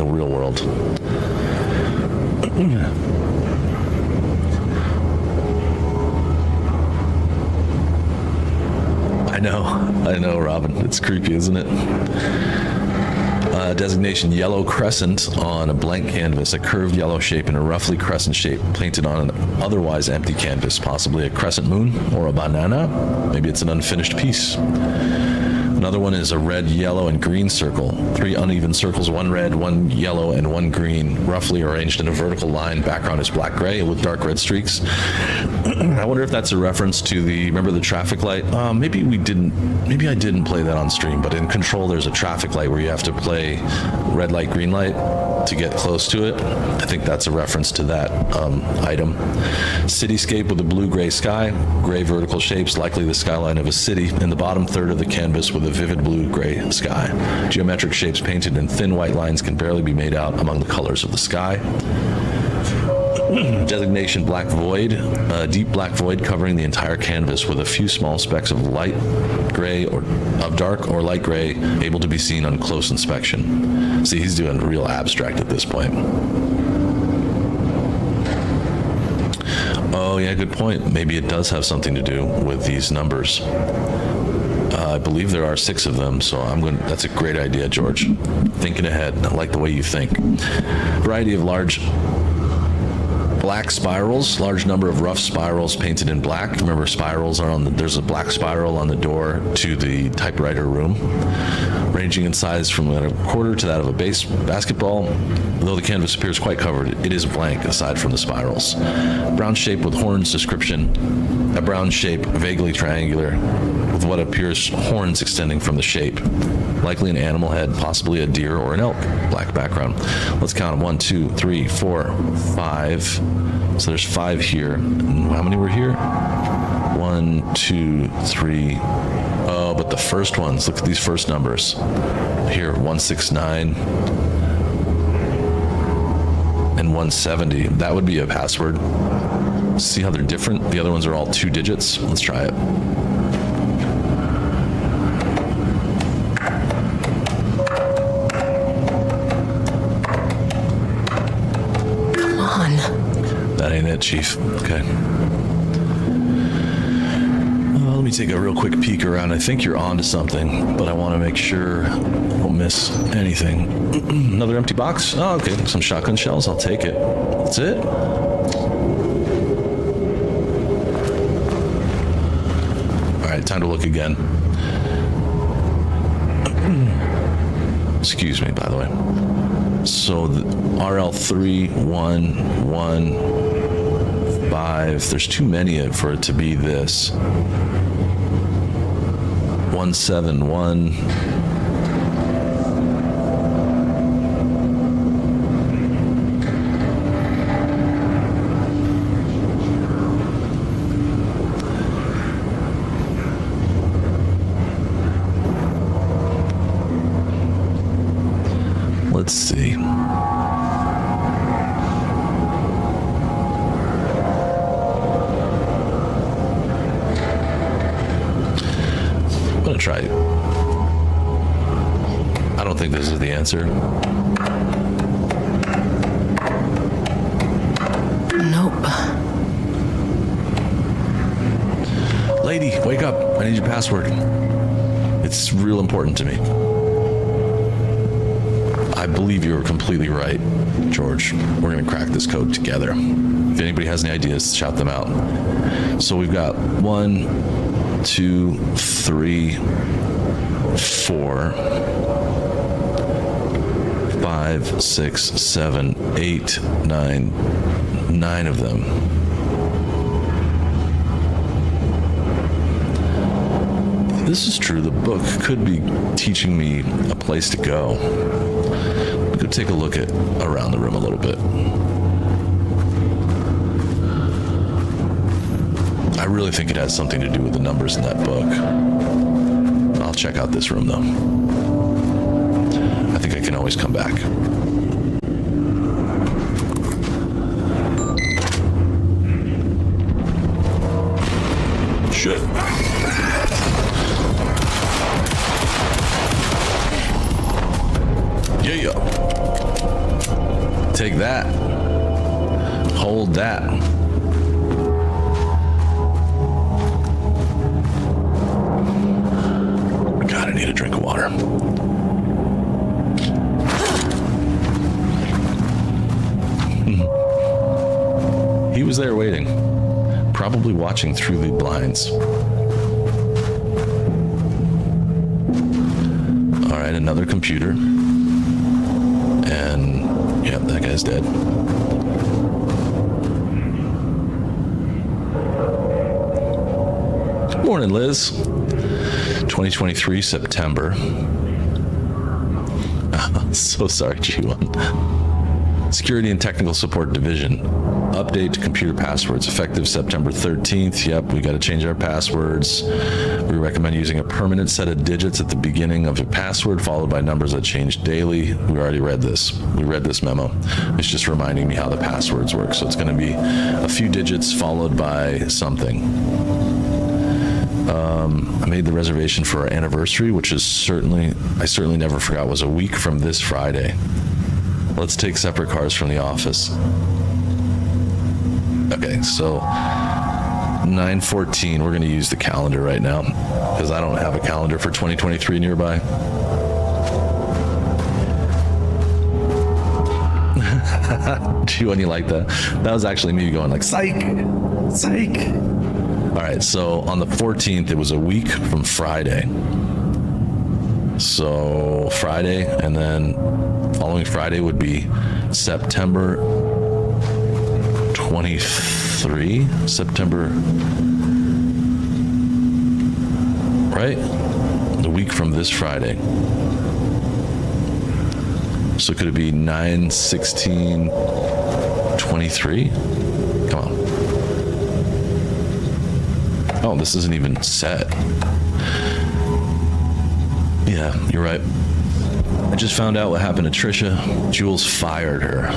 real world. I know, Robin. It's creepy, isn't it? Designation yellow crescent on a blank canvas, a curved yellow shape in a roughly crescent shape painted on an otherwise empty canvas, possibly a crescent moon or a banana. Maybe it's an unfinished piece. Another one is a red, yellow, and green circle. 3 uneven circles, 1 red, 1 yellow, and 1 green, roughly arranged in a vertical line. Background is black-gray with dark red streaks. I wonder if that's a reference to remember the traffic light? Maybe I didn't play that on stream, but in Control there's a traffic light where you have to play red light, green light to get close to it. I think that's a reference to that item. Cityscape with a blue-gray sky, gray vertical shapes, likely the skyline of a city. In the bottom third of the canvas with a vivid blue-gray sky. Geometric shapes painted in thin white lines can barely be made out among the colors of the sky. Designation black void, a deep black void covering the entire canvas with a few small specks of light gray or of dark or light gray able to be seen on close inspection. See, he's doing real abstract at this point. Oh yeah, good point. Maybe it does have something to do with these numbers. I believe there are 6 of them, so that's a great idea, George. Thinking ahead. I like the way you think. Variety of large Black spirals, large number of rough spirals painted in black. Remember, spirals are there's a black spiral on the door to the typewriter room, ranging in size from a quarter to that of a basketball. Though the canvas appears quite covered, it is blank aside from the spirals. Brown shape with horns description. A brown shape, vaguely triangular, with what appears horns extending from the shape. Likely an animal head, possibly a deer or an elk. Black background. Let's count them. 1, 2, 3, 4, 5. So there's 5 here. And how many were here? 1, 2, 3. Oh, but the first ones, look at these first numbers. Here, 169 and 170. That would be a password. See how they're different? The other ones are all 2 digits. Let's try it. Come on. That ain't it, Chief. Okay. Let me take a real quick peek around. I think you're onto something, but I want to make sure I won't miss anything. Another empty box? Oh, okay. Some shotgun shells. I'll take it. That's it. All right, time to look again. Excuse me, by the way. So the RL3115. There's too many for it to be this. 171. Let's see. I'm gonna try it. I don't think this is the answer. Nope. Lady, wake up. I need your password. It's real important to me. I believe you were completely right, George. We're going to crack this code together. If anybody has any ideas, shout them out. So we've got 1, 2, 3, 4, 5, 6, 7, 8, 9, 9 of them. This is true. The book could be teaching me a place to go. We could take a look at around the room a little bit. I really think it has something to do with the numbers in that book. I'll check out this room though. I think I can always come back. Shit. Yeah. Take that. Hold that. God, I need a drink of water. He was there waiting, probably watching through the blinds. All right, another computer. And, yeah, that guy's dead. Good morning, Liz. 2023, September. So sorry, G1. Security and Technical Support Division. Update to computer passwords effective September 13th. Yep, we got to change our passwords. We recommend using a permanent set of digits at the beginning of your password, followed by numbers that change daily. We already read this. We read this memo. It's just reminding me how the passwords work. So it's going to be a few digits followed by something. I made the reservation for our anniversary, which is certainly never forgot was a week from this Friday. Let's take separate cars from the office. Okay, so 9/14, we're going to use the calendar right now because I don't have a calendar for 2023 nearby. When you like that? That was actually me going like, psych, psych. All right, so on the 14th, it was a week from Friday. So Friday, and then following Friday would be September 23, September, right? The week from this Friday. So could it be 9/16/23? Come on. Oh, this isn't even set. Yeah, you're right. I just found out what happened to Trisha. Jules fired her.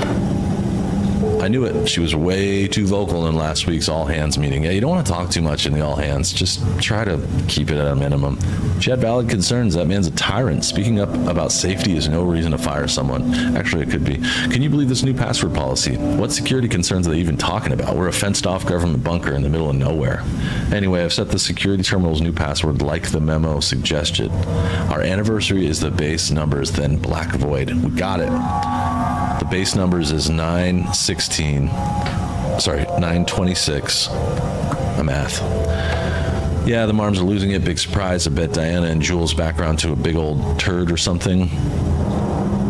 I knew it. She was way too vocal in last week's all hands meeting. Yeah, you don't want to talk too much in the all hands. Just try to keep it at a minimum. She had valid concerns. That man's a tyrant. Speaking up about safety is no reason to fire someone. Actually, it could be. Can you believe this new password policy? What security concerns are they even talking about? We're a fenced-off government bunker in the middle of nowhere. Anyway, I've set the security terminal's new password like the memo suggested. Our anniversary is the base numbers, then black void. We got it. The base numbers is 926. My math. Yeah, the Marms are losing it. Big surprise. I bet Diana and Jules' background to a big old turd or something.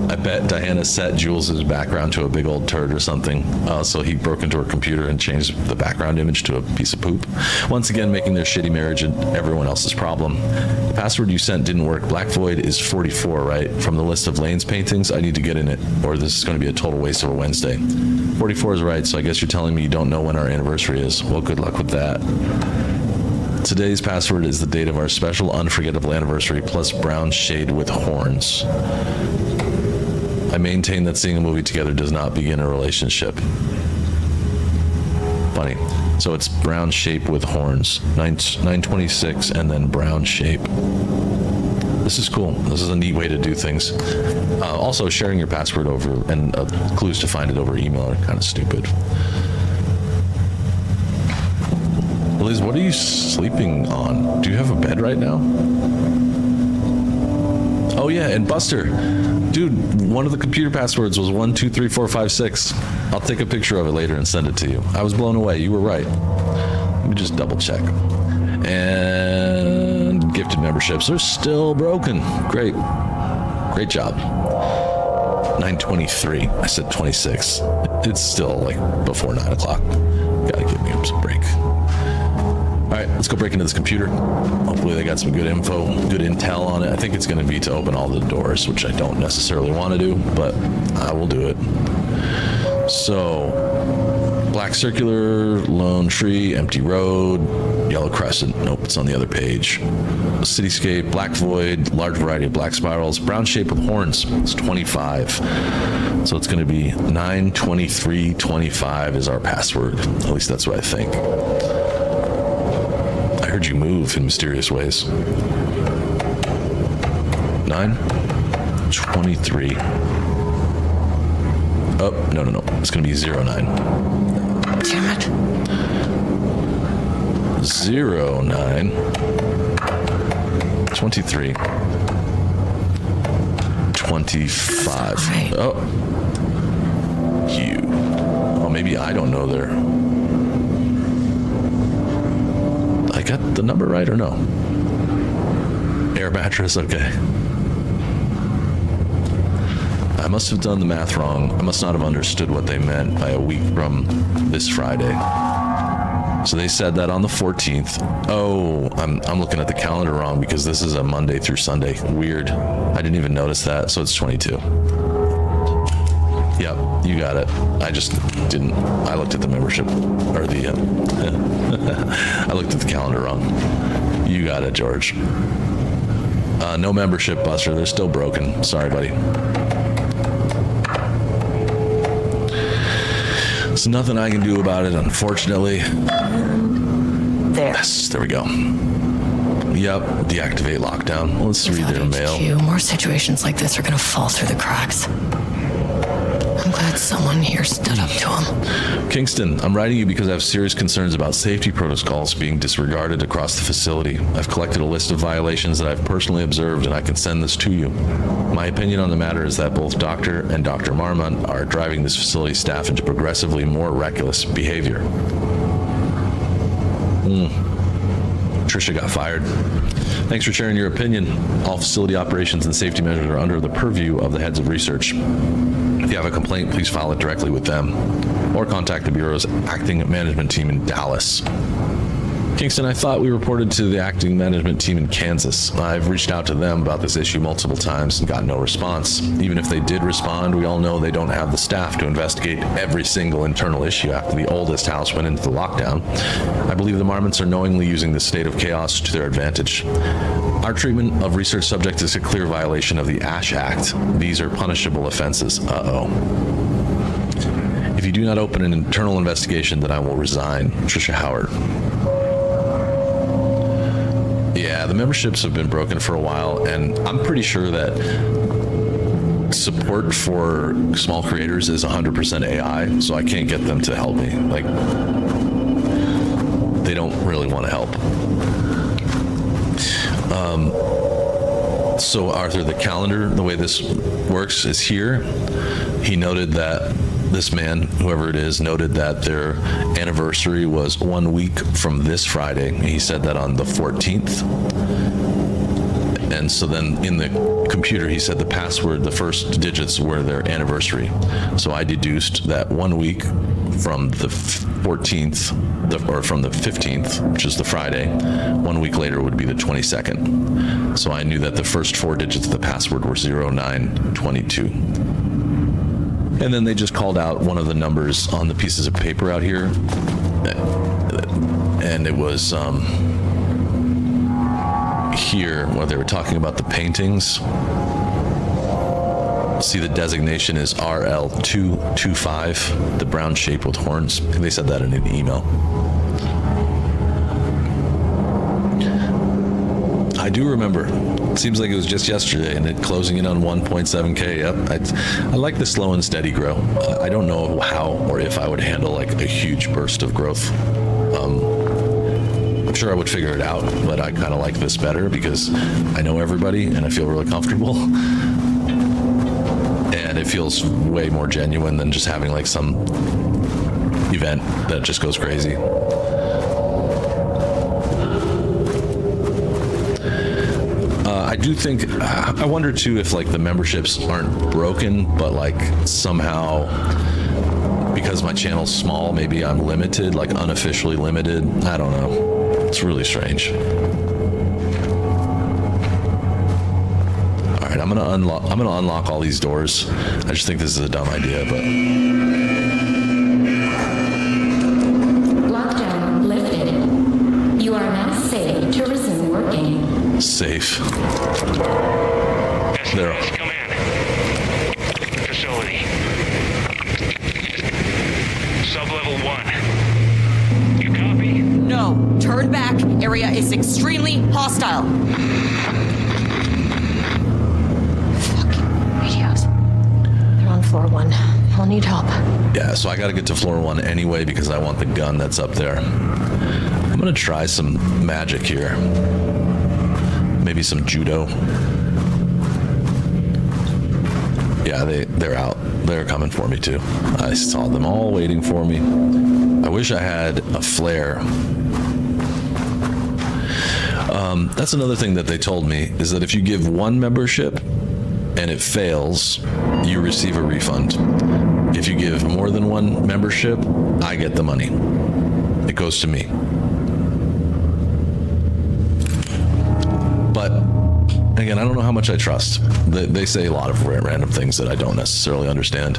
I bet Diana set Jules' background to a big old turd or something. So he broke into her computer and changed the background image to a piece of poop. Once again, making their shitty marriage and everyone else's problem. The password you sent didn't work. Black Void is 44, right? From the list of Lane's paintings, I need to get in it, or this is going to be a total waste of a Wednesday. 44 is right, so I guess you're telling me you don't know when our anniversary is. Well, good luck with that. Today's password is the date of our special unforgettable anniversary plus brown shade with horns. I maintain that seeing a movie together does not begin a relationship. Funny. So it's brown shape with horns. 926 and then brown shape. This is cool. This is a neat way to do things. Also, sharing your password over and clues to find it over email are kind of stupid. Liz, what are you sleeping on? Do you have a bed right now? Oh yeah, and Buster. Dude, one of the computer passwords was 123456. I'll take a picture of it later and send it to you. I was blown away. You were right. Let me just double check. And gifted memberships are still broken. Great. Great job. 9:23. I said 26. It's still like before 9 o'clock. Gotta give me some break. All right, let's go break into this computer. Hopefully they got some good info, good intel on it. I think it's going to be to open all the doors, which I don't necessarily want to do, but I will do it. So, black circular, lone tree, empty road, yellow crescent. Nope, it's on the other page. Cityscape, black void, large variety of black spirals, brown shape with horns. It's 25. So it's going to be 92325 is our password. At least that's what I think. I heard you move in mysterious ways. 923. Oh, no. It's going to be 09. Damn it. 09. 23. 25. Right. Oh. You. Oh, maybe I don't know there. I got the number right or no? Air mattress, okay. I must have done the math wrong. I must not have understood what they meant by a week from this Friday. So they said that on the 14th. Oh, I'm looking at the calendar wrong because this is a Monday through Sunday. Weird. I didn't even notice that. So it's 22. Yep, you got it. I just didn't. I looked at the membership or the. I looked at the calendar wrong. You got it, George. No membership, Buster. They're still broken. Sorry, buddy. There's nothing I can do about it, unfortunately. There. Yes, there we go. Yep, deactivate lockdown. Let's read their mail. More situations like this are gonna fall through the cracks. I'm glad someone here stood up to him. Kingston, I'm writing you because I have serious concerns about safety protocols being disregarded across the facility. I've collected a list of violations that I've personally observed, and I can send this to you. My opinion on the matter is that both Dr. and Dr. Marmont are driving this facility staff into progressively more reckless behavior. Trisha got fired. Thanks for sharing your opinion. All facility operations and safety measures are under the purview of the heads of research. If you have a complaint, please file it directly with them or contact the Bureau's acting management team in Dallas. Kingston, I thought we reported to the acting management team in Kansas. I've reached out to them about this issue multiple times and got no response. Even if they did respond, we all know they don't have the staff to investigate every single internal issue after the oldest house went into the lockdown. I believe the Marmonts are knowingly using this state of chaos to their advantage. Our treatment of research subjects is a clear violation of the ASH Act. These are punishable offenses. If you do not open an internal investigation, then I will resign. Trisha Howard. Yeah, the memberships have been broken for a while, and I'm pretty sure that support for small creators is 100% AI, so I can't get them to help me. Like, they don't really want to help. So Arthur, the calendar, the way this works is here. He noted that this man, whoever it is, noted that their anniversary was 1 week from this Friday. He said that on the 14th. And so then in the computer, he said the password, the first digits were their anniversary. So I deduced that 1 week from the 14th, or from the 15th, which is the Friday, 1 week later would be the 22nd. So I knew that the first four digits of the password were 0922. And then they just called out one of the numbers on the pieces of paper out here. And it was here where they were talking about the paintings. See, the designation is RL225, the brown shape with horns. They said that in an email. I do remember. It seems like it was just yesterday, and it closing in on 1.7K. Yep, I like the slow and steady grow. I don't know how or if I would handle like a huge burst of growth. I'm sure I would figure it out, but I kind of like this better because I know everybody and I feel really comfortable. And it feels way more genuine than just having like some event that just goes crazy. I do think, I wonder too if like the memberships aren't broken, but like somehow because my channel's small, maybe I'm limited, like unofficially limited. I don't know. It's really strange. All right, I'm gonna unlock all these doors. I just think this is a dumb idea, but. Lockdown lifted. You are now safe to resume working. Safe. There. Command. Facility. Sub-level 1. You copy? No. Turn back. Area is extremely hostile. Fucking radios. They're on floor 1. I'll need help. Yeah, so I gotta get to floor 1 anyway because I want the gun that's up there. I'm gonna try some magic here. Maybe some judo. Yeah, they're out. They're coming for me too. I saw them all waiting for me. I wish I had a flare. That's another thing that they told me is that if you give one membership and it fails, you receive a refund. If you give more than one membership, I get the money. It goes to me. But again, I don't know how much I trust. They say a lot of random things that I don't necessarily understand.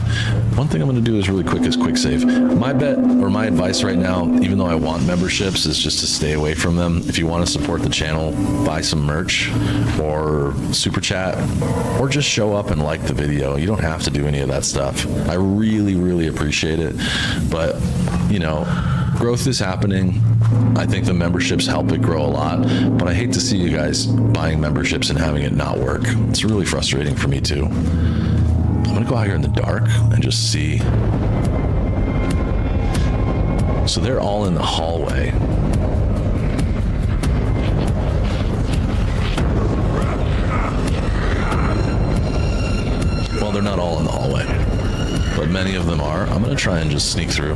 One thing I'm going to do is really quick is quick save. My bet or my advice right now, even though I want memberships, is just to stay away from them. If you want to support the channel, buy some merch or super chat or just show up and like the video. You don't have to do any of that stuff. I really, really appreciate it. But, you know, growth is happening. I think the memberships help it grow a lot, but I hate to see you guys buying memberships and having it not work. It's really frustrating for me too. I'm gonna go out here in the dark and just see. So they're all in the hallway. Well, they're not all in the hallway, but many of them are. I'm gonna try and just sneak through.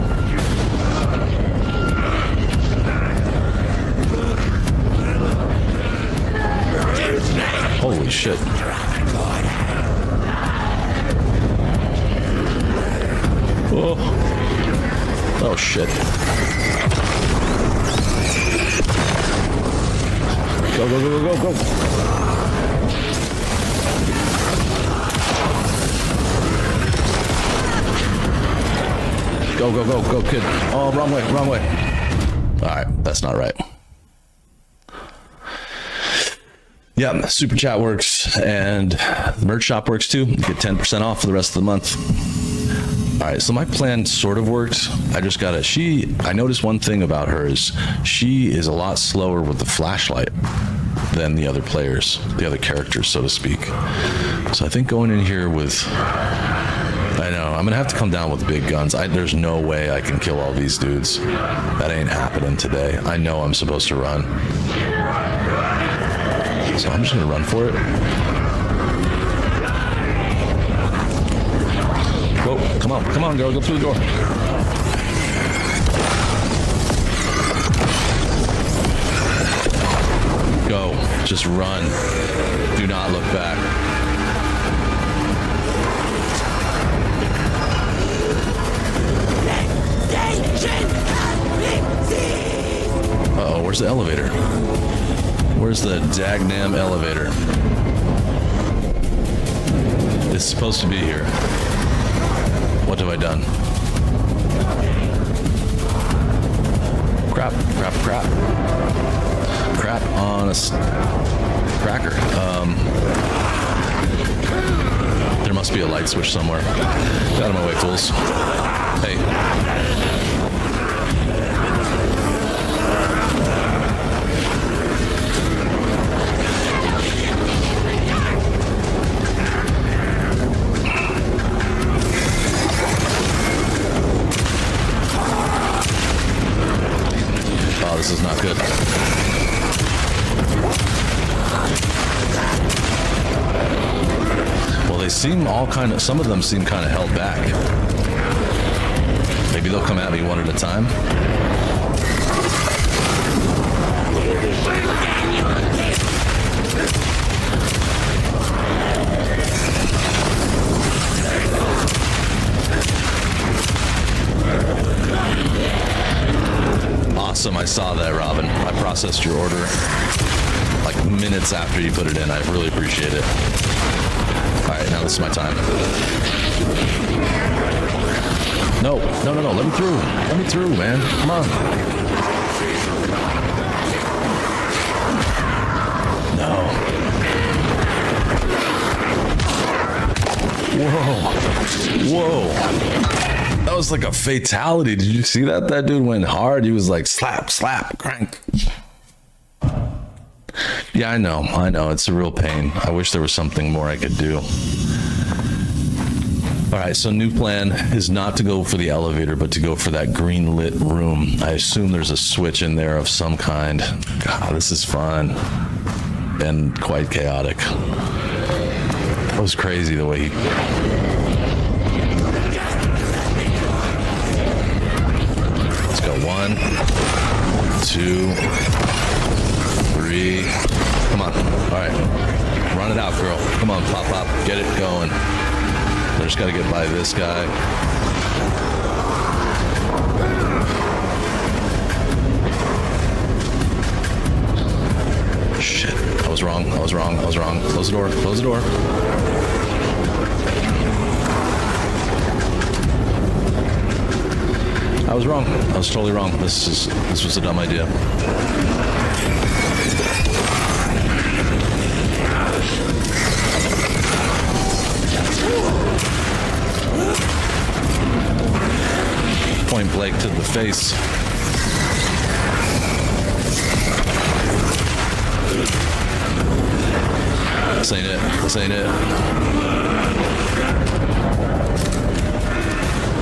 Holy shit. Oh. Oh shit. Go, go, go, go, go, go. Go, go, go, go, kid. Oh, wrong way, wrong way. All right, that's not right. Yeah, Super Chat works, and the merch shop works too. You get 10% off for the rest of the month. All right, so my plan sort of worked. I just got I noticed one thing about her is she is a lot slower with the flashlight than the other players, the other characters, so to speak. So I think going in here with, I know, I'm gonna have to come down with big guns. There's no way I can kill all these dudes. That ain't happening today. I know I'm supposed to run. So I'm just gonna run for it. Whoa, come on, girl, go through the door. Go, just run. Do not look back. Uh-oh, where's the elevator? Where's the dagnam elevator? It's supposed to be here. What have I done? Crap, crap, crap. Crap on a cracker. There must be a light switch somewhere. Get out of my way, fools. Hey. This is not good. Well, they seem some of them seem kind of held back. Maybe they'll come at me one at a time. Awesome, I saw that, Robin. I processed your order like minutes after you put it in. I really appreciate it. All right, now this is my time. No, no, no, no, let me through. Let me through, man. Come on. No. Whoa. Whoa. That was like a fatality. Did you see that? That dude went hard. He was like slap, slap, crank. Yeah, I know. It's a real pain. I wish there was something more I could do. All right, so new plan is not to go for the elevator, but to go for that green lit room. I assume there's a switch in there of some kind. God, this is fun and quite chaotic. That was crazy the way he... Go 1, 2, 3. Come on. All right. Run it out, girl. Come on, pop, pop. Get it going. I just got to get by this guy. Shit. I was wrong. Close the door. Close the door. I was wrong. I was totally wrong. This was a dumb idea. Point blank to the face. This ain't it.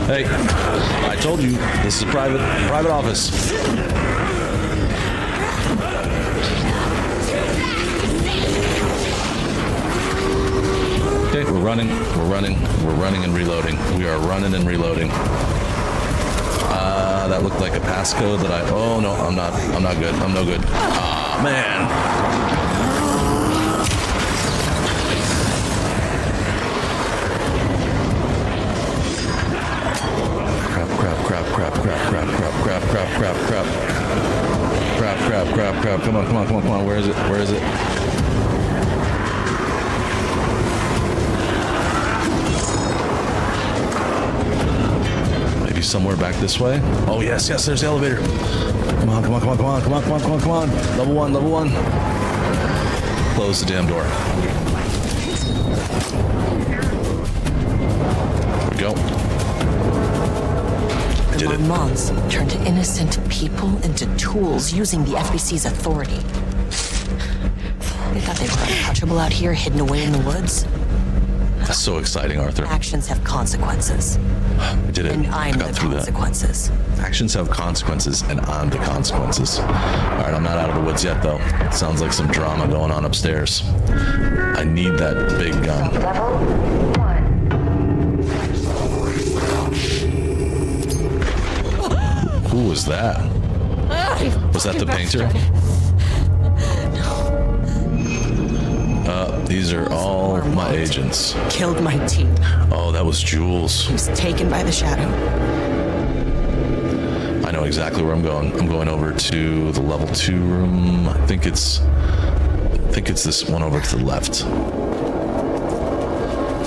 Hey, I told you, this is a private office. Okay, we're running and reloading. We are running and reloading. That looked like a passcode that oh no, I'm not good. I'm no good. Ah, man. Crap. Come on. Where is it? Maybe somewhere back this way. Oh, yes, there's the elevator. Come on. Level one. Close the damn door. There we go. The Mormonts turned innocent people into tools using the FBC's authority. They thought they were untouchable out here, hidden away in the woods. That's so exciting, Arthur. Actions have consequences. I did it. And I'm the consequences. Actions have consequences, and I'm the consequences. All right, I'm not out of the woods yet, though. Sounds like some drama going on upstairs. I need that big gun. Level 1. Who was that? Was that the painter? These are all my agents. Killed my team. Oh, that was Jules. He was taken by the shadow. I know exactly where I'm going. I'm going over to the level 2 room. I think it's this one over to the left.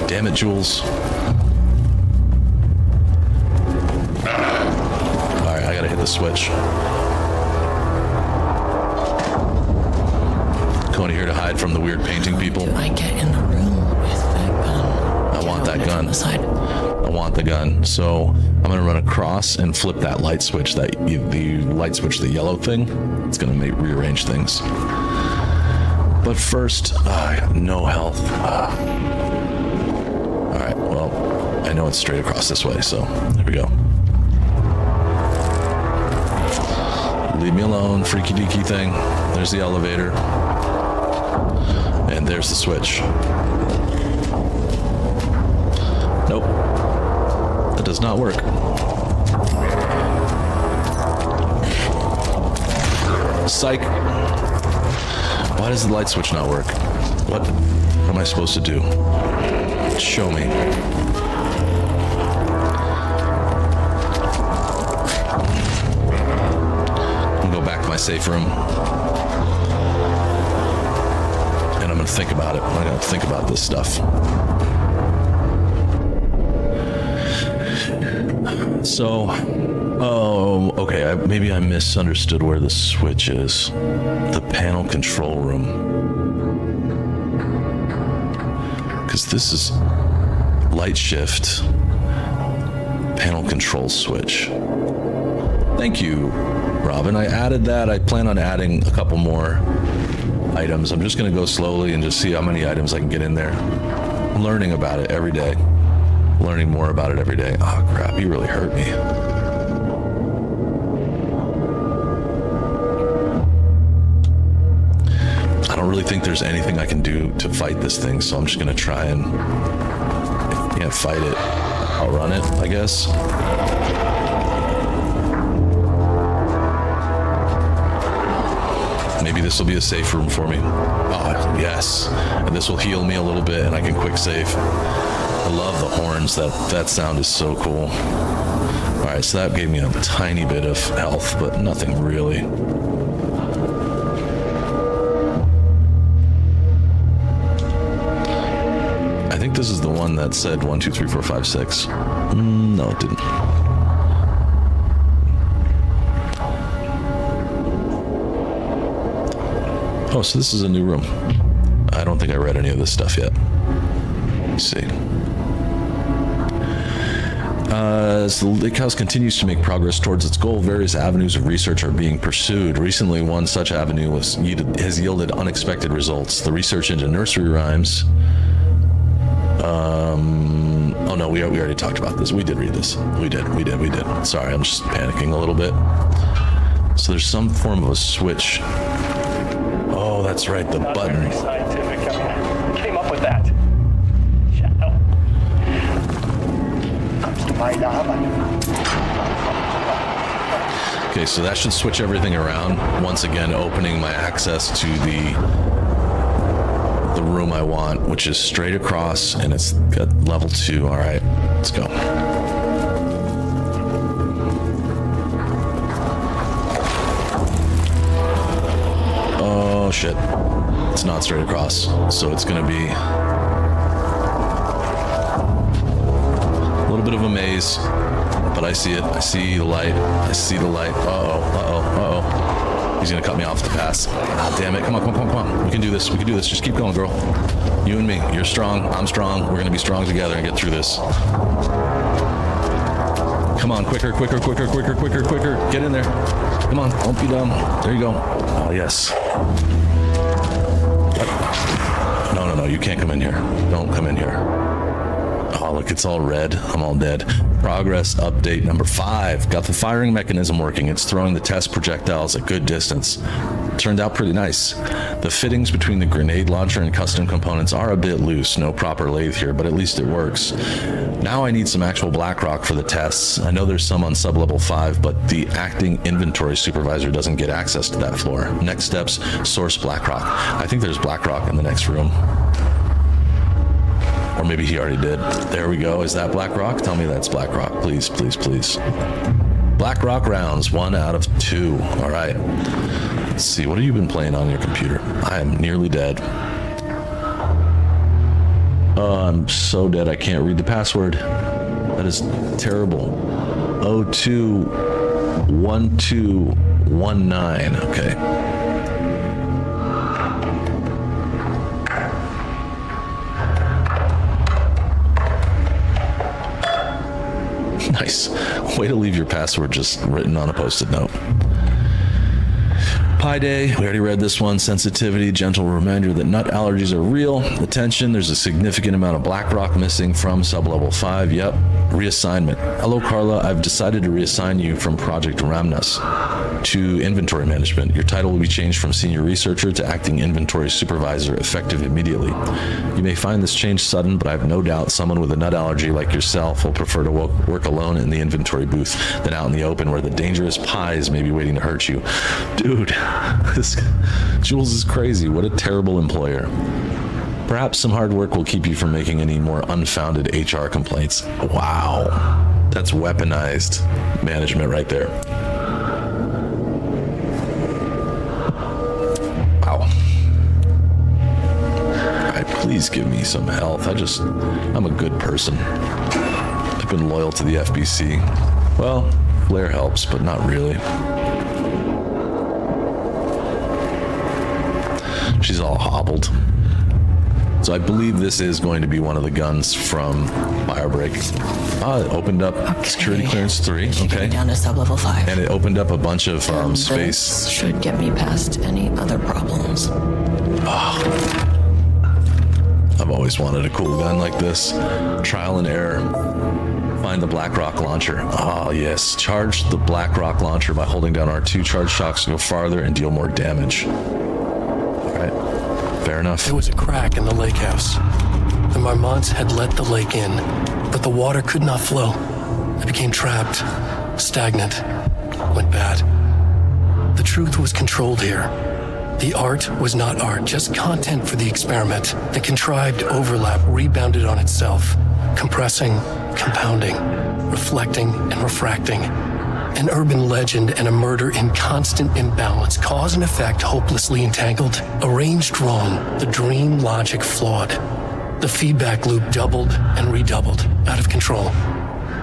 Damn it, Jules. Alright, I gotta hit the switch. Going here to hide from the weird painting people. Do I get in the room with that gun? I want that gun. I want the gun. So I'm gonna run across and flip that light switch, the light switch, the yellow thing. It's gonna rearrange things. But first, I got no health. All right, well, I know it's straight across this way, so there we go. Leave me alone, freaky deaky thing. There's the elevator. And there's the switch. Nope. That does not work. Psych. Why does the light switch not work? What am I supposed to do? Show me. I'm gonna go back to my safe room. And I'm gonna think about it. I'm gonna think about this stuff. So, okay, maybe I misunderstood where the switch is. The panel control room. Because this is light shift, panel control switch. Thank you, Robin. I added that. I plan on adding a couple more items. I'm just going to go slowly and just see how many items I can get in there. I'm learning about it every day. Learning more about it every day. Oh, crap. He really hurt me. I don't really think there's anything I can do to fight this thing, so I'm just going to try and... If I can't fight it, I'll run it, I guess. Maybe this will be a safe room for me. Oh, yes. And this will heal me a little bit and I can quick save. I love the horns. That sound is so cool. All right, so that gave me a tiny bit of health, but nothing really. I think this is the one that said 1, 2, 3, 4, 5, 6. No, it didn't. Oh, so this is a new room. I don't think I read any of this stuff yet. Let's see. As the Lake House continues to make progress towards its goal, various avenues of research are being pursued. Recently, one such avenue has yielded unexpected results. The research into nursery rhymes. Oh no, we already talked about this. We did read this. We did. Sorry, I'm just panicking a little bit. So there's some form of a switch. Oh, that's right, the button. Very scientific. I mean, came up with that. Shadow. Okay, so that should switch everything around. Once again, opening my access to the room I want, which is straight across, and it's got level 2. All right, let's go. Oh shit, it's not straight across, so it's gonna be a little bit of a maze, but I see it. I see the light. Uh-oh. He's gonna cut me off the pass. God damn it. Come on. We can do this. Just keep going, girl. You and me. You're strong. I'm strong. We're gonna be strong together and get through this. Come on, quicker. Get in there. Come on, don't be dumb. There you go. Oh, yes. No, you can't come in here. Don't come in here. Oh, look, it's all red. I'm all dead. Progress update number 5. Got the firing mechanism working. It's throwing the test projectiles at good distance. Turned out pretty nice. The fittings between the grenade launcher and custom components are a bit loose. No proper lathe here, but at least it works. Now I need some actual Blackrock for the tests. I know there's some on sub-level 5, but the acting inventory supervisor doesn't get access to that floor. Next steps, source Blackrock. I think there's Blackrock in the next room. Or maybe he already did. There we go. Is that Blackrock? Tell me that's Blackrock, please. Blackrock rounds, 1 out of 2. All right. Let's see. What have you been playing on your computer? I am nearly dead. Oh, I'm so dead. I can't read the password. That is terrible. 021219. Okay. Nice. Way to leave your password just written on a post-it note. Pi Day, we already read this one. Sensitivity, gentle reminder that nut allergies are real. Attention, there's a significant amount of Blackrock missing from sub-level 5. Yep, reassignment. Hello, Carla. I've decided to reassign you from Project Ramnus to inventory management. Your title will be changed from senior researcher to acting inventory supervisor, effective immediately. You may find this change sudden, but I have no doubt someone with a nut allergy like yourself will prefer to work alone in the inventory booth than out in the open where the dangerous pies may be waiting to hurt you. Dude, this Jules is crazy. What a terrible employer. Perhaps some hard work will keep you from making any more unfounded HR complaints. Wow. That's weaponized management right there. Please give me some health. I'm a good person. I've been loyal to the FBC. Well, Blair helps, but not really. She's all hobbled. So I believe this is going to be one of the guns from Firebreak. It opened up security clearance 3. Okay. Down to sub-level 5. And it opened up a bunch of space. This should get me past any other problems. Oh. I've always wanted a cool gun like this. Trial and error. Find the Blackrock launcher. Oh, yes. Charge the Blackrock launcher by holding down R2. Charge shocks to go farther and deal more damage. All right. Fair enough. There was a crack in the lake house. The marmots had let the lake in, but the water could not flow. It became trapped, stagnant, went bad. The truth was controlled here. The art was not art, just content for the experiment. The contrived overlap rebounded on itself, compressing, compounding, reflecting, and refracting. An urban legend and a murder in constant imbalance, cause and effect hopelessly entangled, arranged wrong, the dream logic flawed. The feedback loop doubled and redoubled, out of control.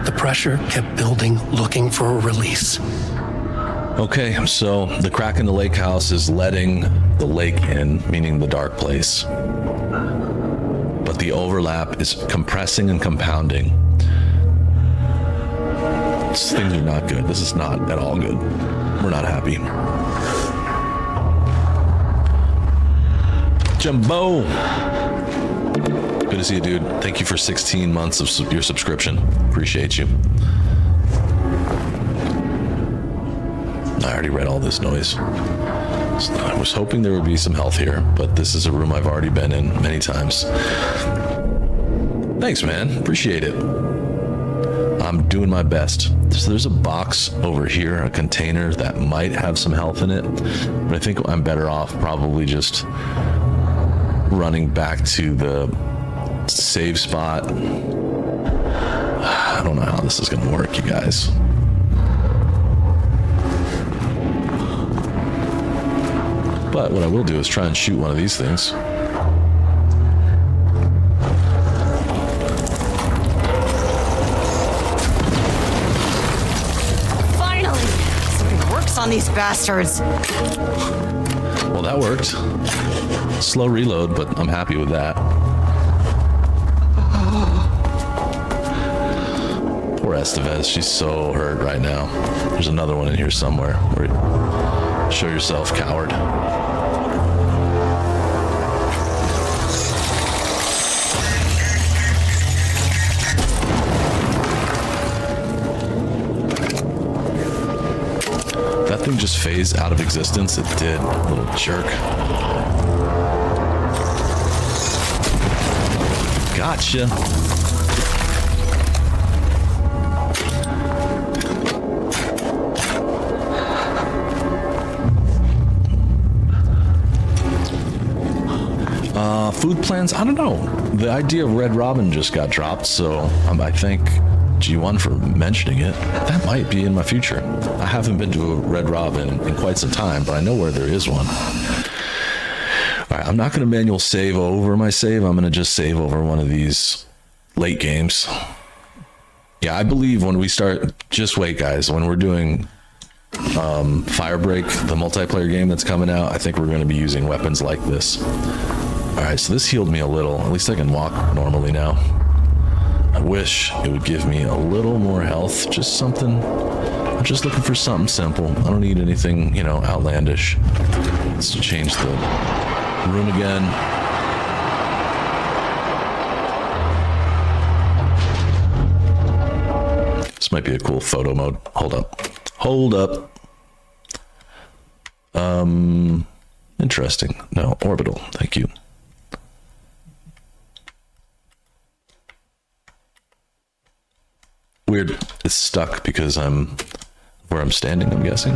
The pressure kept building, looking for a release. Okay, so the crack in the lake house is letting the lake in, meaning the dark place. But the overlap is compressing and compounding. Things are not good. This is not at all good. We're not happy. Jumbo! Good to to see you, dude. Thank you for 16 months of your subscription. Appreciate you. I already read all this noise. So I was hoping there would be some health here, but this is a room I've already been in many times. Thanks, man. Appreciate it. I'm doing my best. So there's a box over here, a container that might have some health in it, but I think I'm better off probably just running back to the save spot. I don't know how this is going to work, you guys. But what I will do is try and shoot one of these things. Finally! Something works on these bastards. Well, that worked. Slow reload, but I'm happy with that. Poor Estevez, she's so hurt right now. There's another one in here somewhere. Show yourself, coward. That thing just phased out of existence. It did, little jerk. Gotcha. Food plans? I don't know. The idea of Red Robin just got dropped, so I thank G1 for mentioning it. That might be in my future. I haven't been to a Red Robin in quite some time, but I know where there is one. All right, I'm not going to manual save over my save. I'm going to just save over one of these late games. Yeah, I believe when we start, just wait, guys, when we're doing Firebreak, the multiplayer game that's coming out, I think we're going to be using weapons like this. All right, so this healed me a little. At least I can walk normally now. I wish it would give me a little more health, just something. I'm just looking for something simple. I don't need anything, outlandish. Let's change the room again. This might be a cool photo mode. Hold up. Interesting. No, orbital. Thank you. Weird. It's stuck because I'm where I'm standing, I'm guessing.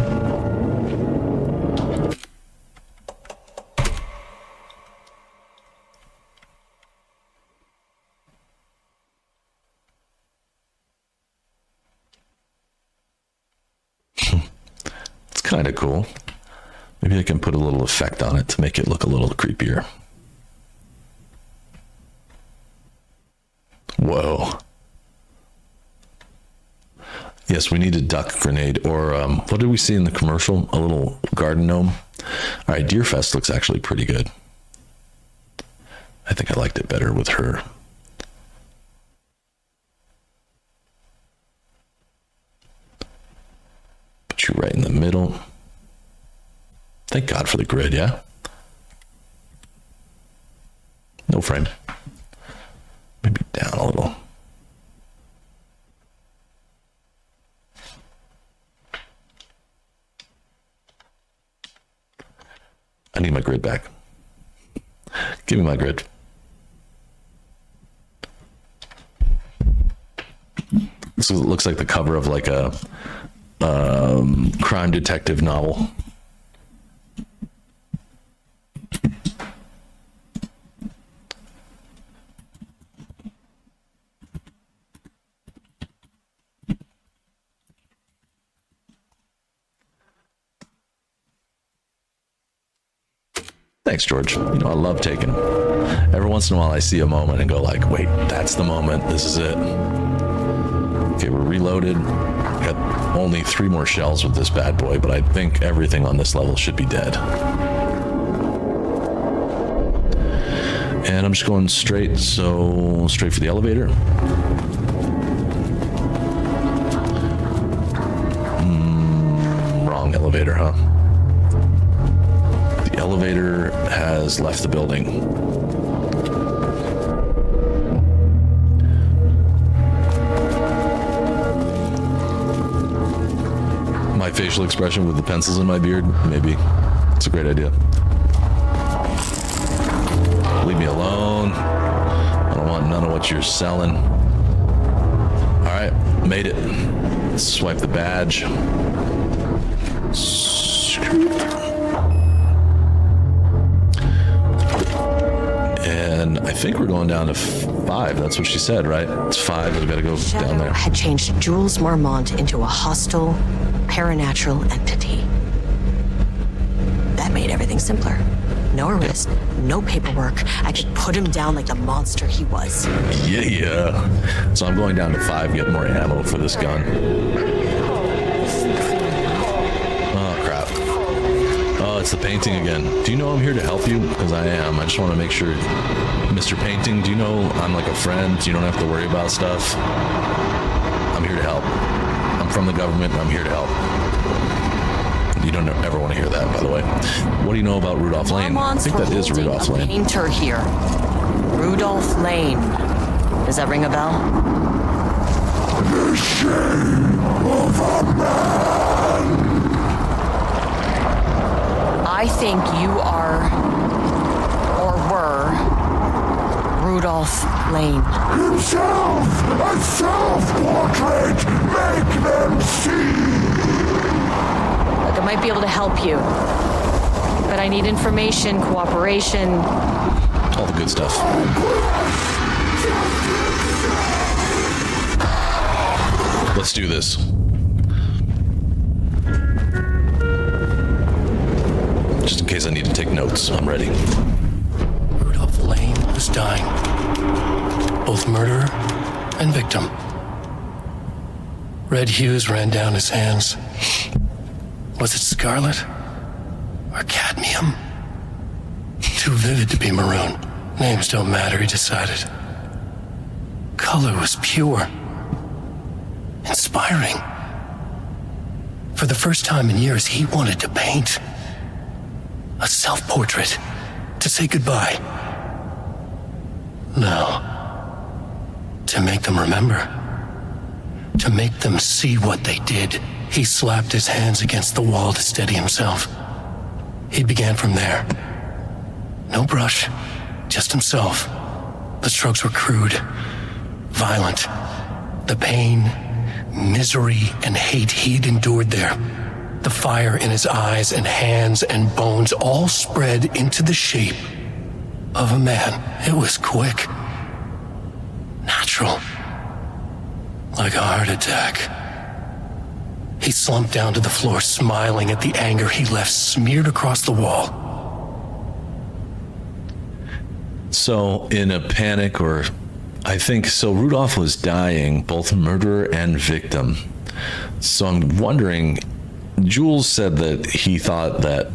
It's kind of cool. Maybe I can put a little effect on it to make it look a little creepier. Whoa. Yes, we need a duck grenade, or what did we see in the commercial? A little garden gnome. All right, Deerfest looks actually pretty good. I think I liked it better with her. Put you right in the middle. Thank God for the grid, yeah? No frame. Maybe down a little. I need my grid back. Give me my grid. This looks like the cover of like a crime detective novel. Thanks, George. I love taking them. Every once in a while I see a moment and go like, wait, that's the moment. This is it. Okay, we're reloaded. Got only 3 more shells with this bad boy, but I think everything on this level should be dead. And I'm just going straight for the elevator. Wrong elevator, huh? The elevator has left the building. facial expression with the pencils in my beard? Maybe. It's a great idea. Leave me alone. I don't want none of what you're selling. All right, made it. Let's swipe the badge. And I think we're going down to 5. That's what she said, right? It's 5. We've got to go down there. Had changed Jules Marmont into a hostile, paranatural entity. That made everything simpler. No arrest, no paperwork. I could put him down like the monster he was. Yeah. So I'm going down to 5, get more ammo for this gun. Oh, crap. Oh, it's the painting again. Do you know I'm here to help you? Because I am. I just want to make sure. Mr. Painting, do you know I'm like a friend? You don't have to worry about stuff. I'm here to help. I'm from the government. I'm here to help. You don't ever want to hear that, by the way. What do you know about Rudolph Lane? I think that is Rudolph Lane. Painter here. Rudolph Lane. Does that ring a bell? The shame of a man. I think you are, or were, Rudolph Lane. Himself, a self-portrait. Make them see. Look, I might be able to help you, but I need information, cooperation. All the good stuff. Let's do this. Just in case I need to take notes, I'm ready. Rudolph Lane was dying. Both murderer and victim. Red hues ran down his hands. Was it scarlet or cadmium? Too vivid to be maroon. Names don't matter, he decided. Color was pure. Inspiring. For the first time in years, he wanted to paint. A self-portrait to say goodbye. No. To make them remember. To make them see what they did. He slapped his hands against the wall to steady himself. He began from there. No brush, just himself. The strokes were crude, violent. The pain, misery, and hate he'd endured there. The fire in his eyes and hands and bones all spread into the shape of a man. It was quick. Natural. Like a heart attack. He slumped down to the floor, smiling at the anger he left smeared across the wall. So, in a panic, or I think, so Rudolph was dying, both murderer and victim. So I'm wondering, Jules said that he thought that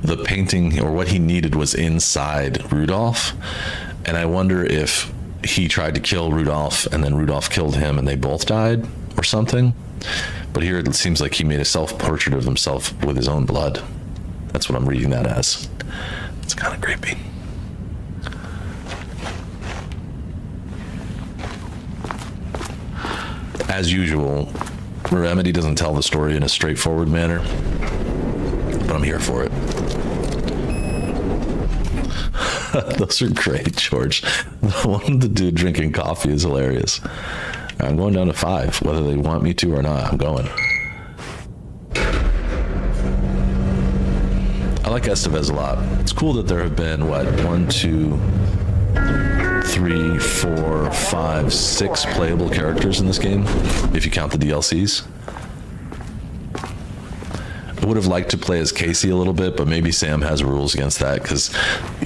the painting or what he needed was inside Rudolph. And I wonder if he tried to kill Rudolph and then Rudolph killed him and they both died or something. But here it seems like he made a self-portrait of himself with his own blood. That's what I'm reading that as. It's kind of creepy. As usual, Remedy doesn't tell the story in a straightforward manner, but I'm here for it. Those are great, George. The one with the dude drinking coffee is hilarious. I'm going down to 5, whether they want me to or not. I'm going. I like Estevez a lot. It's cool that there have been, 1, 2, 3, 4, 5, 6 playable characters in this game, if you count the DLCs. I would have liked to play as Casey a little bit, but maybe Sam has rules against that, because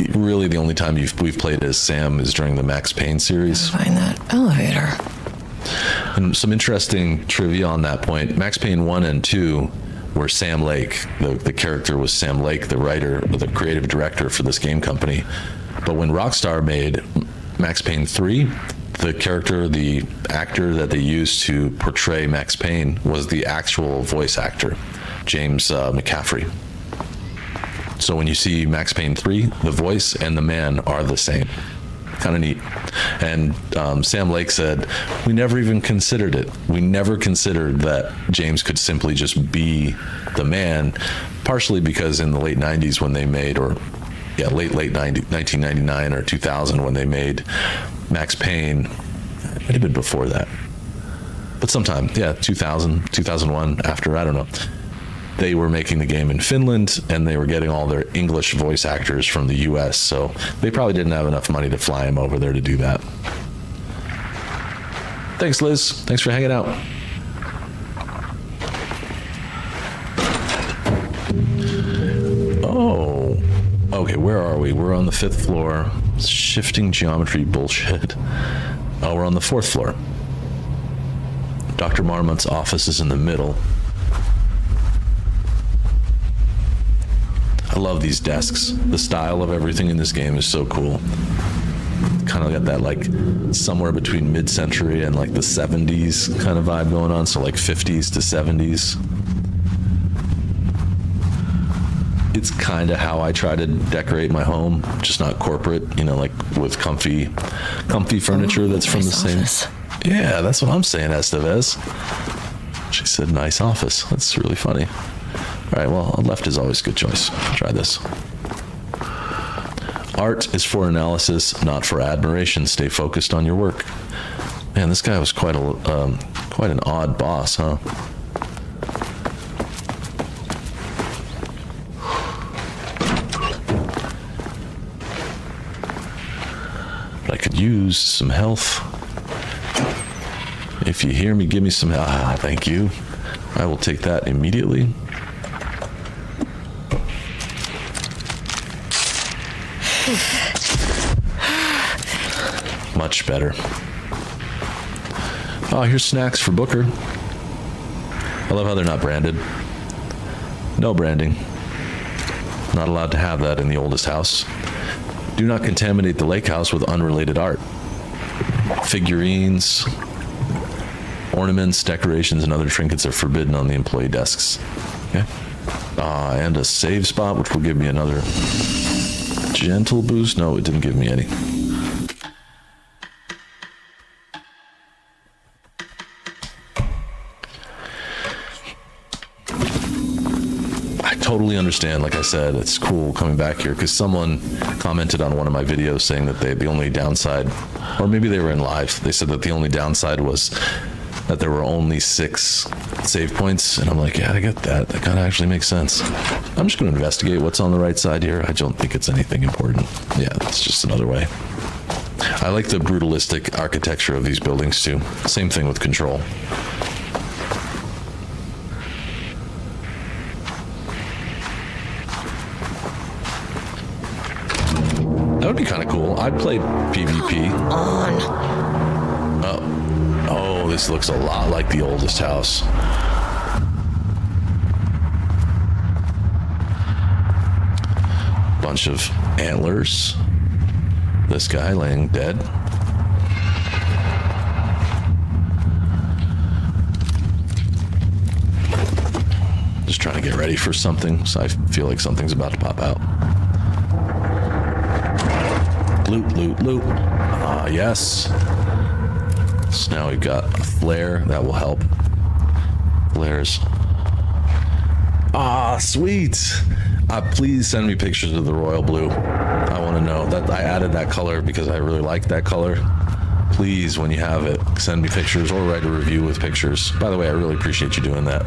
really the only time we've played as Sam is during the Max Payne series. Find that elevator. And some interesting trivia on that point. Max Payne 1 and 2 were Sam Lake. The character was Sam Lake, the writer, the creative director for this game company. But when Rockstar made Max Payne 3, the character, the actor that they used to portray Max Payne was the actual voice actor, James McCaffrey. So when you see Max Payne 3, the voice and the man are the same. kind of neat. And Sam Lake said, we never even considered it. We never considered that James could simply just be the man, partially because in the late 90s when they made, late 1999 or 2000 when they made Max Payne, it might have been before that, but sometime, 2000, 2001, after, I don't know. They were making the game in Finland, and they were getting all their English voice actors from the US, so they probably didn't have enough money to fly him over there to do that. Thanks, Liz. Thanks for hanging out. Oh, okay, where are we? We're on the 5th floor. Shifting geometry bullshit. Oh, we're on the 4th floor. Dr. Marmot's office is in the middle. I love these desks. The style of everything in this game is so cool. Kind of got that like somewhere between mid-century and like the 70s kind of vibe going on. So like 50s to 70s. It's kind of how I try to decorate my home, just not corporate, like with comfy furniture that's from the same. Office. Yeah, that's what I'm saying, Estevez. She said nice office. That's really funny. All right, well, left is always a good choice. Try this. Art is for analysis, not for admiration. Stay focused on your work. Man, this guy was quite an odd boss, huh? But I could use some health. If you hear me, give me some health. Thank you. I will take that immediately. Much better. Oh, here's snacks for Booker. I love how they're not branded. No branding. Not allowed to have that in the oldest house. Do not contaminate the lake house with unrelated art. Figurines, ornaments, decorations, and other trinkets are forbidden on the employee desks. Okay. And a save spot, which will give me another gentle boost. No, it didn't give me any. I totally understand. Like I said, it's cool coming back here because someone commented on one of my videos saying that the only downside, or maybe they were in live, they said that the only downside was that there were only 6 save points. And I'm like, yeah, I get that. That kind of actually makes sense. I'm just going to investigate what's on the right side here. I don't think it's anything important. Yeah, it's just another way. I like the brutalistic architecture of these buildings too. Same thing with Control. That would be kind of cool. I'd play PvP. Come on. Oh, this looks a lot like the oldest house. Bunch of antlers. This guy laying dead. Just trying to get ready for something, so I feel like something's about to pop out. Loot, loot, loot. Ah, yes. So now we've got a flare. That will help. Flares. Ah, sweet. Please send me pictures of the royal blue. I want to know. That I added that color because I really like that color. Please, when you have it, send me pictures or write a review with pictures. By the way, I really appreciate you doing that.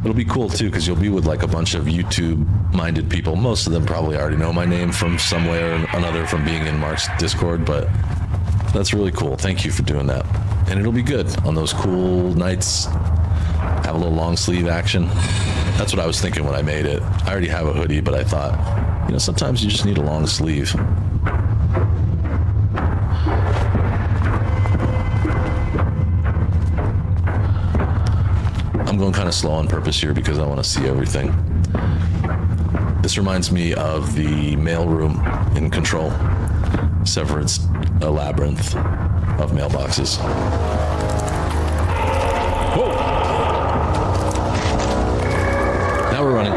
It'll be cool too because you'll be with like a bunch of YouTube-minded people. Most of them probably already know my name from some way or another from being in Mark's Discord, but that's really cool. Thank you for doing that. And it'll be good on those cool nights. Have a little long sleeve action. That's what I was thinking when I made it. I already have a hoodie, but I thought, sometimes you just need a long sleeve. I'm going kind of slow on purpose here because I want to see everything. This reminds me of the mailroom in Control. Severance a labyrinth of mailboxes. Whoa! Now we're running.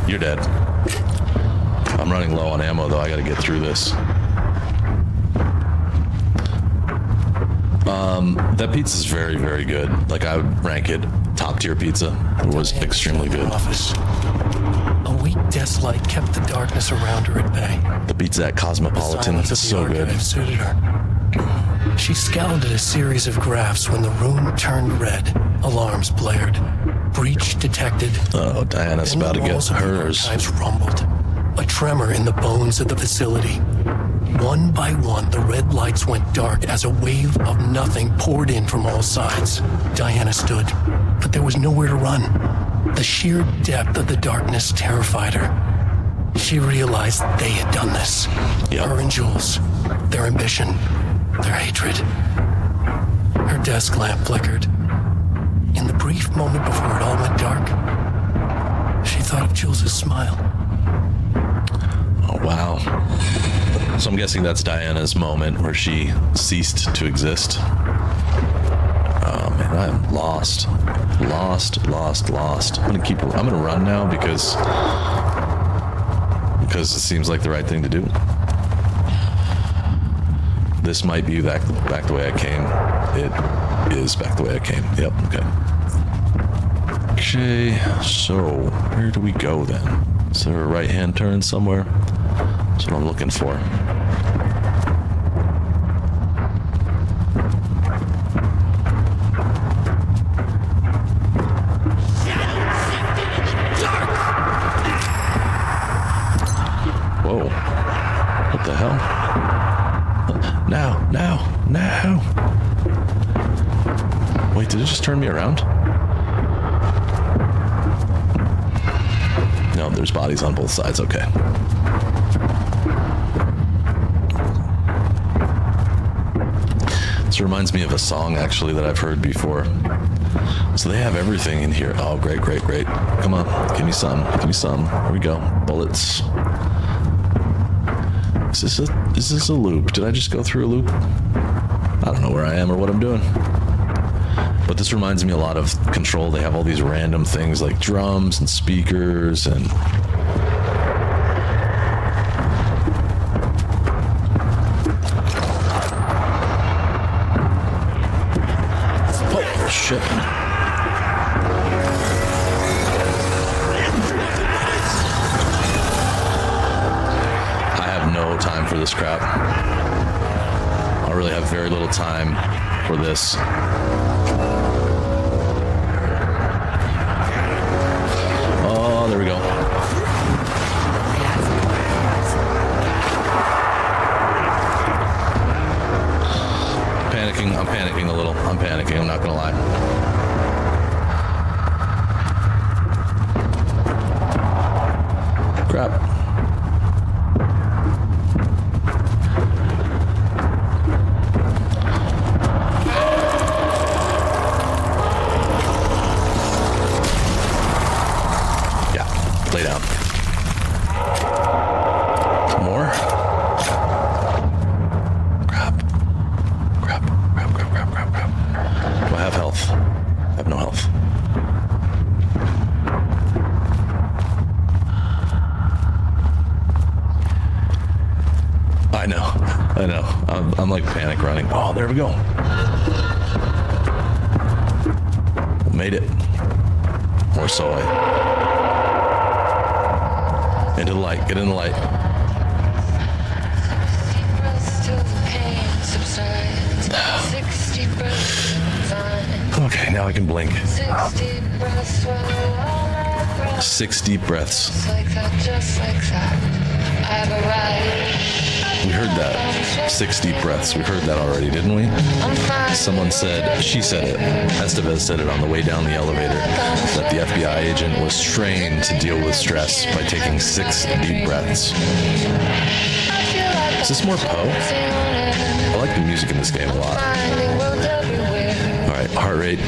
You're dead. I'm running low on ammo, though. I gotta get through this. That pizza's very, very good. Like, I would rank it top tier pizza. It was extremely good. Office. A weak desk light kept the darkness around her at bay. The pizza at Cosmopolitan is so good. Suited her. She scowled at a series of graphs when the room turned red. Alarms blared. Breach detected. Oh, Diana's about to get hers. Archives rumbled. A tremor in the bones of the facility. One by one, the red lights went dark as a wave of nothing poured in from all sides. Diana stood, but there was nowhere to run. The sheer depth of the darkness terrified her. She realized they had done this. Yep. Her and Jules, their ambition, their hatred. Her desk lamp flickered. In the brief moment before it all went dark, she thought of Jules' smile. Oh, wow. So I'm guessing that's Diana's moment where she ceased to exist. Oh, man, I'm lost. Lost. I'm gonna run now because it seems like the right thing to do. This might be back the way I came. It is back the way I came. Yep, okay. Okay, so where do we go then? Is there a right-hand turn somewhere? That's what I'm looking for. Whoa. What the hell? Now. Wait, did it just turn me around? No, there's bodies on both sides. Okay. This reminds me of a song, actually, that I've heard before. So they have everything in here. Oh, great. Come on, give me some. Here we go. Bullets. Is this a loop? Did I just go through a loop? I don't know where I am or what I'm doing. But this reminds me a lot of Control. They have all these random things like drums and speakers and... Oh, shit. I have no time for this crap. I really have very little time for this. Oh, there we go. I'm panicking a little. I'm not gonna lie. Crap. Lay down. More? Crap. Do I have health? I have no health. I know. I'm like panic running. Oh, there we go. Made it. More soy. Into the light. Get in the light. Okay, now I can blink. 6 deep breaths. We heard that. 6 deep breaths. We heard that already, didn't we? Someone said, she said it, Estevez said it on the way down the elevator, that the FBI agent was trained to deal with stress by taking 6 deep breaths. Is this more Poe? like the music in this game a lot. All right, heart rate.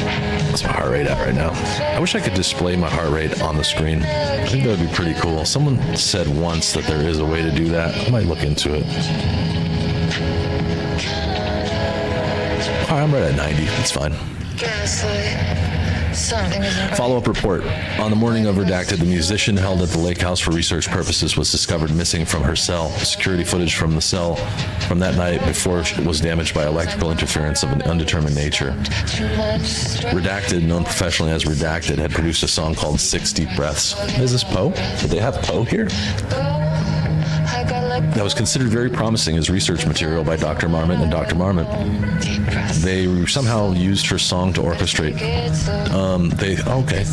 What's my heart rate at right now? I wish I could display my heart rate on the screen. I think that would be pretty cool. Someone said once that there is a way to do that. I might look into it. All right, I'm right at 90. It's fine. Follow-up report. On the morning of Redacted, the musician held at the lake house for research purposes was discovered missing from her cell. Security footage from the cell from that night before it was damaged by electrical interference of an undetermined nature. Redacted, known professionally as Redacted, had produced a song called 6 Deep Breaths. Is this Poe? Did they have Poe here? That was considered very promising as research material by Dr. Marmot and Dr. Marmot. They somehow used her song to orchestrate. Okay.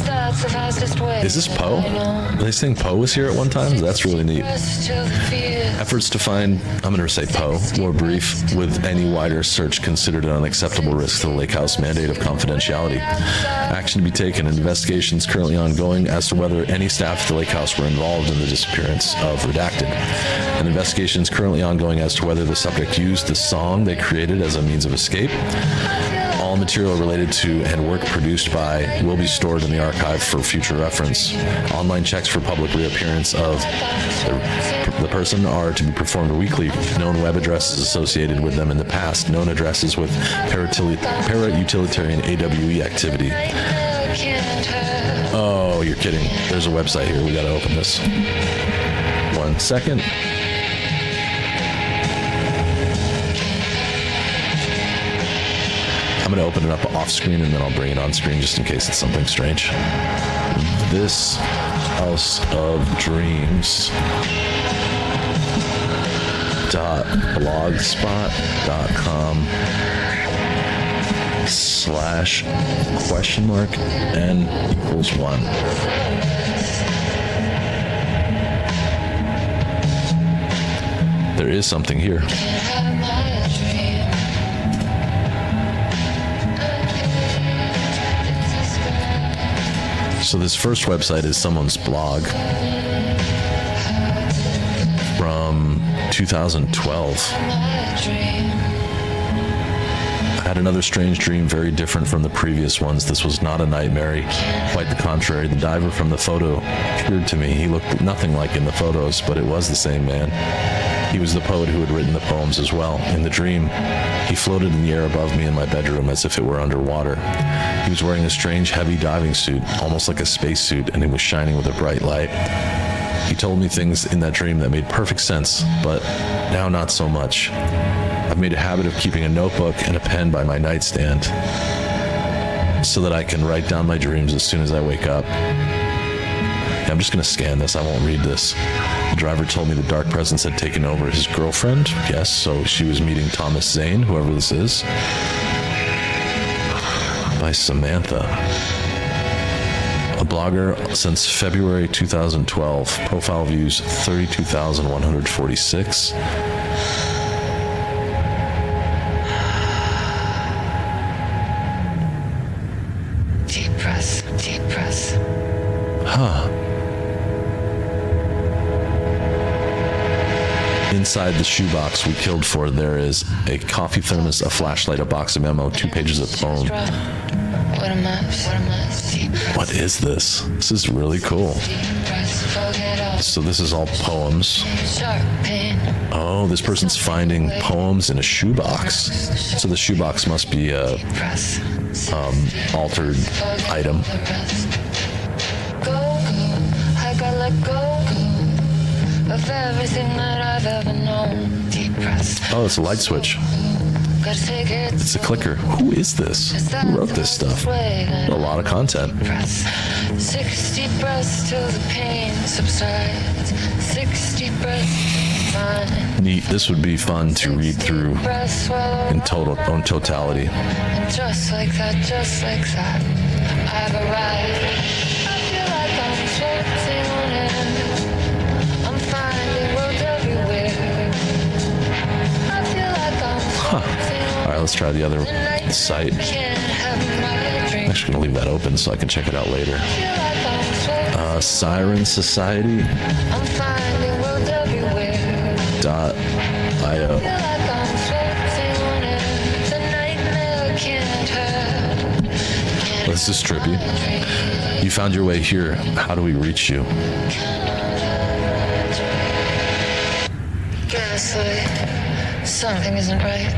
Is this Poe? Are they saying Poe was here at one time? That's really neat. Efforts to find, I'm going to say Poe, were brief, with any wider search considered an unacceptable risk to the Lake House mandate of confidentiality. Action to be taken, and investigations currently ongoing as to whether any staff at the Lake House were involved in the disappearance of Redacted. An investigation is currently ongoing as to whether the subject used the song they created as a means of escape. All material related to and work produced by will be stored in the archive for future reference. Online checks for public reappearance of the person are to be performed weekly. Known web addresses associated with them in the past. Known addresses with para-utilitarian AWE activity. Oh, you're kidding. There's a website here. We got to open this. 1 second. I'm going to open it up off screen and then I'll bring it on screen just in case it's something strange. This House of Dreams .blogspot.com/?n=1. There is something here. So this first website is someone's blog from 2012. I had another strange dream, very different from the previous ones. This was not a nightmare. Quite the contrary. The diver from the photo appeared to me. He looked nothing like in the photos, but it was the same man. He was the poet who had written the poems as well. In the dream, he floated in the air above me in my bedroom as if it were underwater. He was wearing a strange, heavy diving suit, almost like a spacesuit, and it was shining with a bright light. He told me things in that dream that made perfect sense, but now not so much. I've made a habit of keeping a notebook and a pen by my nightstand so that I can write down my dreams as soon as I wake up. I'm just going to scan this. I won't read this. The driver told me the dark presence had taken over his girlfriend. Yes, so she was meeting Thomas Zane, whoever this is. By Samantha. A blogger since February 2012. Profile views 32,146. Deep breath, deep breath. Huh. Inside the shoebox we killed for, there is a coffee thermos, a flashlight, a box of memo, 2 pages of poem. What is this? This is really cool. So this is all poems. Oh, this person's finding poems in a shoebox. So the shoebox must be a altered item. Of everything that I've ever known. Deep breath. Oh, it's a light switch. It's a clicker. Who is this? Who wrote this stuff? A lot of content. 60 breaths till the pain subsides. 60 breaths. Neat. This would be fun to read through in totality. And just like that, I've arrived. I feel like I'm floating on air. I'm finding roads everywhere. I feel like I'm floating. All right, let's try the other site. I'm actually going to leave that open so I can check it out later. Siren Society. I'm finding roads everywhere. .io. This is trippy. You found your way here. How do we reach you? Gaslight. Something isn't right.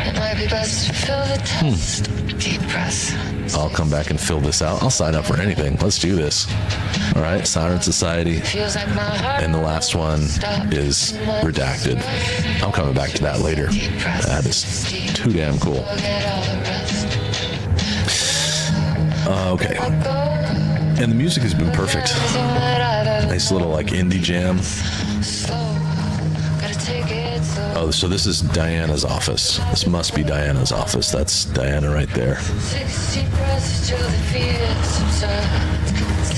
It might be best to fill the test. Deep breath. I'll come back and fill this out. I'll sign up for anything. Let's do this. All right, Siren Society. And the last one is Redacted. I'm coming back to that later. That is too damn cool. Okay. And the music has been perfect. Nice little like indie jam. Oh, so this is Diana's office. This must be Diana's office. That's Diana right there.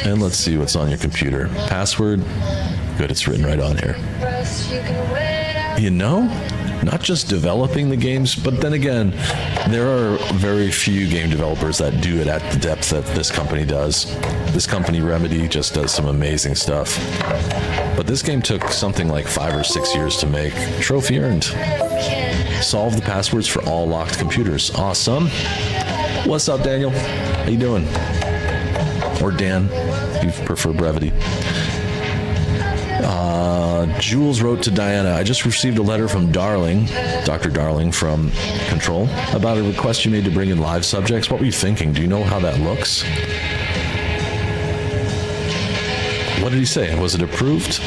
And let's see what's on your computer. Password. Good, it's written right on here. You know, not just developing the games, but then again, there are very few game developers that do it at the depth that this company does. This company, Remedy, just does some amazing stuff. But this game took something like 5 or 6 years to make. Trophy earned. Solve the passwords for all locked computers. Awesome. What's up, Daniel? How you doing? Or Dan, if you prefer brevity. Jules wrote to Diana, I just received a letter from Darling, Dr. Darling from Control, about a request you made to bring in live subjects. What were you thinking? Do you know how that looks? What did he say? Was it approved?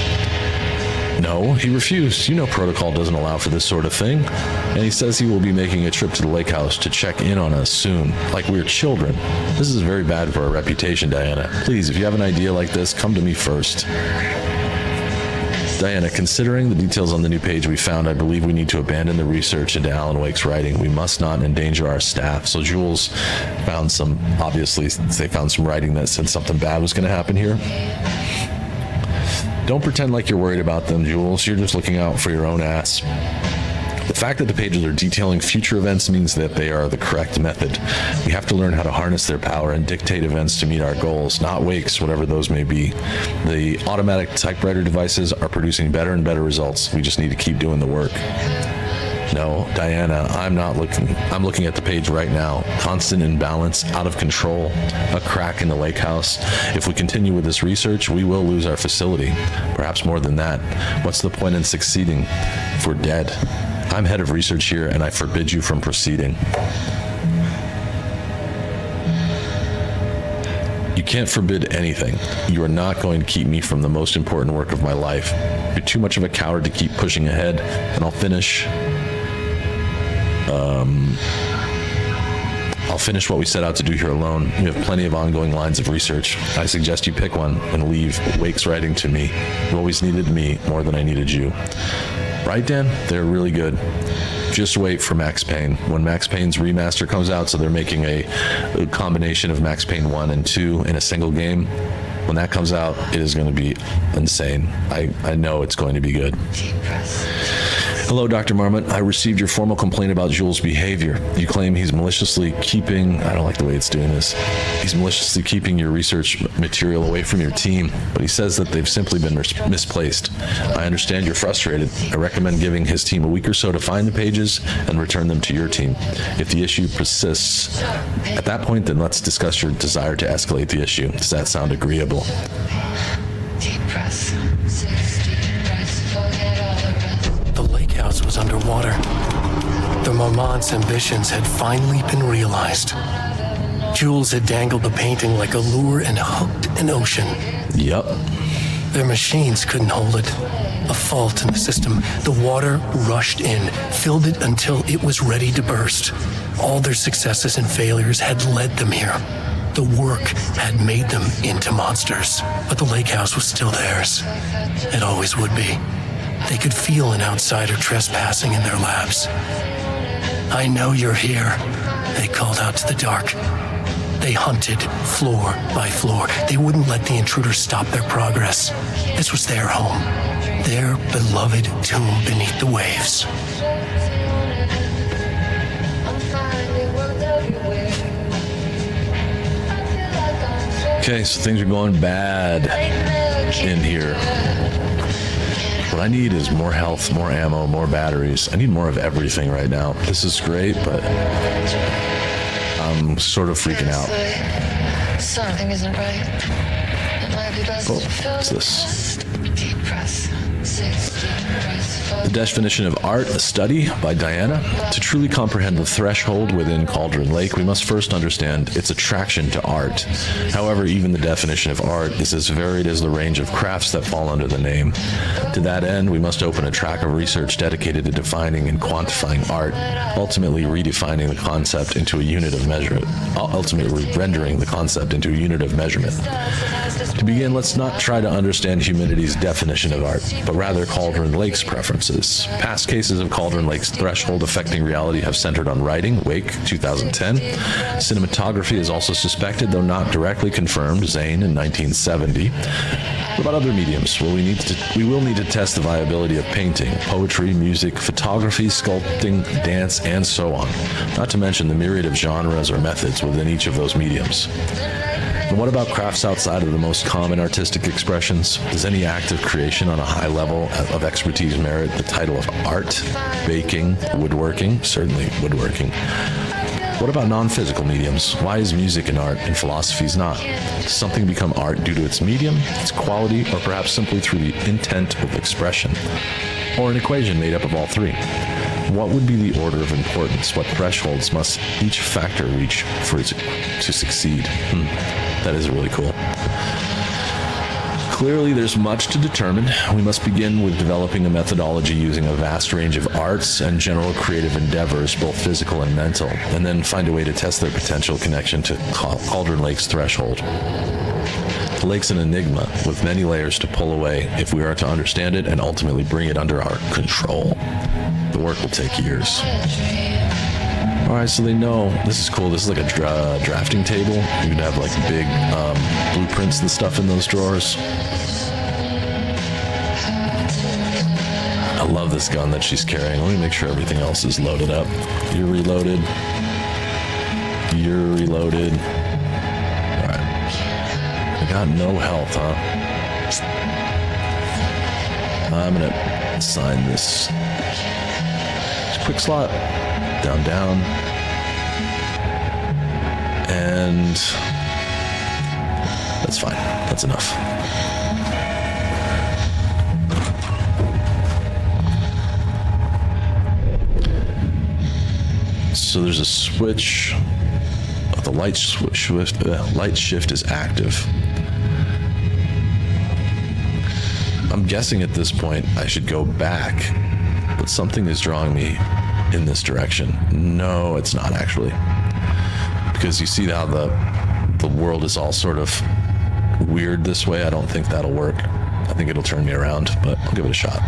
No, he refused. You know protocol doesn't allow for this sort of thing. And he says he will be making a trip to the lake house to check in on us soon, like we're children. This is very bad for our reputation, Diana. Please, if you have an idea like this, come to me first. Diana, considering the details on the new page we found, I believe we need to abandon the research into Alan Wake's writing. We must not endanger our staff. So Jules found some, obviously, they found some writing that said something bad was going to happen here. Don't pretend like you're worried about them, Jules. You're just looking out for your own ass. The fact that the pages are detailing future events means that they are the correct method. We have to learn how to harness their power and dictate events to meet our goals, not Wake's, whatever those may be. The automatic typewriter devices are producing better and better results. We just need to keep doing the work. No, Diana, I'm looking at the page right now. Constant imbalance, out of control, a crack in the lake house. If we continue with this research, we will lose our facility. Perhaps more than that. What's the point in succeeding if we're dead? I'm head of research here, and I forbid you from proceeding. You can't forbid anything. You are not going to keep me from the most important work of my life. You're too much of a coward to keep pushing ahead, and I'll finish what we set out to do here alone. You have plenty of ongoing lines of research. I suggest you pick one and leave Wake's writing to me. You always needed me more than I needed you. Right, Dan? They're really good. Just wait for Max Payne. When Max Payne's remaster comes out, so they're making a combination of Max Payne 1 and 2 in a single game. When that comes out, it is going to be insane. I know it's going to be good. Hello, Dr. Marmot. I received your formal complaint about Jules' behavior. You claim he's maliciously keeping... I don't like the way it's doing this. He's maliciously keeping your research material away from your team, but he says that they've simply been misplaced. I understand you're frustrated. I recommend giving his team a week or so to find the pages and return them to your team. If the issue persists, at that point, then let's discuss your desire to escalate the issue. Does that sound agreeable? Deep breath. 6 deep breaths. Forget all the rest. The lake house was underwater. The Marmont's ambitions had finally been realized. Jules had dangled the painting like a lure and hooked an ocean. Yep. Their machines couldn't hold it. A fault in the system. The water rushed in, filled it until it was ready to burst. All their successes and failures had led them here. The work had made them into monsters. But the lake house was still theirs. It always would be. They could feel an outsider trespassing in their labs. I know you're here, they called out to the dark. They hunted floor by floor. They wouldn't let the intruders stop their progress. This was their home, their beloved tomb beneath the waves. Okay, so things are going bad in here. What I need is more health, more ammo, more batteries. I need more of everything right now. This is great, but I'm sort of freaking out. Something isn't right. It might be best to fill what's the this? past. Deep press. 60 press. The definition of art, a study by Diana. To truly comprehend the threshold within Cauldron Lake, we must first understand its attraction to art. However, even the definition of art is as varied as the range of crafts that fall under the name. To that end, we must open a track of research dedicated to defining and quantifying art, ultimately redefining the concept into a unit of measurement, ultimately rendering the concept into a unit of measurement. To begin, let's not try to understand Humidity's definition of art, but rather Cauldron Lake's preferences. Past cases of Cauldron Lake's threshold affecting reality have centered on writing, Wake, 2010. Cinematography is also suspected, though not directly confirmed, Zane in 1970. What about other mediums? Well, we will need to test the viability of painting, poetry, music, photography, sculpting, dance, and so on. Not to mention the myriad of genres or methods within each of those mediums. And what about crafts outside of the most common artistic expressions? Does any act of creation on a high level of expertise merit the title of art? Baking, woodworking, certainly woodworking. What about non-physical mediums? Why is music an art and philosophy's not? Does something become art due to its medium, its quality, or perhaps simply through the intent of expression? Or an equation made up of all three? What would be the order of importance? What thresholds must each factor reach for it to succeed? That is really cool. Clearly, there's much to determine. We must begin with developing a methodology using a vast range of arts and general creative endeavors, both physical and mental, and then find a way to test their potential connection to Cauldron Lake's threshold. The lake's an enigma with many layers to pull away if we are to understand it and ultimately bring it under our control. The work will take years. All right, so they know. This is cool. This is like a drafting table. You could have like big blueprints and stuff in those drawers. I love this gun that she's carrying. Let me make sure everything else is loaded up. You're reloaded. You're reloaded. All right. I got no health, huh? I'm going to assign this. Quick slot. Down, down. And that's fine. That's enough. So there's a switch. The light shift is active. I'm guessing at this point I should go back, but something is drawing me in this direction. No, it's not actually. Because you see how the world is all sort of weird this way. I don't think that'll work. I think it'll turn me around, but I'll give it a shot.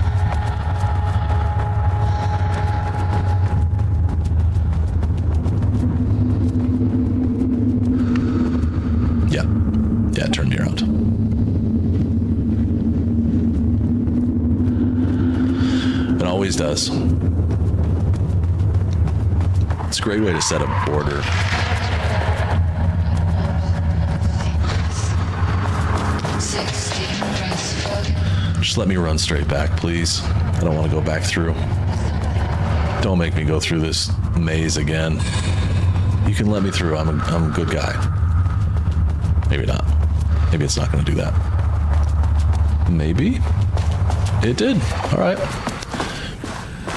Yeah, it turned me around. It always does. It's a great way to set a border. Just let me run straight back, please. I don't want to go back through. Don't make me go through this maze again. You can let me through. I'm a good guy. Maybe not. Maybe it's not going to do that. Maybe it did. All right.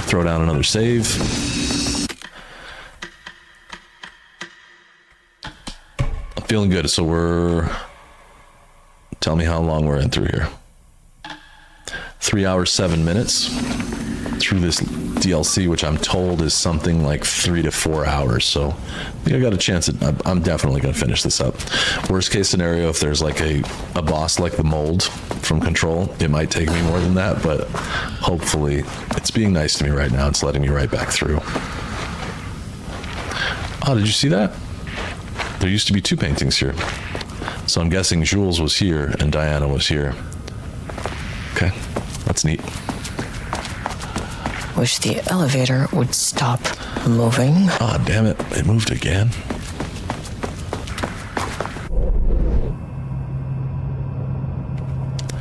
Throw down another save. I'm feeling good. So tell me how long we're in through here. 3 hours, 7 minutes through this DLC, which I'm told is something like 3 to 4 hours. So I think I got a chance I'm definitely going to finish this up. Worst case scenario, if there's like a boss like the mold from Control, it might take me more than that, but hopefully it's being nice to me right now. It's letting me right back through. Oh, did you see that? There used to be 2 paintings here. So I'm guessing Jules was here and Diana was here. Okay, that's neat. Wish the elevator would stop moving. Ah, damn it. It moved again.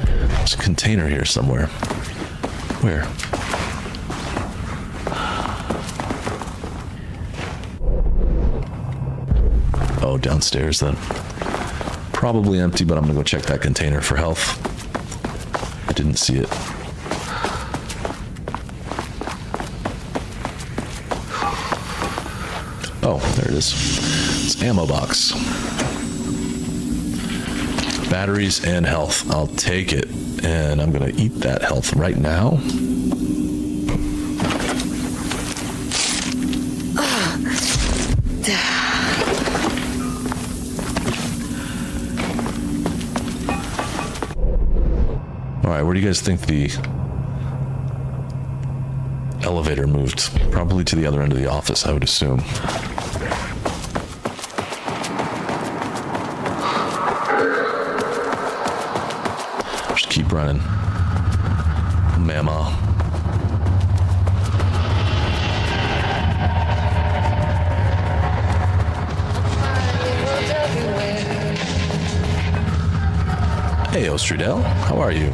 There's a container here somewhere. Where? Oh, downstairs then. Probably empty, but I'm gonna go check that container for health. I didn't see it. Oh, there it is. It's ammo box. Batteries and health. I'll take it. And I'm gonna eat that health right now. All right, where do you guys think the elevator moved? Probably to the other end of the office, I would assume. Just keep running. Mama. Hey, Ostrudel, how are you?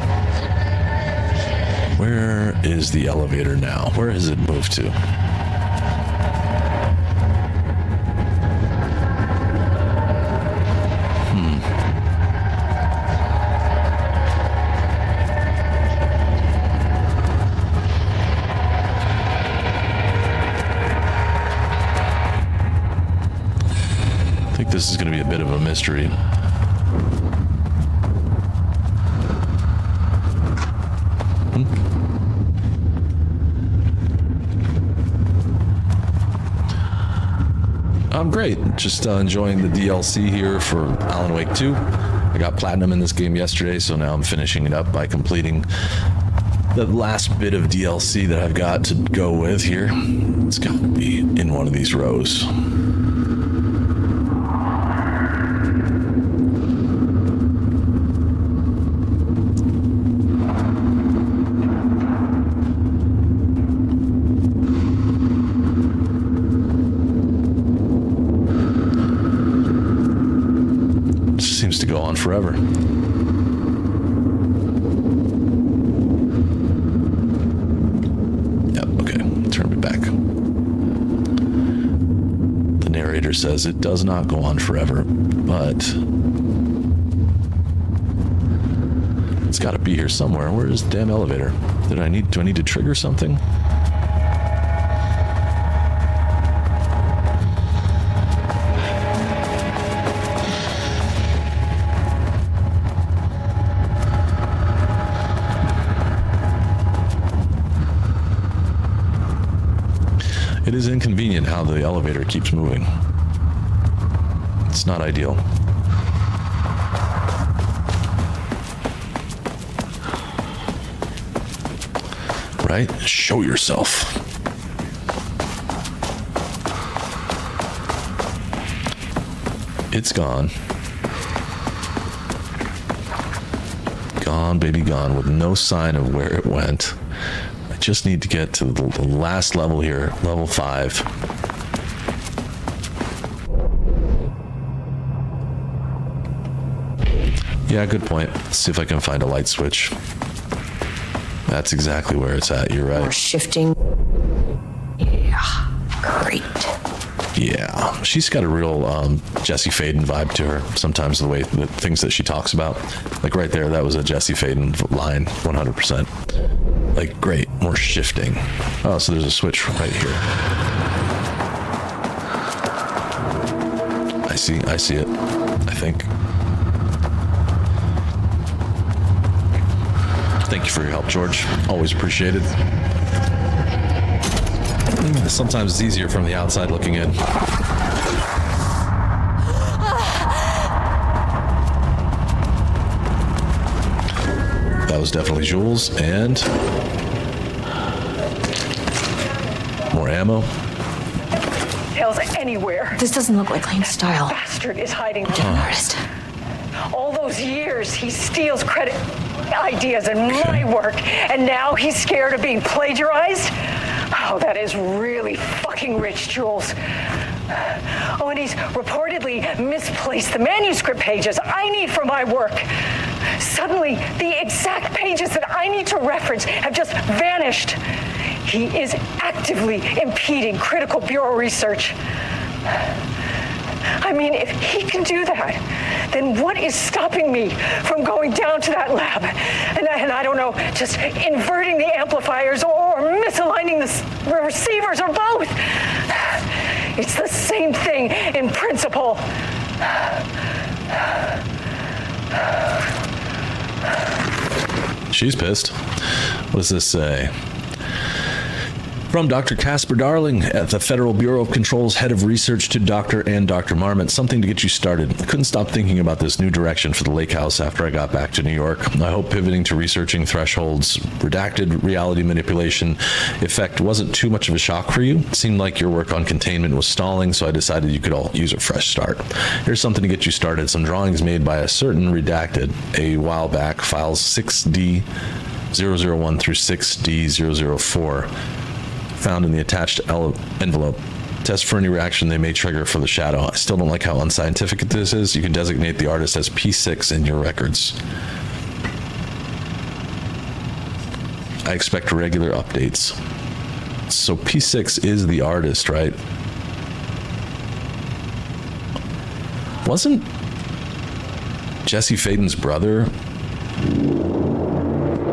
Where is the elevator now? Where has it moved to? I think this is going to be a bit of a mystery. I'm great. Just enjoying the DLC here for Alan Wake 2. I got platinum in this game yesterday, so now I'm finishing it up by completing the last bit of DLC that I've got to go with here. It's got to be in one of these rows. Seems to go on forever. Yep, okay, turn me back. The narrator says it does not go on forever, but it's got to be here somewhere. Where is the damn elevator? Do I need to trigger something? It is inconvenient how the elevator keeps moving. It's not ideal. Right? Show yourself. It's gone. Gone, baby, gone, with no sign of where it went. I just need to get to the last level here, level 5. Yeah, good point. Let's see if I can find a light switch. That's exactly where it's at. You're right. More shifting. Yeah, great. Yeah, she's got a real Jesse Faden vibe to her. Sometimes the way the things that she talks about, like right there, that was a Jesse Faden line, 100%. Like, great, more shifting. Oh, so there's a switch right here. I see it, I think. Thank you for your help, George. Always appreciated. Sometimes it's easier from the outside looking in. That was definitely Jules, and more ammo. Tails anywhere. This doesn't look like Lane's style. Bastard is hiding. Artist. All those years, he steals credit, ideas, and my work, and now he's scared of being plagiarized? Oh, that is really fucking rich, Jules. Oh, and he's reportedly misplaced the manuscript pages I need for my work. Suddenly, the exact pages that I need to reference have just vanished. He is actively impeding critical bureau research. I mean, if he can do that, then what is stopping me from going down to that lab? And I don't know, just inverting the amplifiers or misaligning the receivers or both. It's the same thing in principle. She's pissed. What does this say? From Dr. Casper Darling at the Federal Bureau of Control's head of research to Dr. and Dr. Marmot. Something to get you started. I couldn't stop thinking about this new direction for the lake house after I got back to New York. I hope pivoting to researching Threshold's redacted reality manipulation effect wasn't too much of a shock for you. It seemed like your work on containment was stalling, so I decided you could all use a fresh start. Here's something to get you started. Some drawings made by a certain redacted a while back, files 6D001 through 6D004. Found in the attached envelope. Test for any reaction they may trigger for the shadow. I still don't like how unscientific this is. You can designate the artist as P6 in your records. I expect regular updates. So P6 is the artist, right? Wasn't Jesse Faden's brother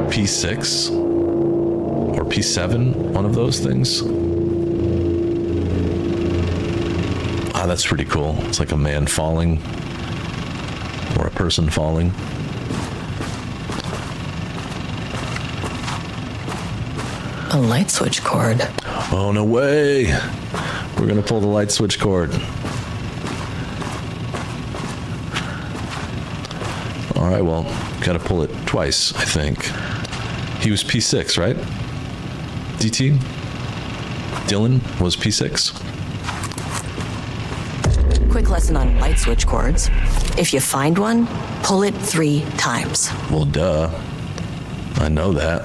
P6? Or P7, one of those things. Ah, that's pretty cool. It's like a man falling, or a person falling. A light switch cord. Oh, no way. We're gonna pull the light switch cord. All right, well, gotta pull it twice, I think. He was P6, right? DT? Dylan was P6? Quick lesson on light switch cords. If you find one, pull it 3 times. Well, duh. I know that.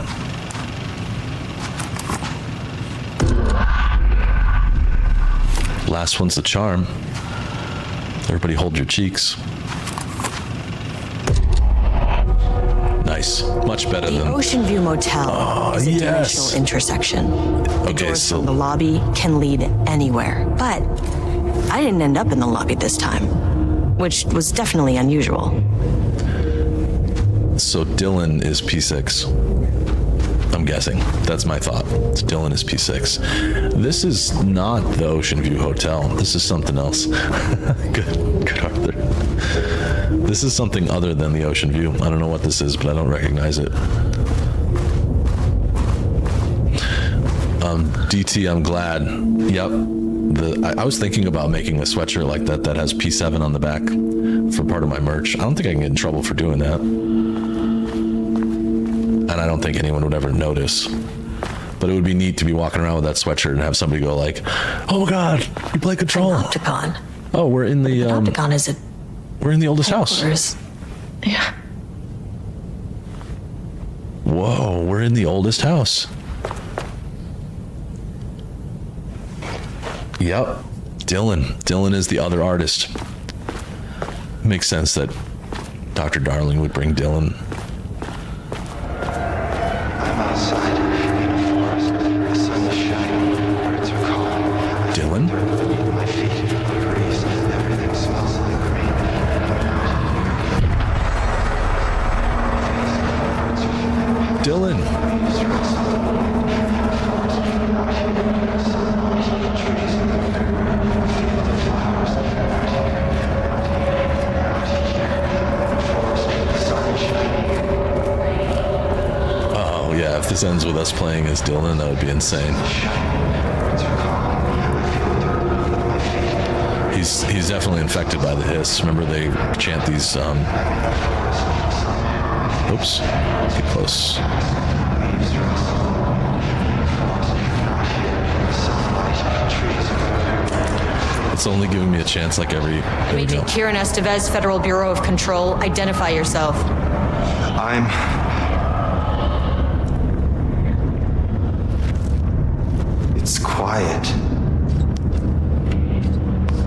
Last one's the charm. Everybody hold your cheeks. Nice. Much better than... The Ocean View Motel is a dimensional intersection. The doors from the lobby can lead anywhere. But I didn't end up in the lobby this time, which was definitely unusual. So Dylan is P6. I'm guessing. That's my thought. Dylan is P6. This is not the Ocean View Hotel. This is something else. Good Arthur. This is something other than the Ocean View. I don't know what this is, but I don't recognize it. DT, I'm glad. Yep. I was thinking about making a sweatshirt like that that has P7 on the back for part of my merch. I don't think I can get in trouble for doing that. And I don't think anyone would ever notice. But it would be neat to be walking around with that sweatshirt and have somebody go like, "Oh my God, you play Control." Opticon. Oh, we're in the Opticon is a... We're in the oldest house. Yeah. Whoa, we're in the oldest house. Yep. Dylan is the other artist. Makes sense that Dr. Darling would bring Dylan. I'm outside in a forest. The sun is shining. Birds are calling. Dylan? My feet, the breeze, everything smells like green. Dylan. Oh yeah, if this ends with us playing as Dylan, that would be insane. He's definitely infected by the hiss. Remember they chant these oops, get close. It's only giving me a chance like every... There we go. Kieran Estevez, Federal Bureau of Control. Identify yourself. It's quiet.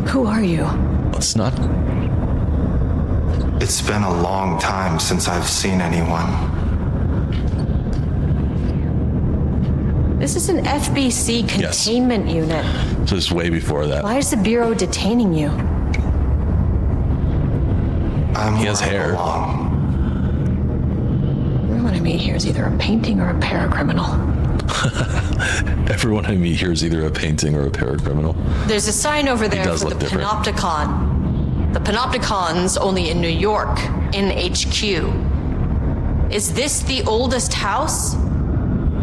Who are you? It's not... It's been a long time since I've seen anyone. This is an FBC containment unit. So it's way before that. Why is the Bureau detaining you? He has hair. Everyone I meet here is either a painting or a paracriminal. Everyone I meet here is either a painting or a paracriminal. There's a sign over there for the different. Panopticon. The Panopticon's only in New York, in HQ. Is this the oldest house?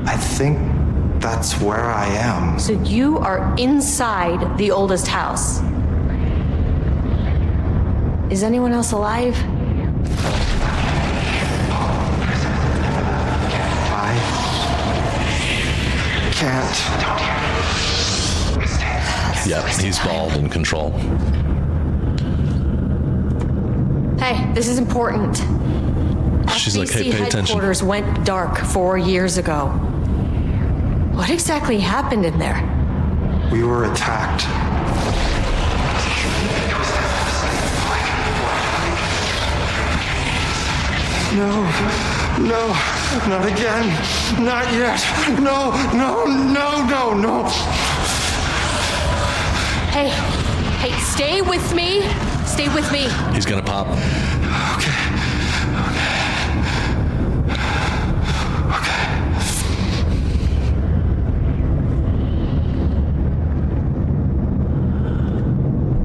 I think that's where I am. So you are inside the oldest house. Is anyone else alive? I can't. Yep, he's bald and control. Hey, this is important. She's like, hey, pay attention. Headquarters went dark 4 years ago. What exactly happened in there? We were attacked. No, not again. Not yet. No. Hey, stay with me. Stay with me. He's gonna pop. Okay.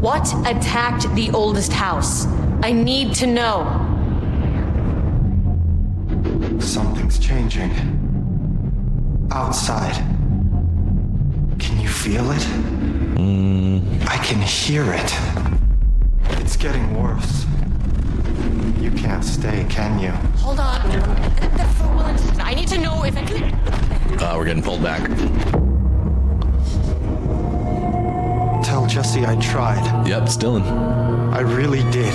What attacked the oldest house? I need to know. Something's changing. Outside. Can you feel it? I can hear it. It's getting worse. You can't stay, can you? Hold on. I need to know if anything. We're getting pulled back. Tell Jesse I tried. Yep, it's Dylan. I really did.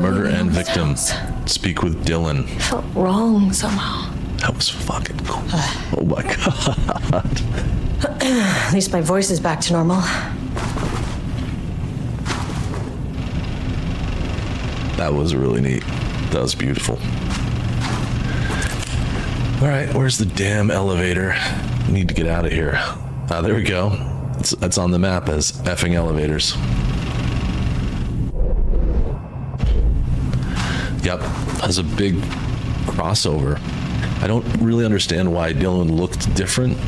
Murder and victim. Speak with Dylan. Felt wrong somehow. That was fucking cool. Oh my god. At least my voice is back to normal. That was really neat. That was beautiful. All right, where's the damn elevator? We need to get out of here. There we go. It's on the map as effing elevators. Yep, has a big crossover. I don't really understand why Dylan looked different,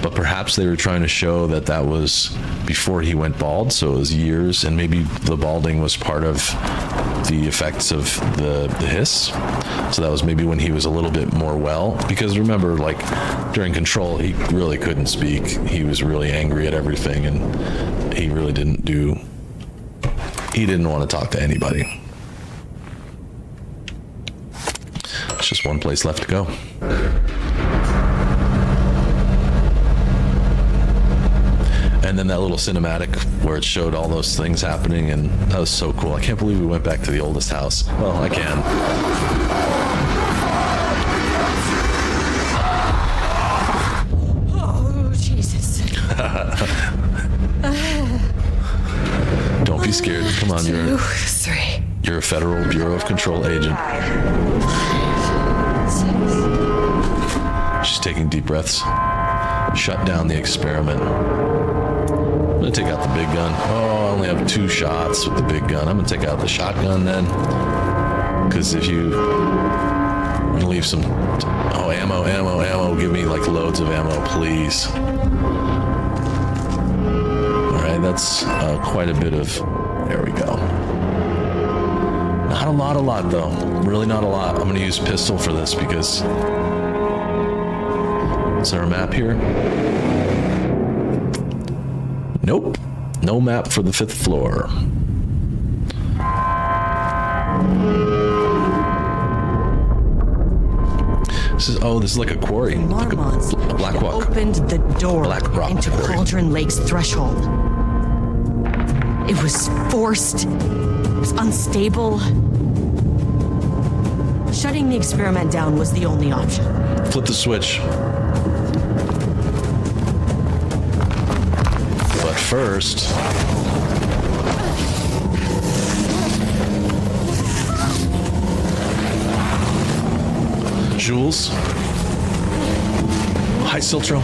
but perhaps they were trying to show that that was before he went bald, so it was years, and maybe the balding was part of the effects of the hiss. So that was maybe when he was a little bit more well, because remember, like during Control, he really couldn't speak. He was really angry at everything, and he really didn't want to talk to anybody. It's just one place left to go. And then that little cinematic where it showed all those things happening, and that was so cool. I can't believe we went back to the oldest house. Well, I can. Oh, Jesus. Don't be scared. Come on, 2, 3. You're a Federal Bureau of Control agent. 6. She's taking deep breaths. Shut down the experiment. I'm gonna take out the big gun. Oh, I only have 2 shots with the big gun. I'm gonna take out the shotgun then. Because if you leave some... Oh, ammo. Give me like loads of ammo, please. All right, that's quite a bit of... There we go. Not a lot though. Really not a lot. I'm gonna use pistol for this because... Is there a map here? Nope. No map for the 5th floor. This is like a quarry. Like a black rock. Opened the door into Cauldron Lake's threshold. It was forced. It was unstable. Shutting the experiment down was the only option. Flip the switch. But first... Jules. Hi, Siltro.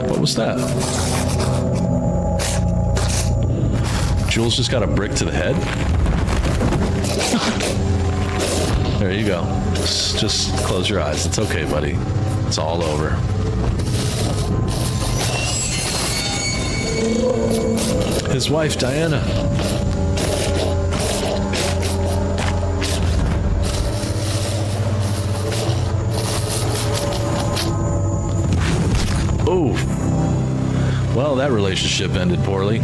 What was that? Jules just got a brick to the head? There you go. Just close your eyes. It's okay, buddy. It's all over. His wife, Diana. Oh. Well, that relationship ended poorly.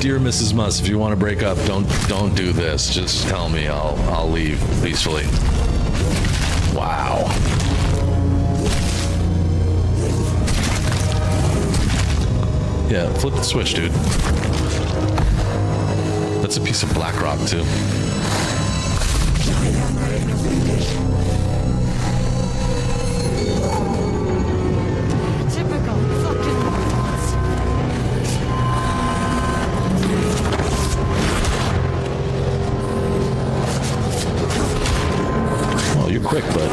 Dear Mrs. Musk, if you want to break up, don't do this. Just tell me. I'll leave peacefully. Wow. Yeah, flip the switch, dude. That's a piece of black rock, too. Typical fucking morons. Well, you're quick, but...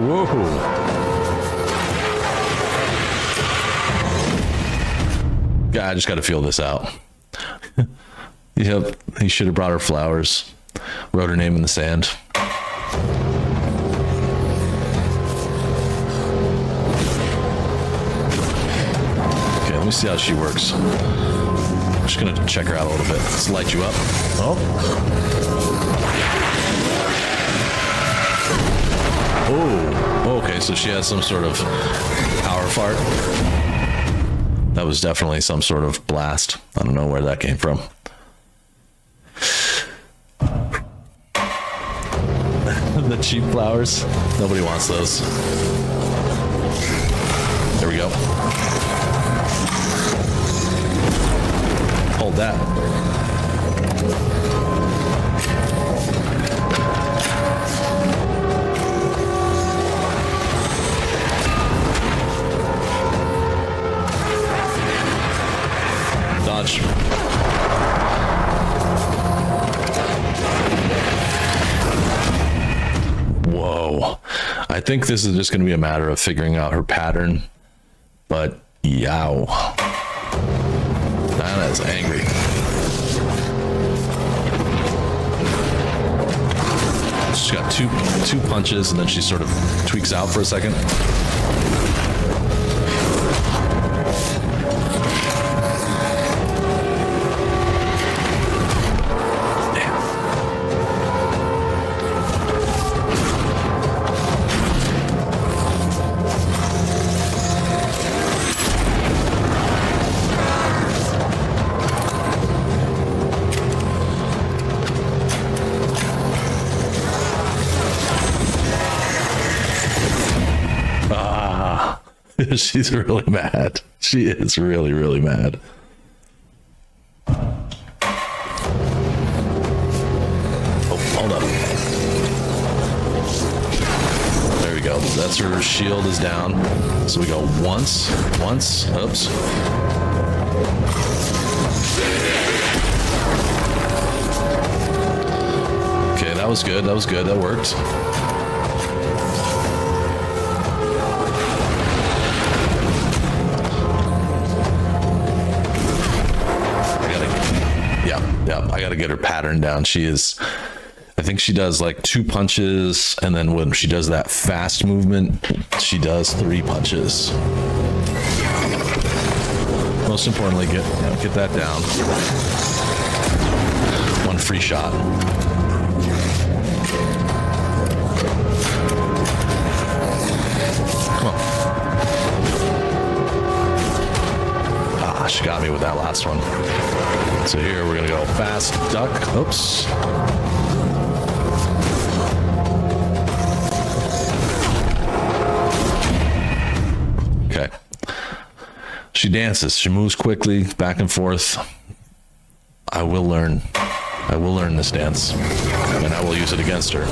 Whoa. Yeah, I just got to feel this out. Yep, he should have brought her flowers. Wrote her name in the sand. Okay, let me see how she works. I'm just gonna check her out a little bit. Let's light you up. Oh. Oh, okay, so she has some sort of power fart. That was definitely some sort of blast. I don't know where that came from. The cheap flowers. Nobody wants those. There we go. Hold that. Dodge. Whoa. I think this is just going to be a matter of figuring out her pattern. But, yow. Diana is angry. She's got two punches, and then she sort of tweaks out for a second. She's really mad. She is really, really mad. Oh, hold up. There we go. That's her shield is down. So we go once, oops. Okay, that was good. That worked. I gotta get her pattern down. She is, I think she does like 2 punches, and then when she does that fast movement, she does 3 punches. Most importantly, get that down. 1 free shot. Come on. Ah, she got me with that last one. So here we're gonna go fast duck. Oops. She dances. She moves quickly, back and forth. I will learn. I will learn this dance, and I will use it against her.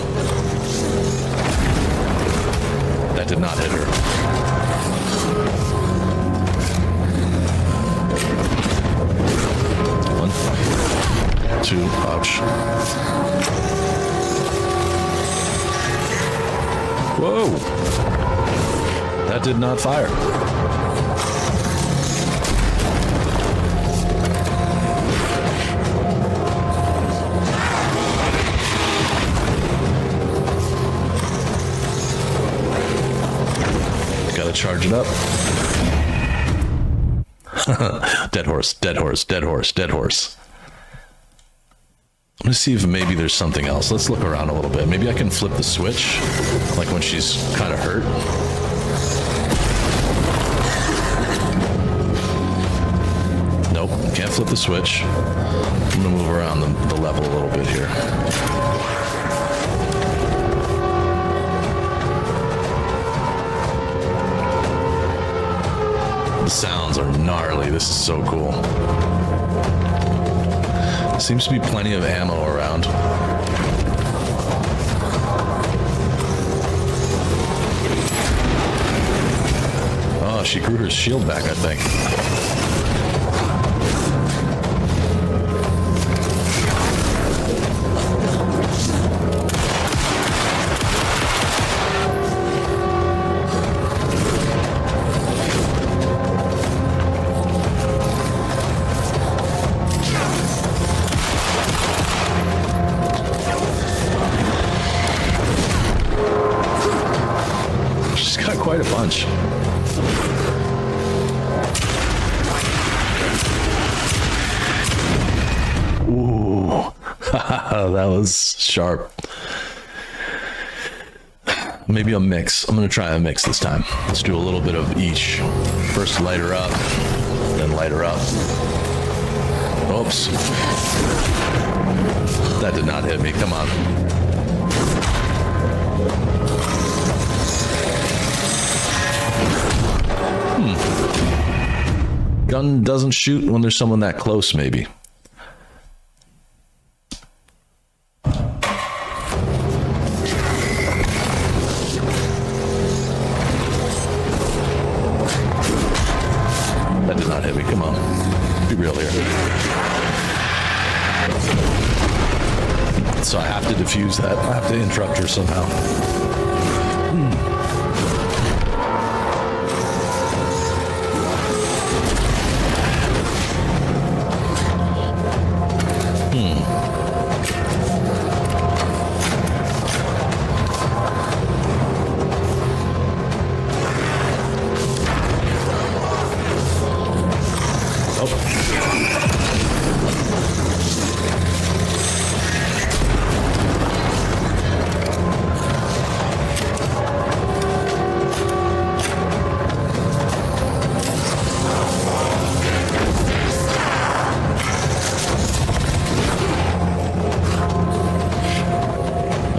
That did not hit her. One, two, ouch. Whoa! That did not fire. Gotta charge it up. Dead horse, dead horse, dead horse, dead horse. I'm gonna see if maybe there's something else. Let's look around a little bit. Maybe I can flip the switch, like when she's kind of hurt. Nope, can't flip the switch. I'm gonna move around the level a little bit here. The sounds are gnarly. This is so cool. Seems to be plenty of ammo around. Oh, she grew her shield back, I think. Quite a bunch. Ooh, that was sharp. Maybe a mix. I'm gonna try a mix this time. Let's do a little bit of each. First light her up, then light her up. Oops. That did not hit me. Come on. Gun doesn't shoot when there's someone that close, maybe. That did not hit me. Come on. Be real here. So I have to defuse that. I have to interrupt her somehow.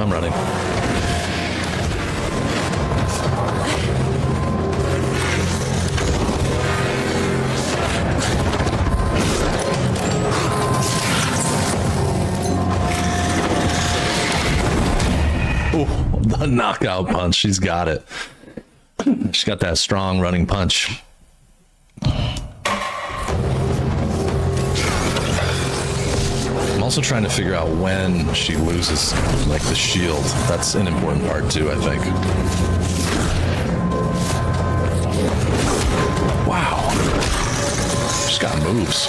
I'm running. Oh, the knockout punch. She's got it. She's got that strong running punch. I'm also trying to figure out when she loses, like, the shield. That's an important part too, I think. Wow. She's got moves.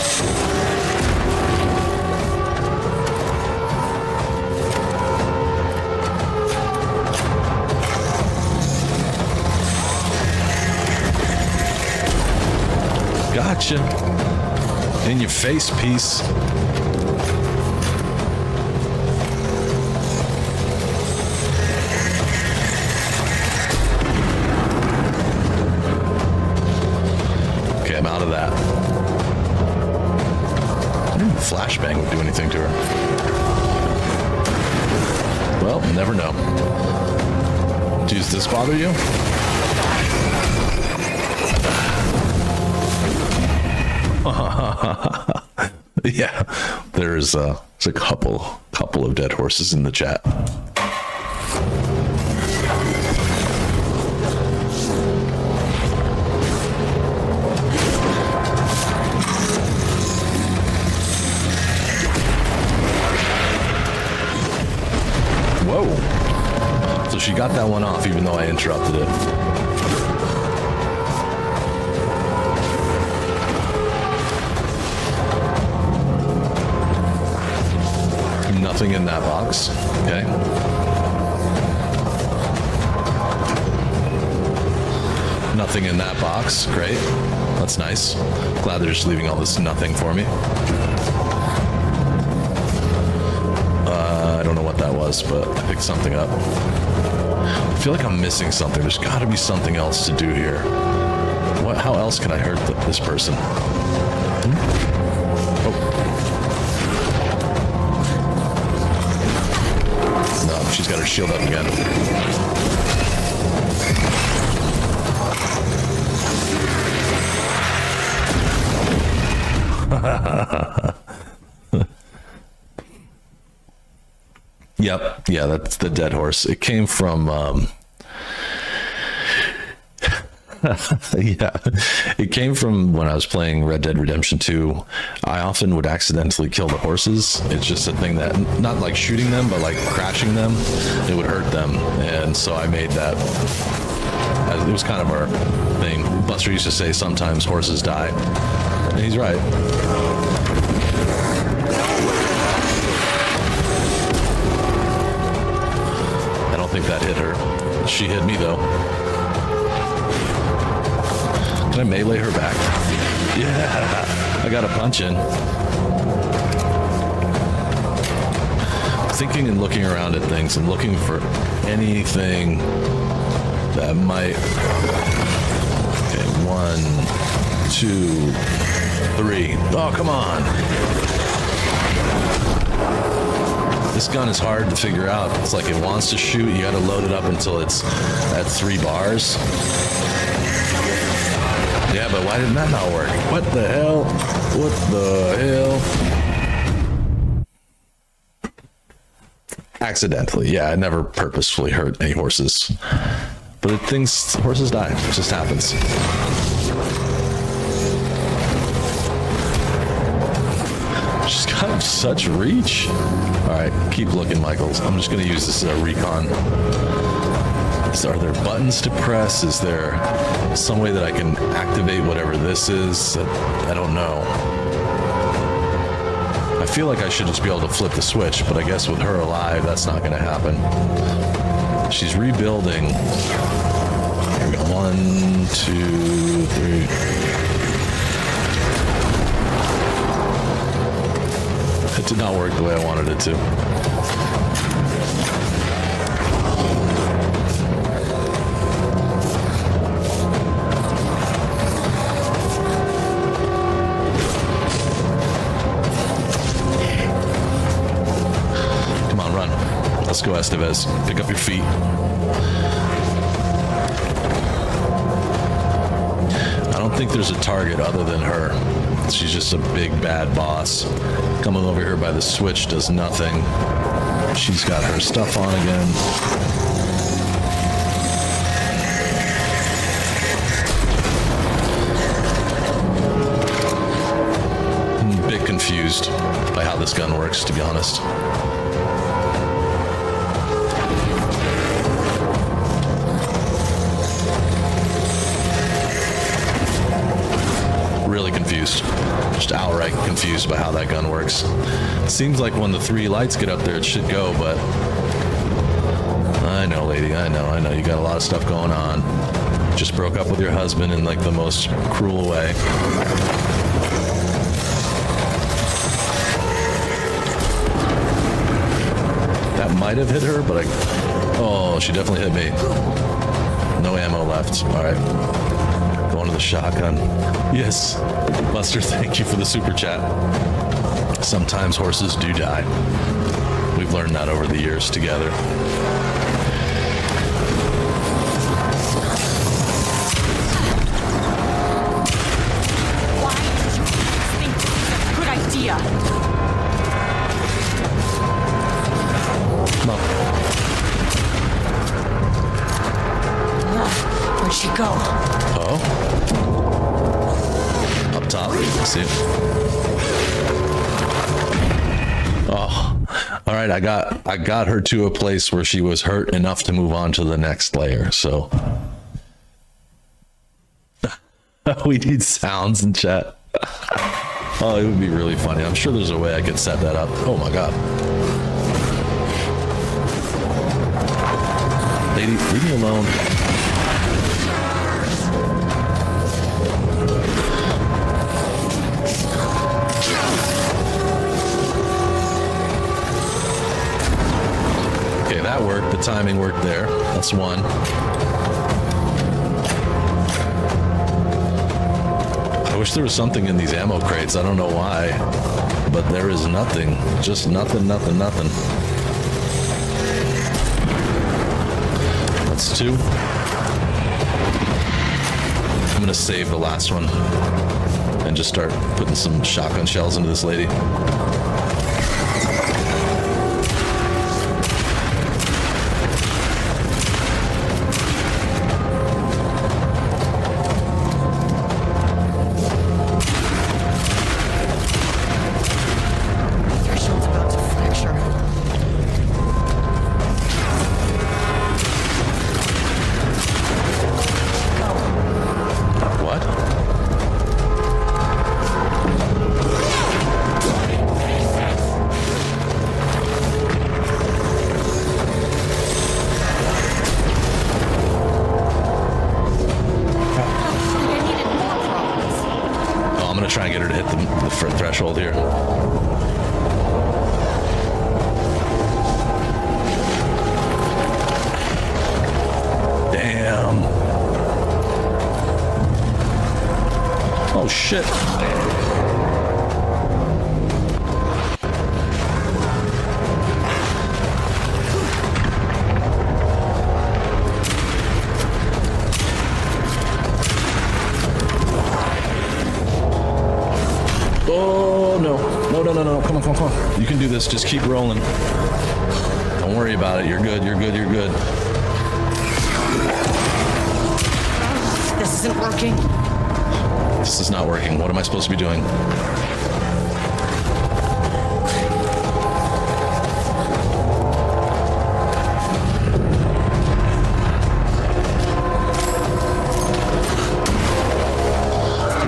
Gotcha. In your face, piece. Okay, I'm out of that. I didn't think flashbang would do anything to her. Well, never know. Does this bother you? Yeah, there's a couple of dead horses in the chat. Whoa. So she got that one off even though I interrupted it. Nothing in that box. Okay. Nothing in that box. Great. That's nice. Glad they're just leaving all this nothing for me. I don't know what that was, but I picked something up. I feel like I'm missing something. There's got to be something else to do here. What? How else can I hurt this person? No, she's got her shield up again. Yep. Yeah, that's the dead horse. It came from, yeah, it came from when I was playing Red Dead Redemption 2. I often would accidentally kill the horses. It's just a thing that, not like shooting them, but like crashing them, it would hurt them. And so I made that, it was kind of our thing. Buster used to say sometimes horses die. And he's right. I don't think that hit her. She hit me though. Can I melee her back? Yeah, I got a punch in. Thinking and looking around at things and looking for anything that might. Okay, 1, 2, 3. Oh, come on. This gun is hard to figure out. It's like it wants to shoot. You got to load it up until it's at 3 bars. Yeah, but why didn't that not work? What the hell? What the hell? Accidentally. Yeah, I never purposefully hurt any horses. But horses die. It just happens. She's got such reach. All right, keep looking, Michaels. I'm just going to use this as a recon. Are there buttons to press? Is there some way that I can activate whatever this is? I don't know. I feel like I should just be able to flip the switch, but I guess with her alive, that's not going to happen. She's rebuilding. Here we go. 1, 2, 3. It did not work the way I wanted it to. Come on, run. Let's go, Estevez. Pick up your feet. I don't think there's a target other than her. She's just a big bad boss. Coming over here by the switch does nothing. She's got her stuff on again. I'm a bit confused by how this gun works, to be honest. Really confused. Just outright confused by how that gun works. Seems like when the 3 lights get up there, it should go, but I know, lady, I know. You got a lot of stuff going on. Just broke up with your husband in like the most cruel way. That might have hit her, but oh, she definitely hit me. No ammo left. All right. Going to the shotgun. Yes. Buster, thank you for the super chat. Sometimes horses do die. We've learned that over the years together. ya. Come on. Where'd she go? Oh. Up top. See. Oh. All right, I got her to a place where she was hurt enough to move on to the next layer. So we need sounds in chat. Oh, it would be really funny. I'm sure there's a way I could set that up. Oh my god. Lady, leave me alone. Okay, that worked. The timing worked there. That's one. I wish there was something in these ammo crates. I don't know why, but there is nothing. Just nothing. That's two. I'm gonna save the last one and just start putting some shotgun shells into this lady. Threshold's about to fracture. What? Oh, I'm gonna try and get her to hit the threshold here. Damn. Oh shit. Oh no. No. Come on. You can do this. Just keep rolling. Don't worry about it. You're good. This isn't working. This is not working. What am I supposed to be doing?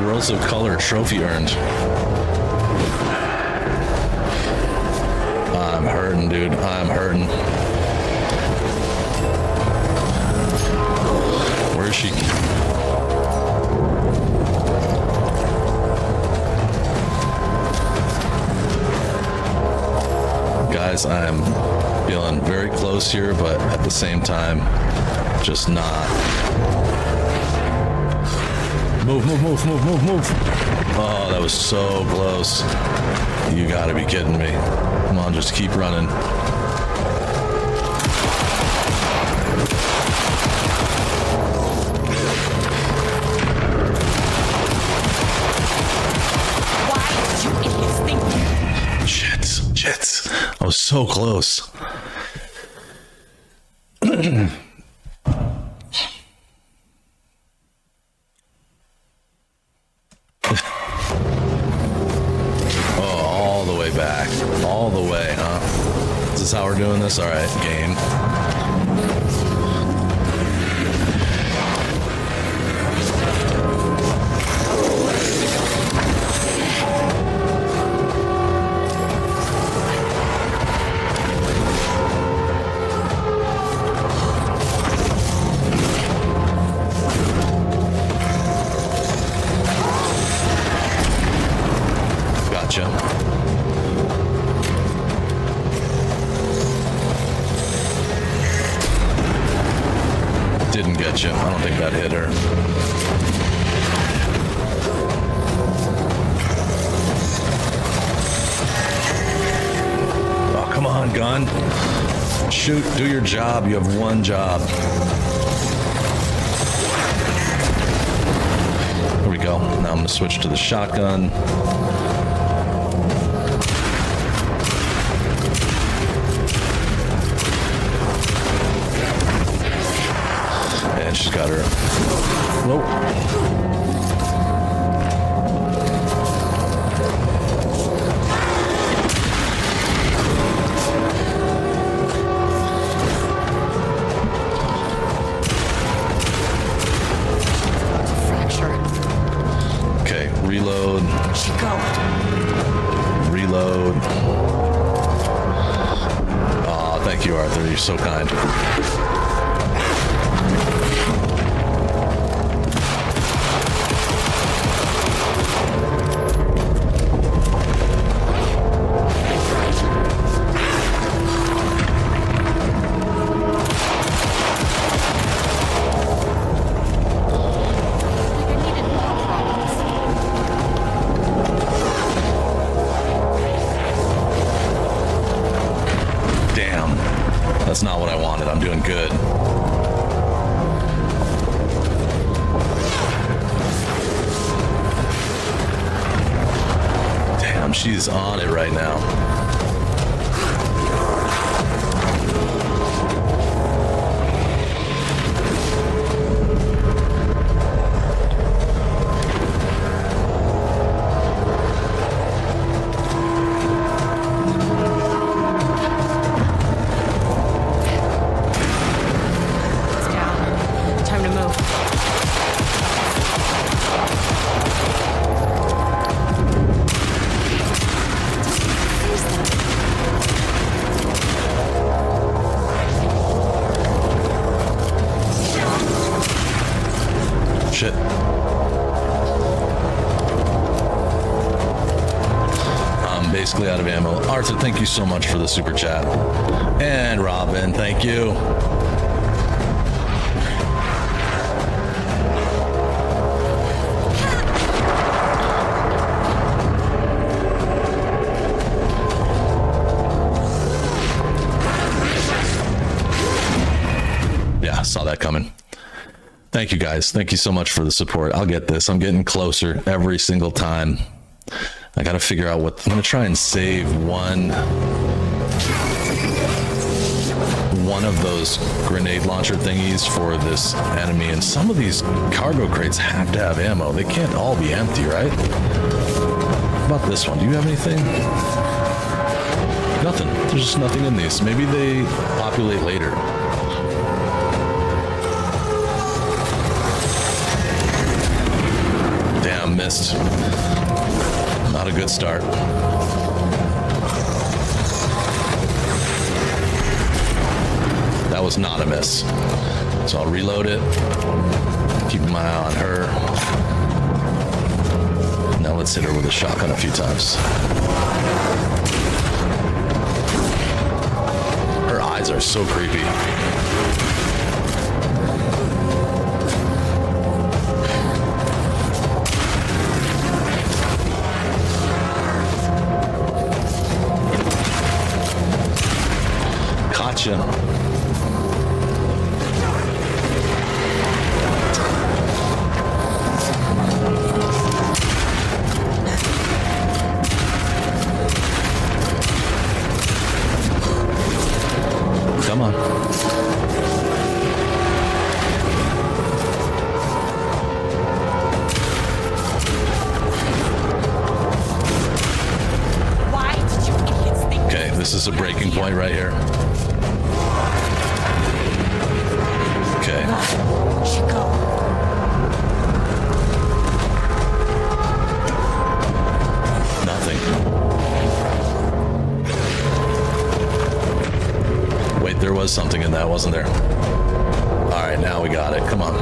Worlds of Color trophy earned. I'm hurting, dude. I'm hurting. Where is she? Guys, I'm feeling very close here, but at the same time, just not. Move. Oh, that was so close. You gotta be kidding me. Come on, just keep running. Why did you idiots think? Shit. I was so close. All the way, huh? Is this how we're doing this? All right, game. Gotcha. Didn't get you. I don't think that hit her. Oh, come on, gun. Shoot, do your job. You have one job. Here we go. Now I'm going to switch to the shotgun. Thank you, Arthur. You're so kind. Damn. That's not what I wanted. I'm doing good. Damn, she's on it right now. Time to move. Shit. I'm basically out of ammo. Arthur, thank you so much for the super chat. And Robin, thank you. Yeah, saw that coming. Thank you guys. Thank you so much for the support. I'll get this. I'm getting closer every single time. I got to figure out what I'm going to try and save one of those grenade launcher thingies for this enemy. And some of these cargo crates have to have ammo. They can't all be empty, right? How about this one? Do you have anything? Nothing. There's just nothing in these. Maybe they populate later. Damn, missed. Not a good start. That was not a miss. So I'll reload it. Keep my eye on her. Now let's hit her with a shotgun a few times. Her eyes are so creepy. Gotcha. Come on. Why did you idiots think? Okay, this is a breaking point right here. Okay. Chico. Nothing. Wait, there was something in that, wasn't there? All right, now we got it. Come on.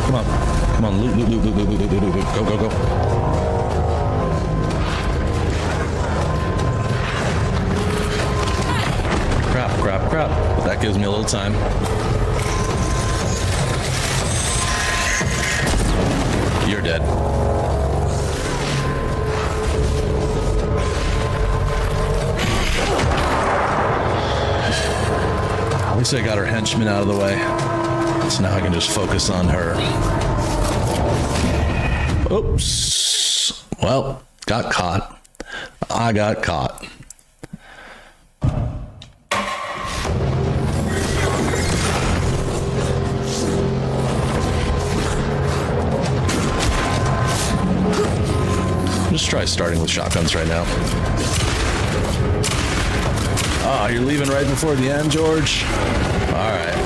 Come on. Come on, loot, loot, loot, loot, loot, loot, loot, loot, loot. Go, go, go. Crap, crap, crap. But that gives me a little time. You're dead. At least I got her henchman out of the way. So now I can just focus on her. Oops. Well, got caught. I got caught. Just try starting with shotguns right now. Oh, Oh, you're leaving right before the end, George? All right.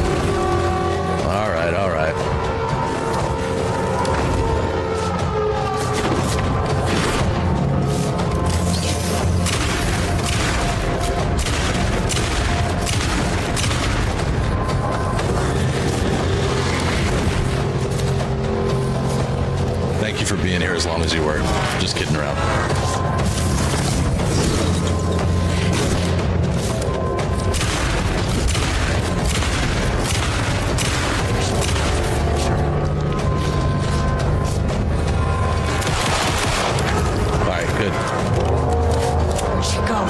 All right, all right. Thank you for being here as long as you were. Just kidding around. All right, good. Where'd she go?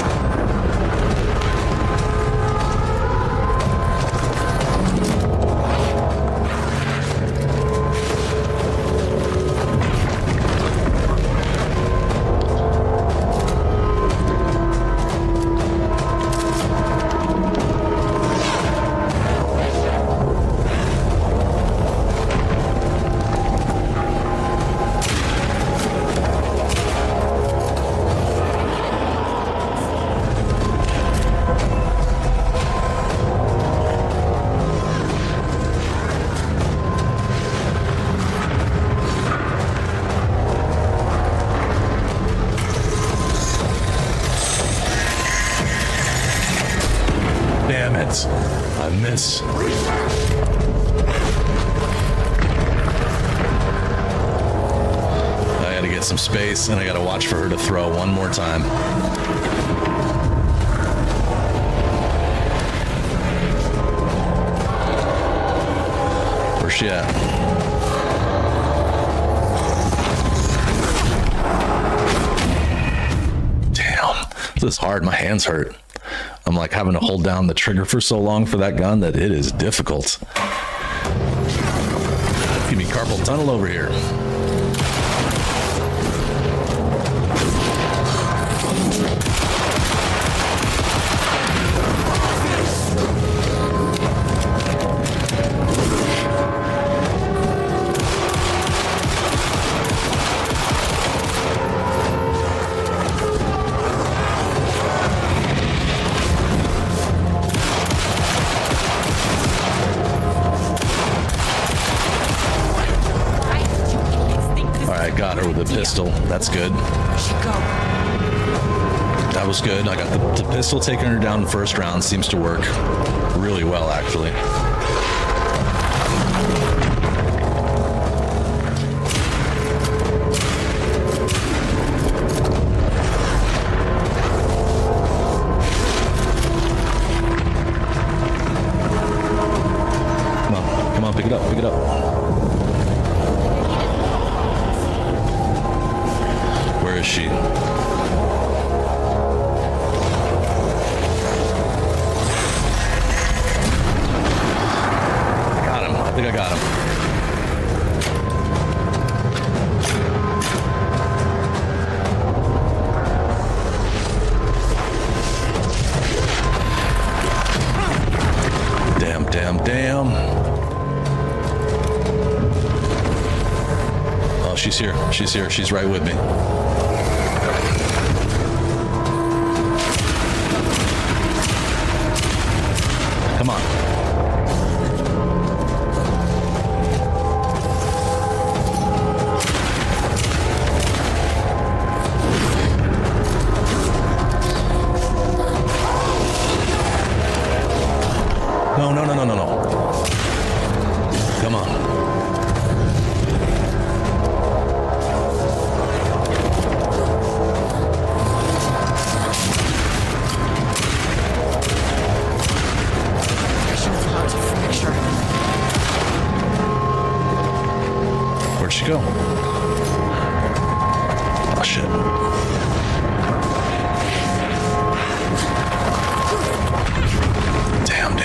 Damn it. I miss. I gotta get some space and I gotta watch for her to throw one more time. Where's she at? Damn. This is hard. My hands hurt. I'm like having to hold down the trigger for so long for that gun that it is difficult. Give me carpal tunnel over here. Got her with a pistol. That's good. That was good. I got the pistol taking her down the first round. Seems to work really well, actually. Come on, pick it up, pick it up. Where is she? Got him. I think I got him. Damn. Oh, she's here. She's right with me. Come on. No. Come on. Where'd she go? Oh, shit. Damn.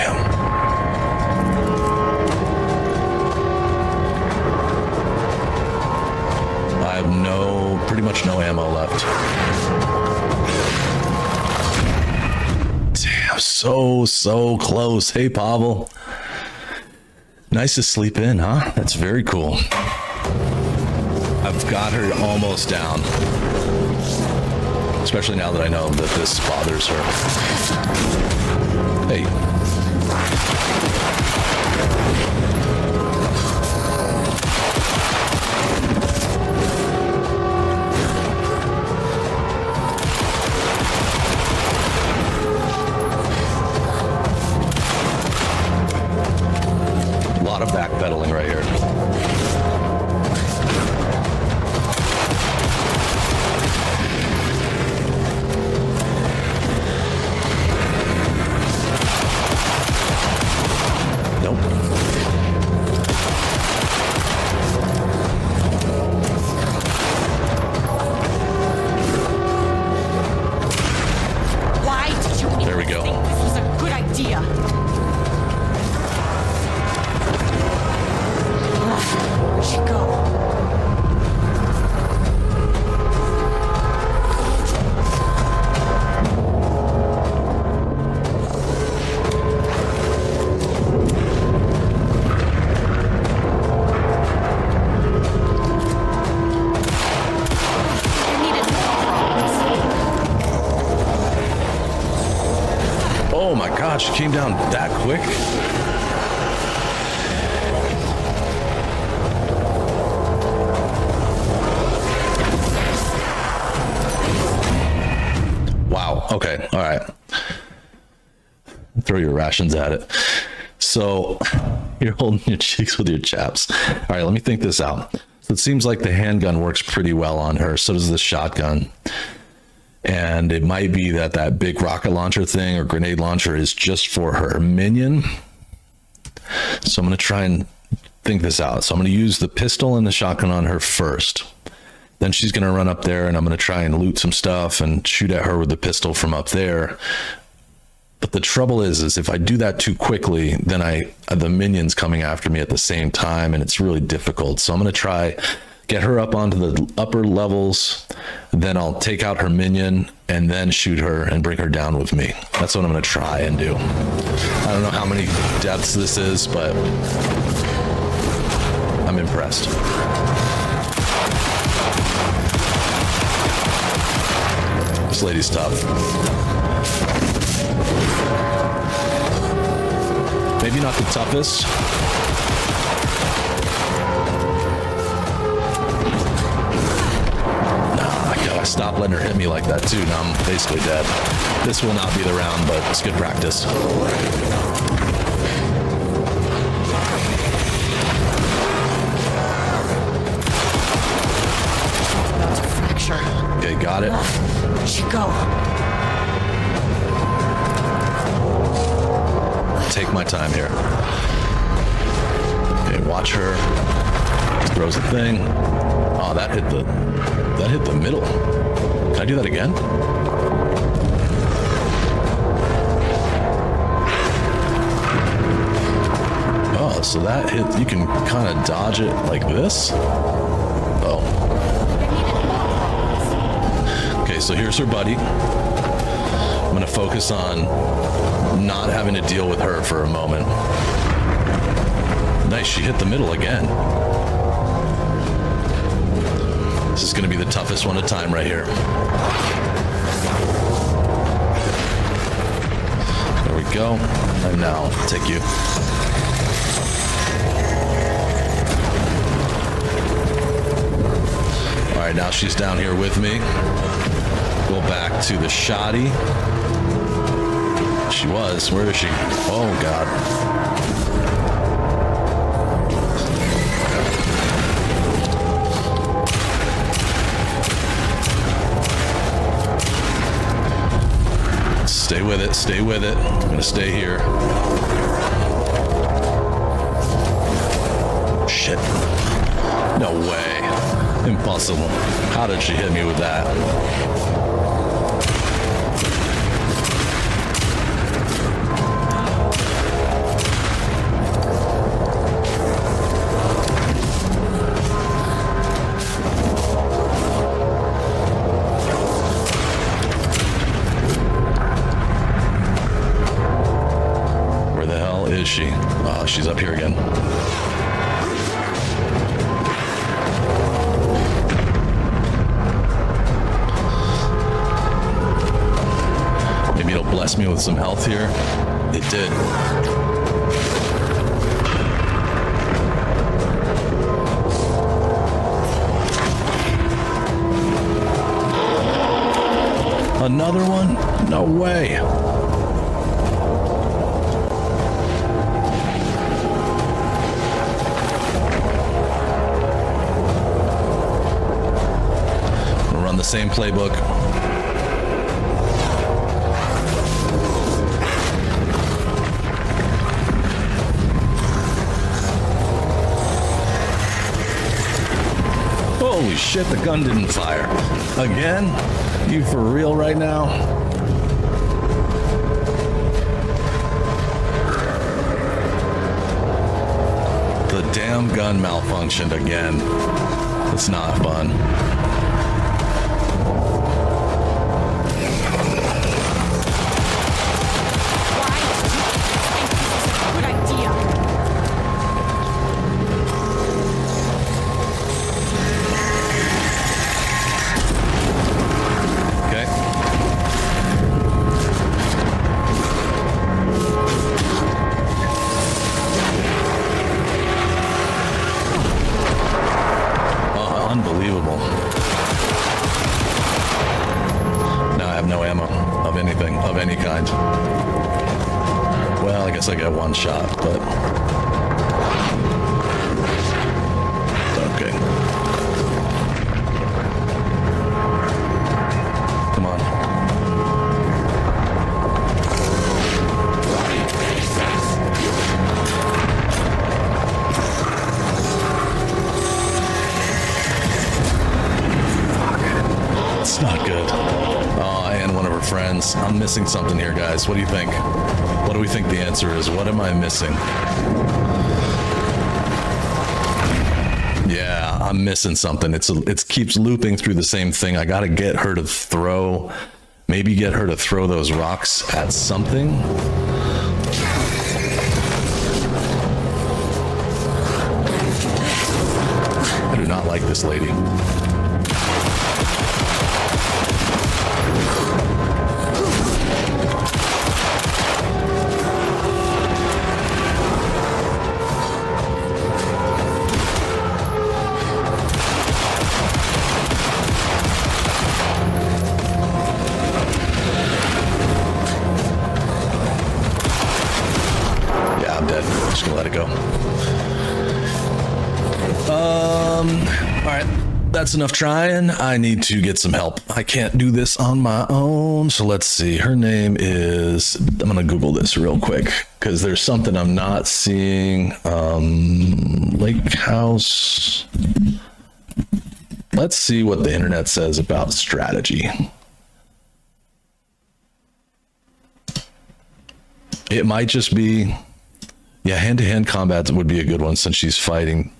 I have pretty much no ammo left. Damn, so close. Hey, Pavel. Nice to sleep in, huh? That's very cool. I've got her almost down. Especially now that I know that this bothers her. Hey. A lot of backpedaling right here. Why did you even There we go. think this was a good idea? Where'd she go? Oh my God, she came down that quick. Wow. Okay. All right. Throw your rations at it. So you're holding your cheeks with your chaps. All right, let me think this out. So it seems like the handgun works pretty well on her. So does the shotgun. And it might be that that big rocket launcher thing or grenade launcher is just for her minion. So I'm going to try and think this out. So I'm going to use the pistol and the shotgun on her first. Then she's going to run up there and I'm going to try and loot some stuff and shoot at her with the pistol from up there. But the trouble is if I do that too quickly, then the minion's coming after me at the same time and it's really difficult. So I'm going to try get her up onto the upper levels, then I'll take out her minion and then shoot her and bring her down with me. That's what I'm going to try and do. I don't know how many deaths this is, but I'm impressed. This lady's tough. Maybe not the toughest. I stopped letting her hit me like that too. Now I'm basically dead. This will not be the round, but it's good practice. That's a fracture. Okay, got it. Where'd she go? Take my time here. Okay, watch her. Throws the thing. Oh, that hit the middle. Can I do that again? Oh, so that hit, you can kind of dodge it like this. Oh. Okay, so here's her buddy. I'm gonna focus on not having to deal with her for a moment. Nice, she hit the middle again. This is going to be the toughest one of time right here. There we go. And now, take you. All right, now she's down here with me. Go back to the shoddy. She was. Where is she? Oh, God. Stay with it, stay with it. I'm gonna stay here. Shit. No way. Impossible. How did she hit me with that? Is she? Oh, she's up here again. Maybe Maybe it'll bless me with some health here. It did. Another one? No way. We'll run the same playbook. Holy shit, the gun didn't fire. Again? You for real right now? The damn gun malfunctioned again. It's not fun. Good idea. Unbelievable. Now I have no ammo of anything, of any kind. Well, I guess I got one shot, but... Okay. Come on. It's not good. Oh, and one of her friends. I'm missing something here, guys. What do you think? What do we think the answer is? What am I missing? Yeah, I'm missing something. It keeps looping through the same thing. I gotta get her to throw, maybe get her to throw those rocks at something. I do not like this lady. Just gonna let it go. All right, that's enough trying. I need to get some help. I can't do this on my own. So let's see. Her name is, I'm gonna Google this real quick because there's something I'm not seeing. Lake House. Let's see what the internet says about strategy. It might just be, yeah, hand-to-hand combat would be a good one since she's fighting.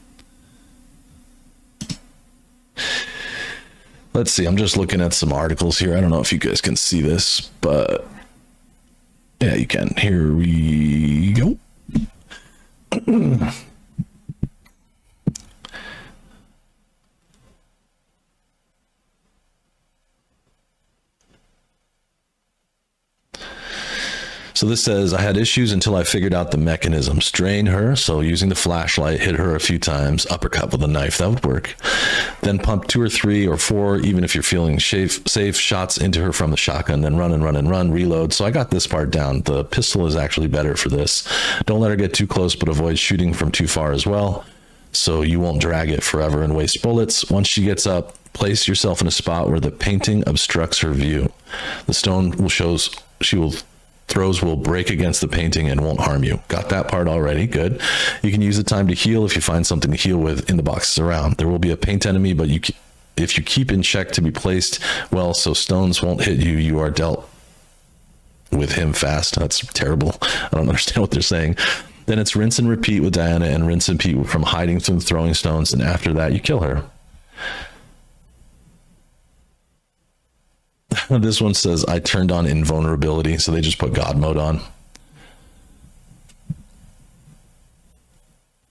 Let's see, I'm just looking at some articles here. I don't know if you guys can see this, but yeah, you can. Here we go. So this says, I had issues until I figured out the mechanism. Strain her, so using the flashlight, hit her a few times, uppercut with a knife, that would work. Then pump 2 or 3 or 4, even if you're feeling safe, shots into her from the shotgun, then run and run and run, reload. So I got this part down. The pistol is actually better for this. Don't let her get too close, but avoid shooting from too far as well, so you won't drag it forever and waste bullets. Once she gets up, place yourself in a spot where the painting obstructs her view. The stone shows throws will break against the painting and won't harm you. Got that part already. Good. You can use the time to heal if you find something to heal with in the boxes around. There will be a paint enemy, but if you keep in check to be placed well so stones won't hit you, you are dealt with him fast. That's terrible. I don't understand what they're saying. Then it's rinse and repeat with Diana and rinse and repeat from hiding from throwing stones, and after that you kill her. This one says, I turned on invulnerability, so they just put God mode on.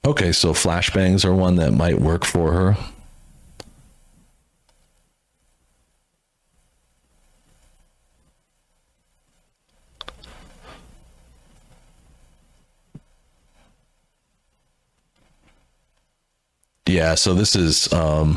Okay, so flashbangs are one that might work for her. Yeah, so this is all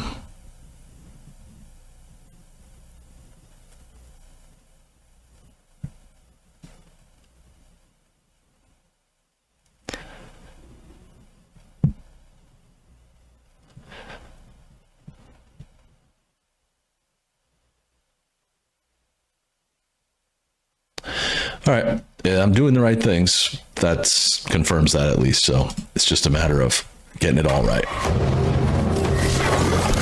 right. Yeah, I'm doing the right things. That confirms that at least. So it's just a matter of getting it all right.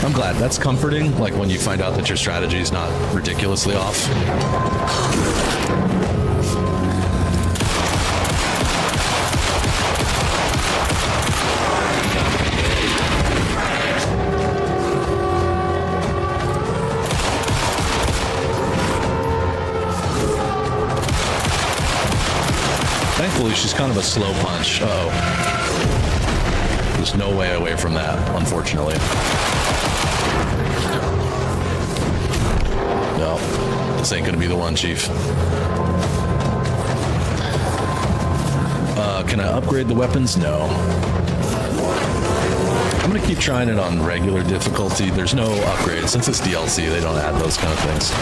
I'm glad. That's comforting. Like when you find out that your strategy is not ridiculously off. Thankfully, she's kind of a slow punch. Uh-oh. There's no way away from that, unfortunately. No, this ain't gonna be the one, Chief. Can I upgrade the weapons? No. I'm gonna keep trying it on regular difficulty. There's no upgrade. Since it's DLC, they don't add those kind of things.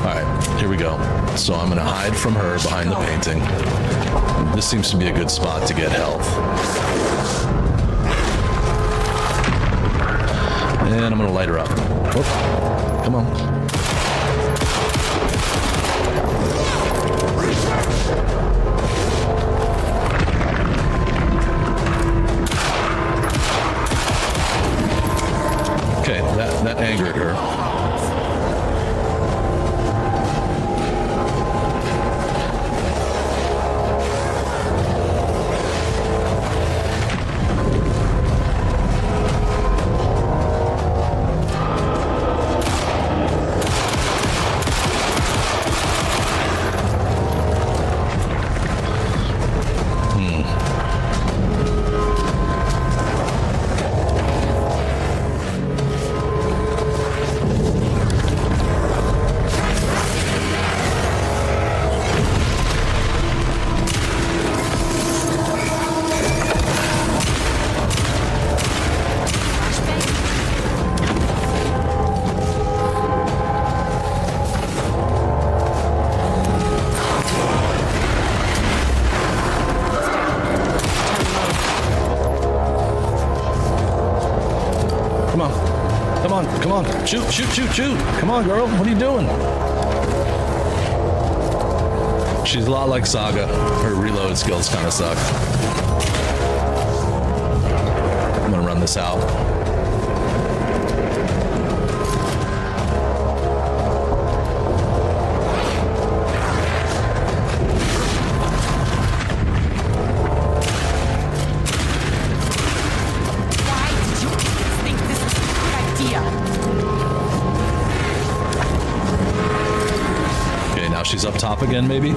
All right, here we go. So I'm gonna hide from her behind the painting. This seems to be a good spot to get health. And I'm gonna light her up. Whoop. Come on. Okay, that angered her. Come on. Shoot. Come on, girl. What are you doing? She's a lot like Saga. Her reload skills kind of suck. I'm gonna run this out. She's up top again, maybe? Yep.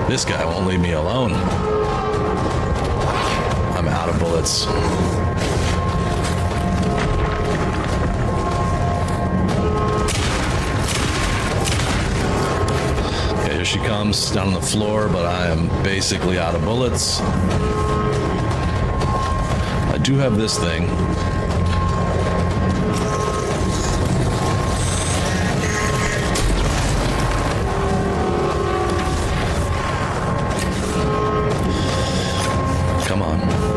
This guy won't leave me alone. I'm out of bullets. Here she comes down on the floor, but I am basically out of bullets. I do have this thing.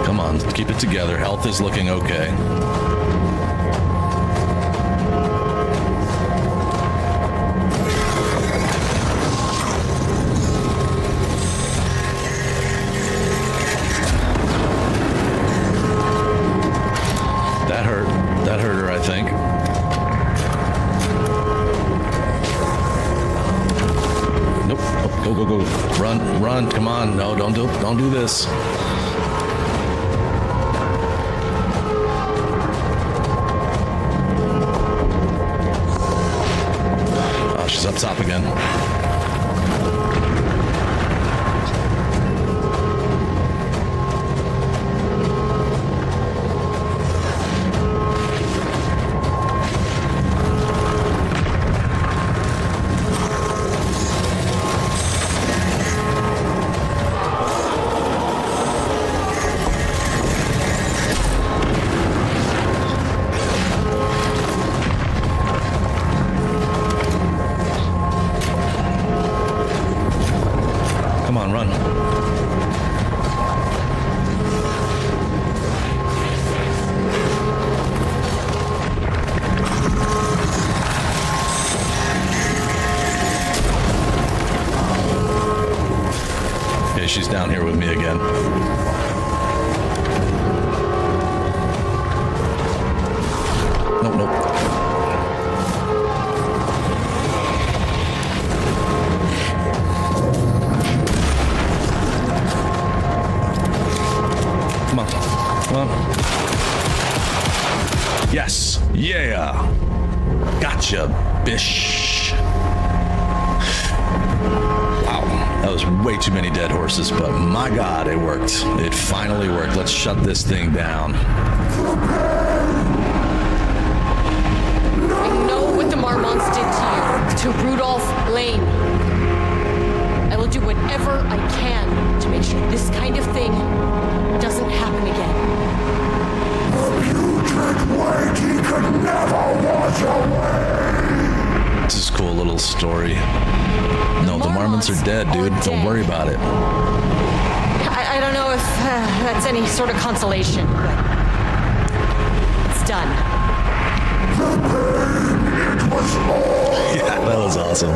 Come on, keep it together. Health is looking okay. That hurt her, I think. Nope. Oh, go. Run. Come on. No, don't do this. Oh, she's up top again. me again. Nope. Come on. Yes. Yeah. Gotcha, bish. Wow. That was way too many dead horses, but my God, it worked. It finally worked. Let's shut this thing down. I know what the Marmonts did to you, to Rudolph Lane. I will do whatever I can to make sure this kind of thing doesn't happen again. He could never wash away. This is a cool little story. No, the Marmonts are dead, dude. Don't worry about it. I don't know if that's any sort of consolation, but it's done. Yeah, that was awesome.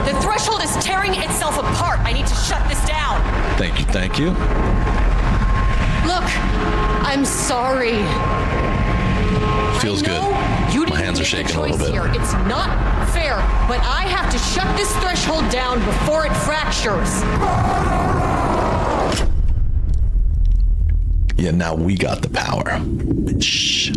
The threshold is tearing itself apart. I need to shut this down. Thank you. Look, I'm sorry. Feels good. My hands are shaking a little bit. Here. It's not fair, but I have to shut this threshold down before it fractures. Yeah, now we got the power. Shh.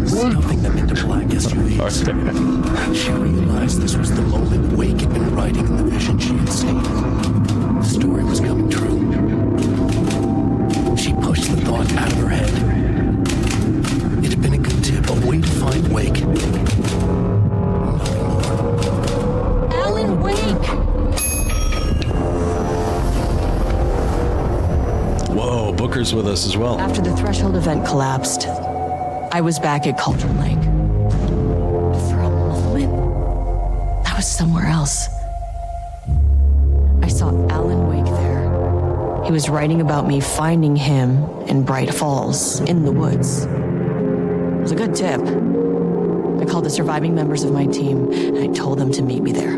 stuffing them into black SUVs. She realized this was the moment Wake had been writing in the vision she had seen. The story was coming true. She pushed the thought out of her head. It had been a good tip, a way to find Wake. Nothing more. Alan Wake! Whoa, Booker's with us as well. After the Threshold event collapsed, I was back at Cauldron Lake. For a moment, I was somewhere else. I saw Alan Wake there. He was writing about me finding him in Bright Falls, in the woods. It was a good tip. I called the surviving members of my team, and I told them to meet me there.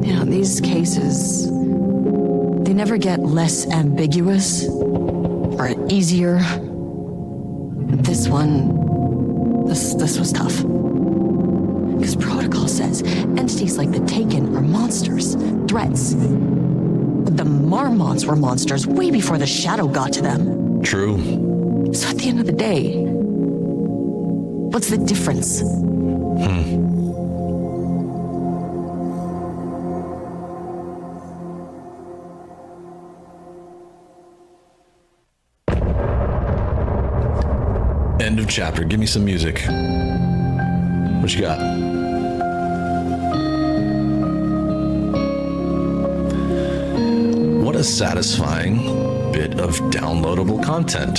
You know, these cases, they never get less ambiguous or easier. This one, this was tough. Because protocol says entities like the Taken are monsters, threats. But the Marmonts were monsters way before the Shadow got to them. True. So at the end of the day, what's the difference? End of chapter. Give me some music. What you got? What a satisfying bit of downloadable content.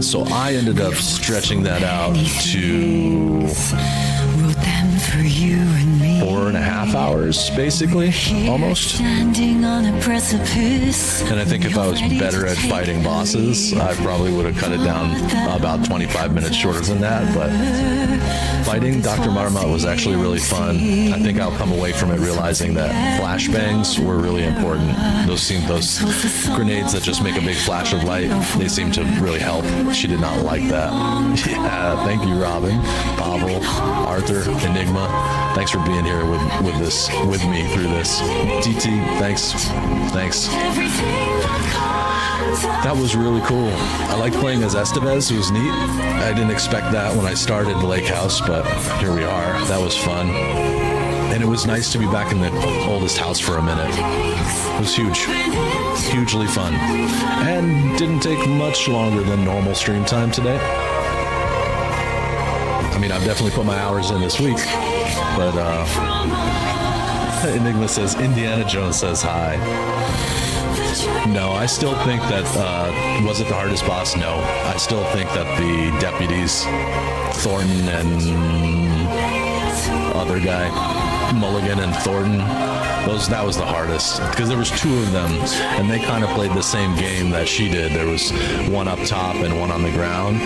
So I ended up stretching that out to 4.5 hours, basically, almost. And I think if I was better at fighting bosses, I probably would have cut it down about 25 minutes shorter than that. But fighting Dr. Marmot was actually really fun. I think I'll come away from it realizing that flashbangs were really important. Those grenades that just make a big flash of light, they seem to really help. She did not like that. Yeah, thank you, Robin, Pavel, Arthur, Enigma. Thanks for being here with me through this. TT, thanks. That was really cool. I like playing as Estevez. It was neat. I didn't expect that when I started the lake house, but here we are. That was fun. And it was nice to be back in the oldest house for a minute. It was huge. Hugely fun. And didn't take much longer than normal stream time today. I mean, I've definitely put my hours in this week, but Enigma says, Indiana Jones says hi. No, I still think that, was it the hardest boss? No. I still think that the deputies, Thornton and other guy, Mulligan and Thornton, that was the hardest, because there was two of them, and they kind of played the same game that she did. There was one up top and one on the ground,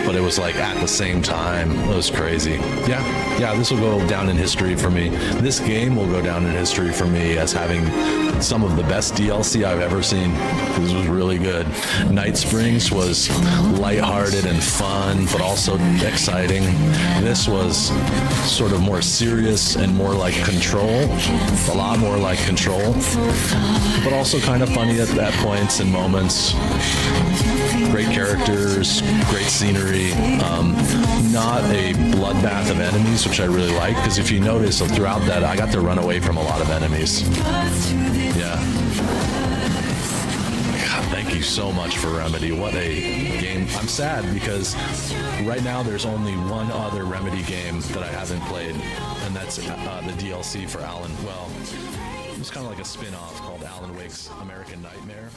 but it was like at the same time. It was crazy. Yeah, this will go down in history for me. This game will go down in history for me as having some of the best DLC I've ever seen. This was really good. Night Springs was lighthearted and fun, but also exciting. This was sort of more serious and more like Control, a lot more like Control, but also kind of funny at points and moments. Great characters, great scenery, not a bloodbath of enemies, which I really like, because if you notice throughout that, I got to run away from a lot of enemies. Yeah. God, thank you so much for Remedy. What a game. I'm sad because right now there's only one other Remedy game that I haven't played, and that's the DLC for Alan. Well, it was kind of like a spin-off called Alan Wake's American Nightmare.